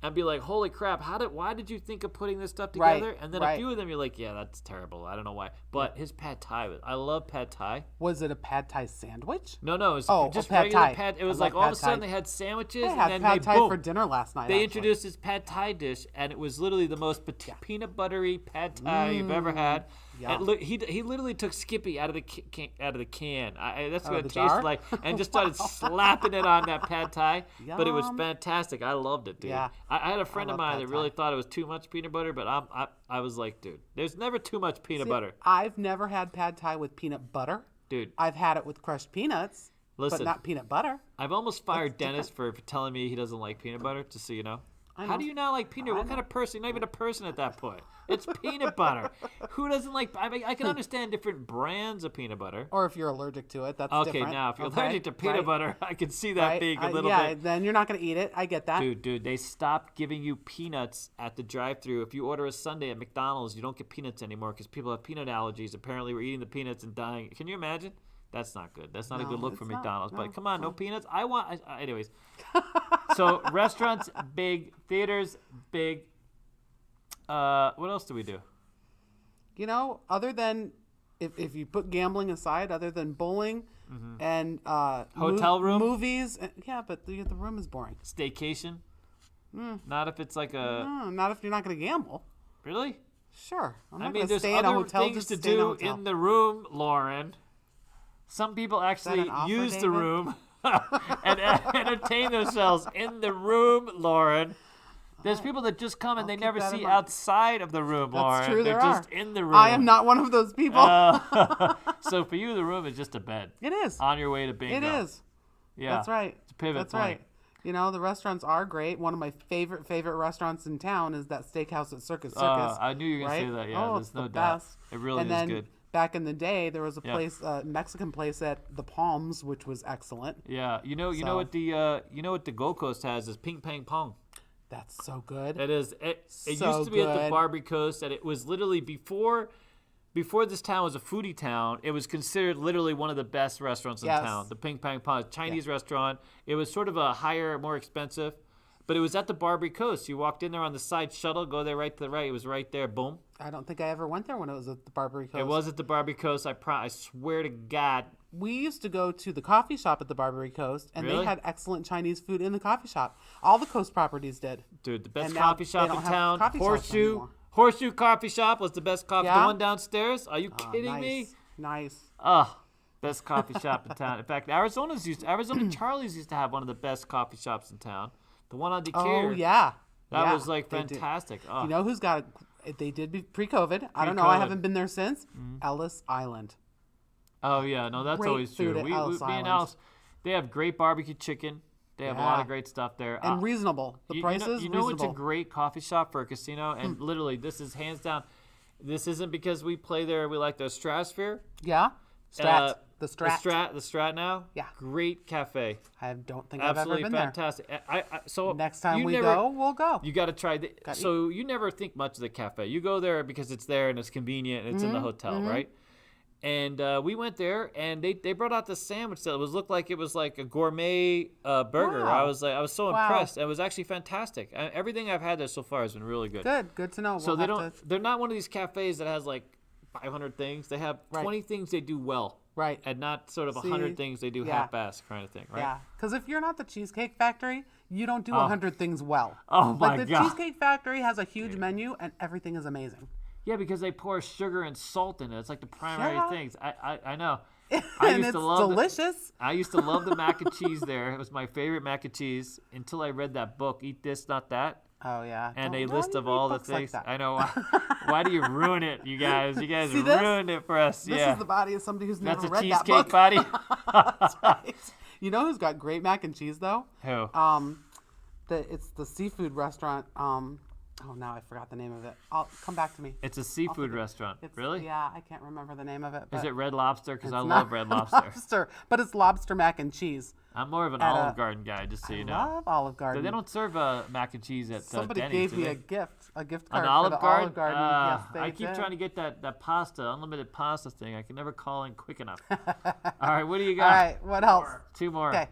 and be like, holy crap, why did you think of putting this stuff together? Right, And then right. a few of them you're like, yeah, that's terrible. I don't know why. But his pad thai, I love pad thai. Was it a pad thai sandwich? No, it was just pad regular thai. pad. It was I like love all of a pad sudden thai. they had sandwiches I and had then pad they thai boom. for dinner last night. They actually. introduced this pad thai dish, and it was literally the most peanut buttery pad thai you've ever had. Yeah. And look, he literally took Skippy out of the can. That's what the it tasted jar? like, and just started slapping it on that pad thai. But it was Yum. fantastic. I loved it, dude. Yeah. I had a friend of love mine pad that thai. really thought it was too much peanut butter, but I was like, dude, there's never too much peanut butter, I've never had pad thai with peanut butter. dude. I've had it with crushed peanuts, Listen. but not peanut butter. I've almost fired Dennis for telling me he doesn't like peanut butter, just so you know. How do you not like peanut? What kind of person? You're not even a person at that point. It's peanut butter. Who doesn't like? I mean, I can understand different brands of peanut butter. Or if you're allergic to it, that's Okay, different. now if you're Okay, allergic to peanut right, butter, I can see that right. being a little yeah, bit. then you're not going to eat it. I get that. Dude, they stopped giving you peanuts at the drive-thru. If you order a sundae at McDonald's, you don't get peanuts anymore because people have peanut allergies. Apparently, we're eating the peanuts and dying. Can you imagine? That's not good. That's not a No, good look for it's not. McDonald's. No, But come on, no peanuts. Anyways. So restaurants, big. Theaters, big. What else do we do? You know, other than if you put gambling aside, other than bowling and Hotel room? movies, yeah, but the room is boring. Staycation? Not if it's like a... No, not if you're not going to gamble. Really? Sure, I'm I not mean, going to there's stay in a other hotel things just to stay in a do hotel. in the room, Lauren. Some people actually an offer, use the David? room and entertain themselves in the room, Lauren. There's people that just come and they keep never that in see mind. outside of the room, Lauren. That's true. They're There just are. in the room. I am not one of those people. So for you, the room is just a bed. It is. On your way to bingo. It is. Yeah. That's right. It's a pivot That's point. right. You know, the restaurants are great. One of my favorite restaurants in town is that steakhouse at Circus Circus. I knew you were going right? to say that. Yeah, oh, there's it's no the doubt. best. It really and is then, good. Back in the day, there was a Yeah. place, Mexican place at the Palms, which was excellent. Yeah, you know So- what the Gold Coast has is ping pong pong. That's so good. It is. It So used to be at the good. Barbary Coast, and it was literally before this town was a foodie town. It was considered literally one of the best restaurants in Yes. town. The Ping Pong Pong Chinese restaurant. It was sort of a higher, more expensive, but it was at the Barbary Coast. You walked in there on the side shuttle, go there right to the right. It was right there. Boom. I don't think I ever went there when it was at the Barbary Coast. It was at the Barbary Coast. I swear to God. We used to go to the coffee shop at the Barbary Coast, and Really? they had excellent Chinese food in the coffee shop. All the coast proproperties did. Dude, the best And now coffee they shop don't in have town. coffee shops anymore. Horseshoe Coffee Shop was the best coffee. The Yeah? one downstairs. Are you kidding me? Nice. Nice. Oh, best coffee shop in town. In fact, Arizona Charlie's used to have one of the best coffee shops in town. The one on Decatur. Oh, yeah. That Yeah, was like they did. fantastic. Oh. You know who's got it? They did be pre-COVID. I don't know. I Pre-COVID. haven't been there since. Ellis Island. Oh yeah, no, that's Great always food true. at Me Ellis and Island. Alice, they have great barbecue chicken. They have a lot Yeah. of great stuff there. And reasonable. The prices, you know it's a reasonable. great coffee shop for a casino, and literally, this is hands down. This isn't because we play there. We like the Stratosphere. Yeah? Strat. The Strat. The Strat now. Yeah. Great cafe. I don't think Absolutely I've ever been fantastic. So there. Next time you we never- go, we'll go. You got to try the. Gotta So you never think much of the cafe. You go there because it's there and it's convenient and it's in the hotel, right? And we went there, and they brought out this sandwich that looked like it was like a gourmet burger. Wow. I was so Wow. impressed. It was actually fantastic. Everything I've had there so far has been really good. Good to know. So We'll have to- they're not one of these cafes that has like 500 things. They have Right. 20 things they do well, Right. and not sort of See, 100 things they do yeah. half-ass kind of thing, right? Yeah, because if you're not the Cheesecake Factory, you don't do 100 things well. Oh my Like the God. Cheesecake Factory has a huge menu and everything is amazing. Yeah, because they pour sugar and salt in it. It's like the primary Yeah. things. I know. And it's delicious. I used to love the mac and cheese there. It was my favorite mac and cheese until I read that book, Eat This, Not That. Oh, yeah. And a Don't list you of read all the books like things. that? I know. Why do you ruin it, you guys? You guys See this? ruined it for us. This yeah. is the body of somebody who's That's never a read that cheesecake book. body. That's right. You know who's got great mac and cheese, though? Who? It's the seafood restaurant. Oh, now I forgot the name of it. I'll come back to me. It's a seafood restaurant. Really? Yeah, I can't remember the name of it. Is but it Red Lobster? Because I it's love not Red Lobster. but it's lobster mac and cheese. I'm more of an At Olive a- Garden guy, just so you I know. love Olive Garden. They don't serve mac and cheese at Somebody Denny's, gave do me they? a gift An card Olive for the Garden? Olive Garden. Yes, they I keep did. trying to get that pasta, unlimited pasta thing. I can never call in quick enough. All right, what do you got? All right, what else? Two more. Okay.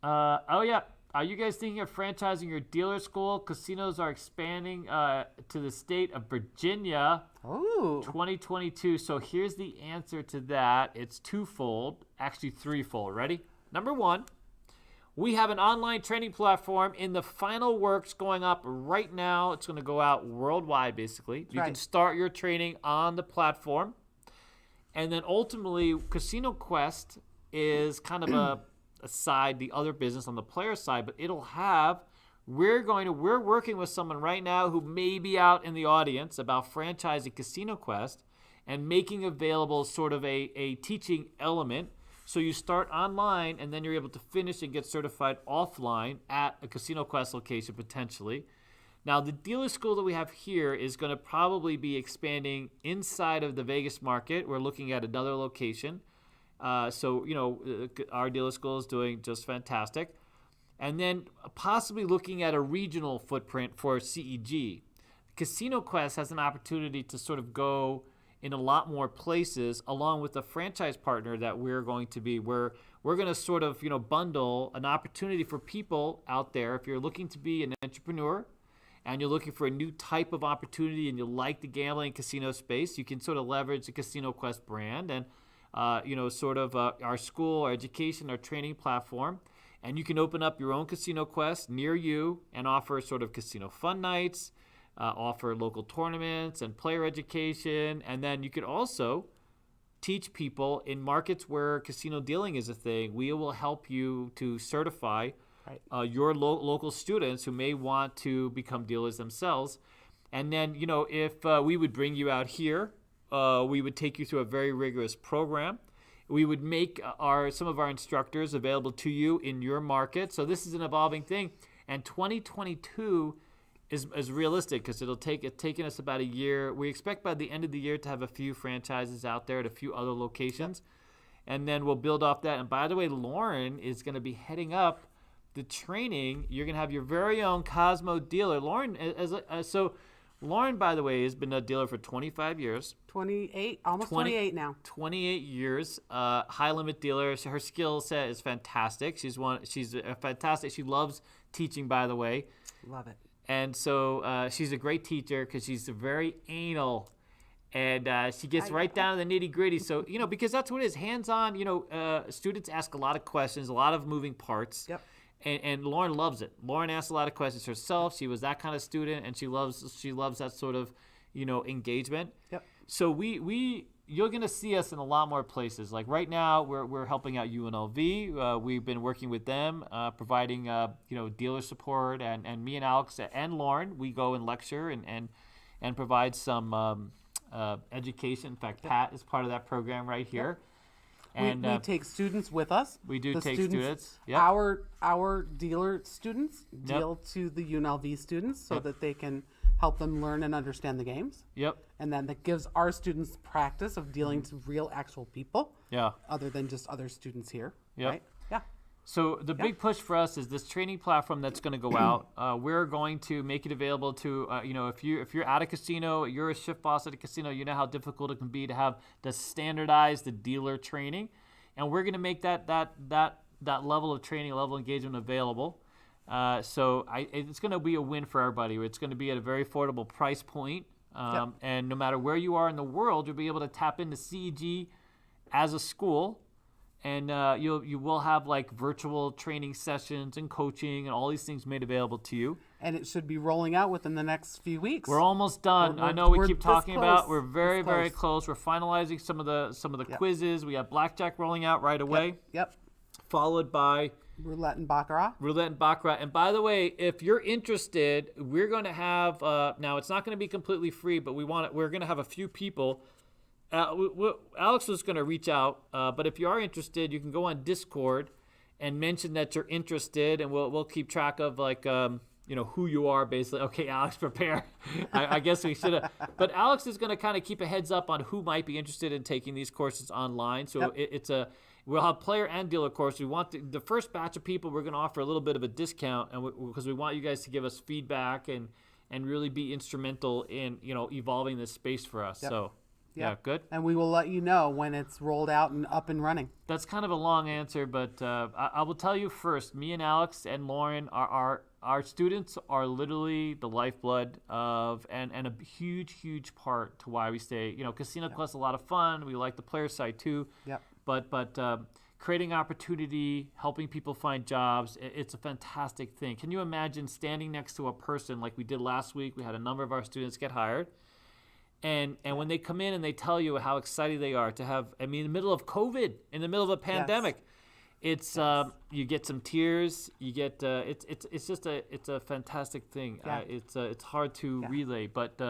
Oh, yeah. Are you guys thinking of franchising your dealer school? Casinos are expanding to the state of Virginia Ooh. 2022. So here's the answer to that. It's twofold, actually threefold. Ready? Number one, we have an online training platform in the final works going up right now. It's going to go out worldwide, basically. You can start your training on the platform. And then ultimately, Casino Quest is kind of a side, the other business on the player side, but it'll have, we're working with someone right now who may be out in the audience about franchising Casino Quest and making available sort of a teaching element. So you start online and then you're able to finish and get certified offline at a Casino Quest location potentially. Now, the dealer school that we have here is going to probably be expanding inside of the Vegas market. We're looking at another location. So, you know, our dealer school is doing just fantastic. And then possibly looking at a regional footprint for CEG. Casino Quest has an opportunity to sort of go in a lot more places along with the franchise partner that we're going to be. We're going to sort of, you know, bundle an opportunity for people out there. If you're looking to be an entrepreneur and you're looking for a new type of opportunity and you like the gambling casino space, you can sort of leverage the Casino Quest brand and you know, sort of our school, our education, our training platform. And you can open up your own Casino Quest near you and offer sort of casino fun nights, offer local tournaments and player education. And then you could also teach people in markets where casino dealing is a thing. We will help you to certify your local students who may want to become dealers themselves. And then, you know, if we would bring you out here, we would take you through a very rigorous program. We would make some of our instructors available to you in your market. So this is an evolving thing. And 2022 is realistic because it's taken us about a year. We expect by the end of the year to have a few franchises out there at a few other locations. And then we'll build off that. And by the way, Lauren is going to be heading up the training. You're going to have your very own Cosmo dealer. Lauren, Lauren, by the way, has been a dealer for 25 years. 28, almost 28 now. 28 years, high limit dealer. Her skill set is fantastic. She's fantastic. She loves teaching, by the way. Love it. And so she's a great teacher because she's very anal. And she gets right down to the nitty gritty. So, you know, because that's what it is. Hands-on, you know, students ask a lot of questions, a lot of moving parts. Yep. And Lauren loves it. Lauren asks a lot of questions herself. She was that kind of student, and she loves that sort of, you know, engagement. Yep. So you're gonna see us in a lot more places. Like right now, we're helping out UNLV. We've been working with them, providing you know, dealer support, and me and Alex and Lauren, we go and lecture and provide some education. In fact, Pat is part of that program right here. Yep. And we take students with us. We do take students. Yep. Our dealer students deal to the UNLV students so that they can help them learn and understand the games. Yep. And then that gives our students practice of dealing to real, actual people. Yeah. Other than just other students here. Yep. Right? Yeah. So the big push for us is this training platform that's going to go out. We're going to make it available to you know, if you're at a casino, you're a shift boss at a casino, you know how difficult it can be to have to standardize the dealer training, and we're going to make that level of training, level of engagement available. So it's going to be a win for everybody. It's going to be at a very affordable price point, and no matter where you are in the world, you'll be able to tap into CEG as a school And you will have like virtual training sessions and coaching and all these things made available to you. And it should be rolling out within the next few weeks. We're almost done. I know we keep talking about. We're very, very close. We're finalizing some of the quizzes. We have Blackjack rolling out right away. Yep. Followed by Roulette and Baccarat. And by the way, if you're interested, we're going to have now it's not going to be completely free, but we're going to have a few people. Alex was going to reach out, but if you are interested, you can go on Discord and mention that you're interested, and we'll keep track of like who you are basically. Okay, Alex, prepare. I guess we should have. But Alex is going to kind of keep a heads up on who might be interested in taking these courses online. So we'll have player and dealer course. We want the first batch of people. We're going to offer a little bit of a discount, and because we want you guys to give us feedback and really be instrumental in evolving this space for us. Yep. So. Yeah, good. And we will let you know when it's rolled out and up and running. That's kind of a long answer, but I will tell you first, me and Alex and Lauren, our students are literally the lifeblood of and a huge, huge part to why we stay. Casino Club's a lot of fun. We like the player side too. Yep. But creating opportunity, helping people find jobs, it's a fantastic thing. Can you imagine standing next to a person like we did last week? We had a number of our students get hired. And when they come in and they tell you how excited they are to have, in the middle of COVID, in the middle of a pandemic, it's you get some tears. You get it's a fantastic thing. Yeah. It's hard to relay, but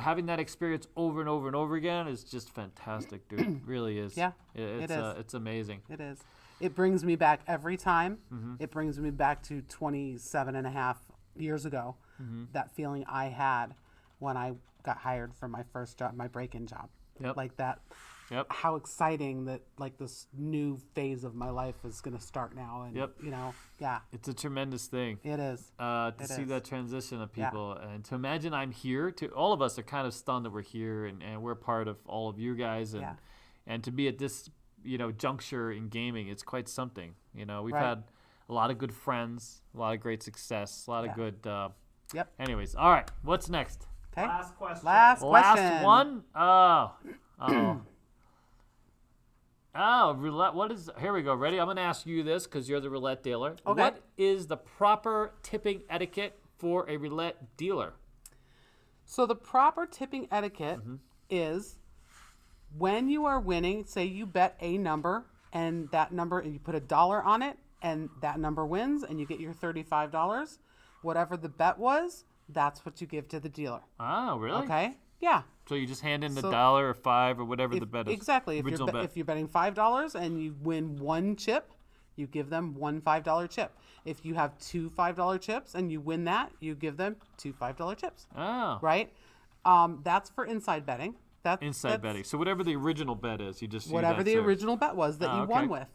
having that experience over and over and over again is just fantastic, dude. It really is. Yeah, it is. It's amazing. It is. It brings me back every time. Mm-hmm. It brings me back to 27 and a half years ago. Mm-hmm. That feeling I had when I got hired for my first job, my break-in job. Yep. Like that. Yep. How exciting that like this new phase of my life is going to start now. And, It's a tremendous thing. It is. To see that transition of people and to imagine I'm here. All of us are kind of stunned that we're here and we're part of all of you guys. And to be at this, juncture in gaming, it's quite something. We've had a lot of good friends, a lot of great success, a lot of good. Anyways, all right. What's next? Okay. Last question. Last one? Oh. Oh, roulette. What is? Here we go. Ready? I'm going to ask you this because you're the roulette dealer. Okay. What is the proper tipping etiquette for a roulette dealer? So the proper tipping etiquette is when you are winning, say you bet a number and that number, and you put $1 on it and that number wins and you get your $35. Whatever the bet was, that's what you give to the dealer. Oh, really? Okay. Yeah. So you just hand in the $1 or $5 or whatever the bet is. Exactly. If you're betting $5 and you win one chip, you give them one $5 chip. If you have two $5 chips and you win that, you give them two $5 chips. Oh. Right? That's for inside betting. That's inside betting. So whatever the original bet is, you just whatever the original bet was that you won with.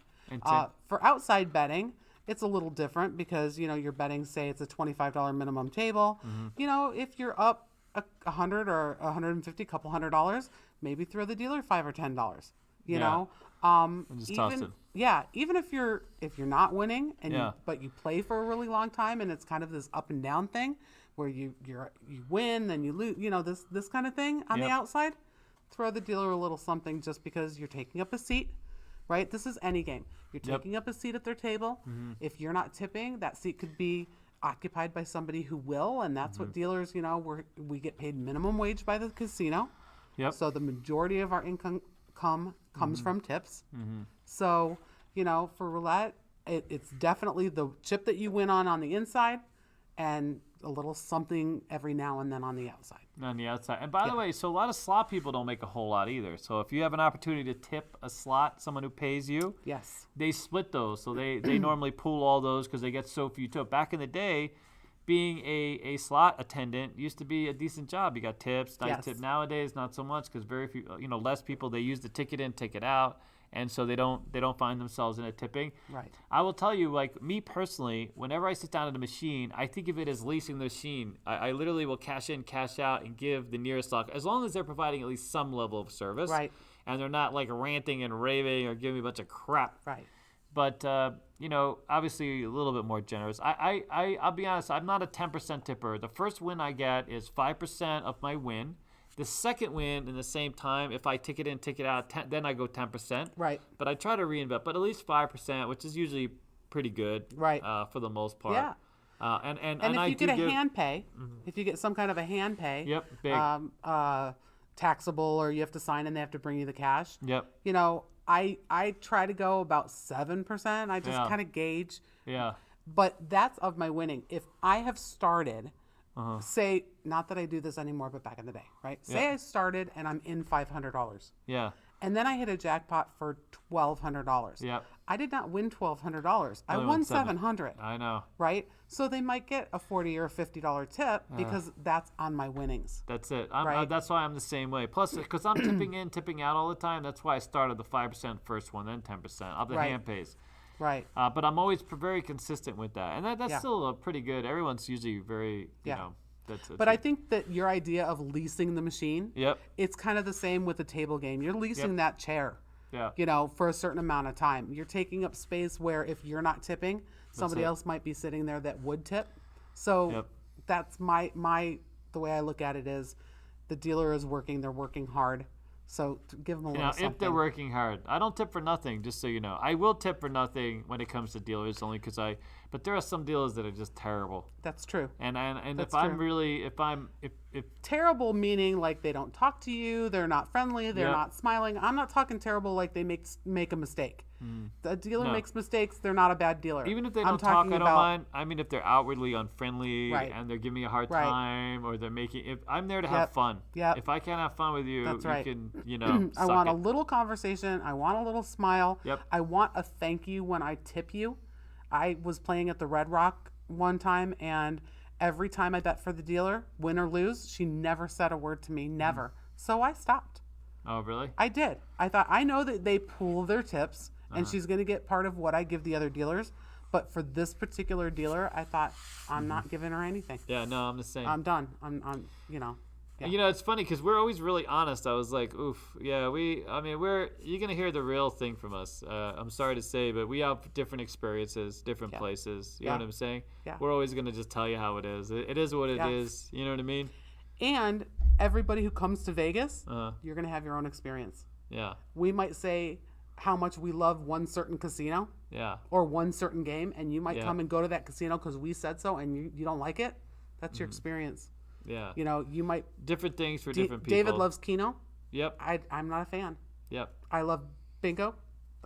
For outside betting, it's a little different because, you're betting, say it's a $25 minimum table. Mm-hmm. If you're up $100 or $150, couple $100, maybe throw the dealer $5 or $10. You know, just toss it. Yeah, even if you're not winning but you play for a really long time and it's kind of this up and down thing where you win then you lose. This kind of thing on the outside. Throw the dealer a little something just because you're taking up a seat. Right? This is any game. You're taking up a seat at their table. Mm-hmm. If you're not tipping, that seat could be occupied by somebody who will, and that's what dealers, we get paid minimum wage by the casino. Yep. So the majority of our income comes from tips. Mm-hmm. So, for roulette, it's definitely the chip that you win on the inside and a little something every now and then on the outside. On the outside. And by the way, so a lot of slot people don't make a whole lot either. So if you have an opportunity to tip a slot, someone who pays you, they split those. So they normally pool all those because they get so few tips. Back in the day, being a slot attendant used to be a decent job. You got tips, nice tip. Nowadays, not so much because very few, less people, they use the ticket in, ticket out. And so they don't find themselves in a tipping. Right. I will tell you, like me personally, whenever I sit down at a machine, I think of it as leasing the machine. I literally will cash in, cash out, and give the nearest lock, as long as they're providing at least some level of service. Right. And they're not like ranting and raving or giving me a bunch of crap. Right. But obviously a little bit more generous. I'll be honest, I'm not a 10% tipper. The first win I get is 5% of my win. The second win in the same time, if I ticket in, ticket out, then I go 10%. Right. But I try to reinvest, but at least 5%, which is usually pretty good. Right. For the most part. Yeah. And if I you get a give, hand pay, if you get some kind of a hand pay, Yep. Big. Taxable, or you have to sign and they have to bring you the cash. Yep. You know, I try to go about 7%. I just kind of gauge. Yeah. But that's of my winning. If I have started, say, not that I do this anymore, but back in the day, right? Say I started and I'm in $500. Yeah. And then I hit a jackpot for $1,200. Yep. I did not win $1,200. I won $700. I know. Right? So they might get a $40 or $50 tip because that's on my winnings. That's it. Right? That's why I'm the same way. Plus, because I'm tipping in, tipping out all the time, that's why I started the 5% first one, then 10% of the hand pays. Right. But I'm always very consistent with that. And that's still pretty good. Everyone's usually very, you know. But I think that your idea of leasing the machine, Yep. it's kind of the same with the table game. You're leasing that chair, Yeah. you know, for a certain amount of time. You're taking up space where if you're not tipping, somebody else might be sitting there that would tip. So that's the way I look at it is the dealer is working, they're working hard. So to give them a little something. If they're working hard. I don't tip for nothing, just so you know. I will tip for nothing when it comes to dealers, only because but there are some dealers that are just terrible. That's true. And That's if I'm true. really, if Terrible meaning like they don't talk to you, they're not friendly, they're not smiling. I'm not talking terrible like they make a mistake. The dealer makes mistakes, they're not a bad dealer. Even if they don't talk, I don't mind. I mean, if they're outwardly unfriendly and they're giving me a hard time, or they're making, if I'm there to have fun. Yep. If I can't have fun with you, That's you right. can, you know, I want a little conversation. I want a little smile. Yep. I want a thank you when I tip you. I was playing at the Red Rock one time, and every time I bet for the dealer, win or lose, she never said a word to me, never. So I stopped. Oh, really? I did. I thought, I know that they pool their tips, and she's going to get part of what I give the other dealers. But for this particular dealer, I thought, I'm not giving her anything. Yeah, no, I'm the same. I'm done. I'm you know. Yeah. You know, it's funny because we're always really honest. I was like, oof, yeah, you're going to hear the real thing from us. I'm sorry to say, but we have different experiences, different places. You know what I'm saying? Yeah. We're always going to just tell you how it is. It is what it is. You know what I mean? And everybody who comes to Vegas, you're going to have your own experience. Yeah. We might say how much we love one certain casino or one certain game, and you might come and go to that casino because we said so, and you don't like it. That's your experience. Yeah. You know, you might... Different things for different people. David loves Keno. Yep. I'm not a fan. Yep. I love bingo.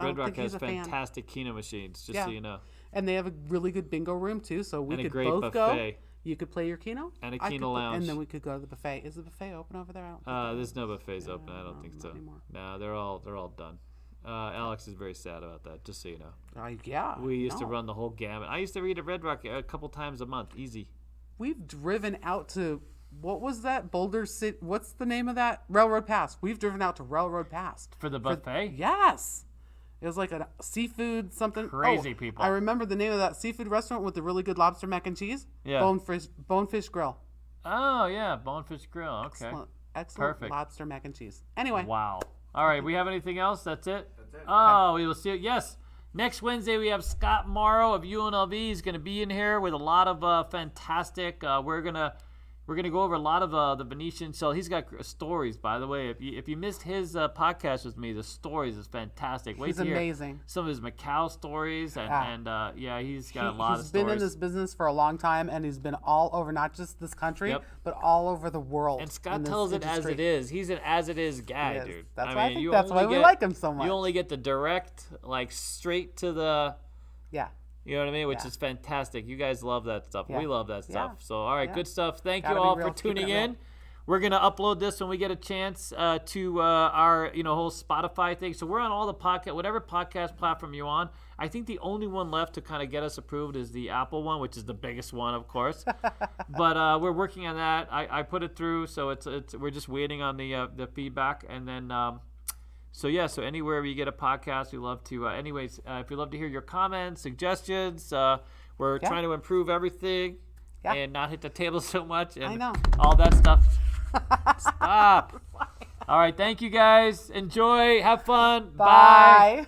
Red Rock has fantastic Keno machines, just so you know. And they have a really good bingo room, too, so we could great both buffet. go. You could play your Keno. And a Keno lounge. And then we could go to the buffet. Is the buffet open over there? I don't think there's no buffets open. I don't think so. Anymore. No, they're all done. Alex is very sad about that, just so you know. Yeah. We used to run the whole gamut. I used to read at Red Rock a couple times a month, easy. We've driven out to, what was that? Boulder City. What's the name of that? Railroad Pass. We've driven out to Railroad Pass. For the buffet? Yes. It was like a seafood something. Crazy people. I remember the name of that seafood restaurant with the really good lobster mac and cheese. Yeah. Bonefish Grill. Oh, yeah. Bonefish Grill. Okay. Excellent Perfect. lobster mac and cheese. Anyway. Wow. All right. We have anything else? That's it? That's it. Oh, we will see it. Yes. Next Wednesday, we have Scott Morrow of UNLV. He's going to be in here with a lot of fantastic. We're gonna go over a lot of the Venetian Sold. He's got stories, by the way. If you missed his podcast with me, the stories is fantastic. Wait He's to hear amazing. some of his Macau stories, and he's got a lot of stories. He's been in this business for a long time, and he's been all over, not just this country, but all over the world. And Scott tells it as it is. He's an as it is guy, dude. That's why I think that's why we like him so much. You only get the direct, like straight to the. Yeah. You know what I mean? Which is fantastic. You guys love that stuff. Yeah. We love that stuff. Yeah. So, all right, good stuff. Thank Gotta you be all real. for tuning Keep it in. real. We're going to upload this when we get a chance to our whole Spotify thing. So we're on all the podcast, whatever podcast platform you're on. I think the only one left to kind of get us approved is the Apple one, which is the biggest one, of course. But we're working on that. I put it through, so we're just waiting on the feedback, and then. So anywhere you get a podcast, we love to. If you love to hear your comments, suggestions, we're trying to improve everything and not hit the table so much. And I know. all that stuff. Stop. All right, thank you guys. Enjoy. Have fun. Bye.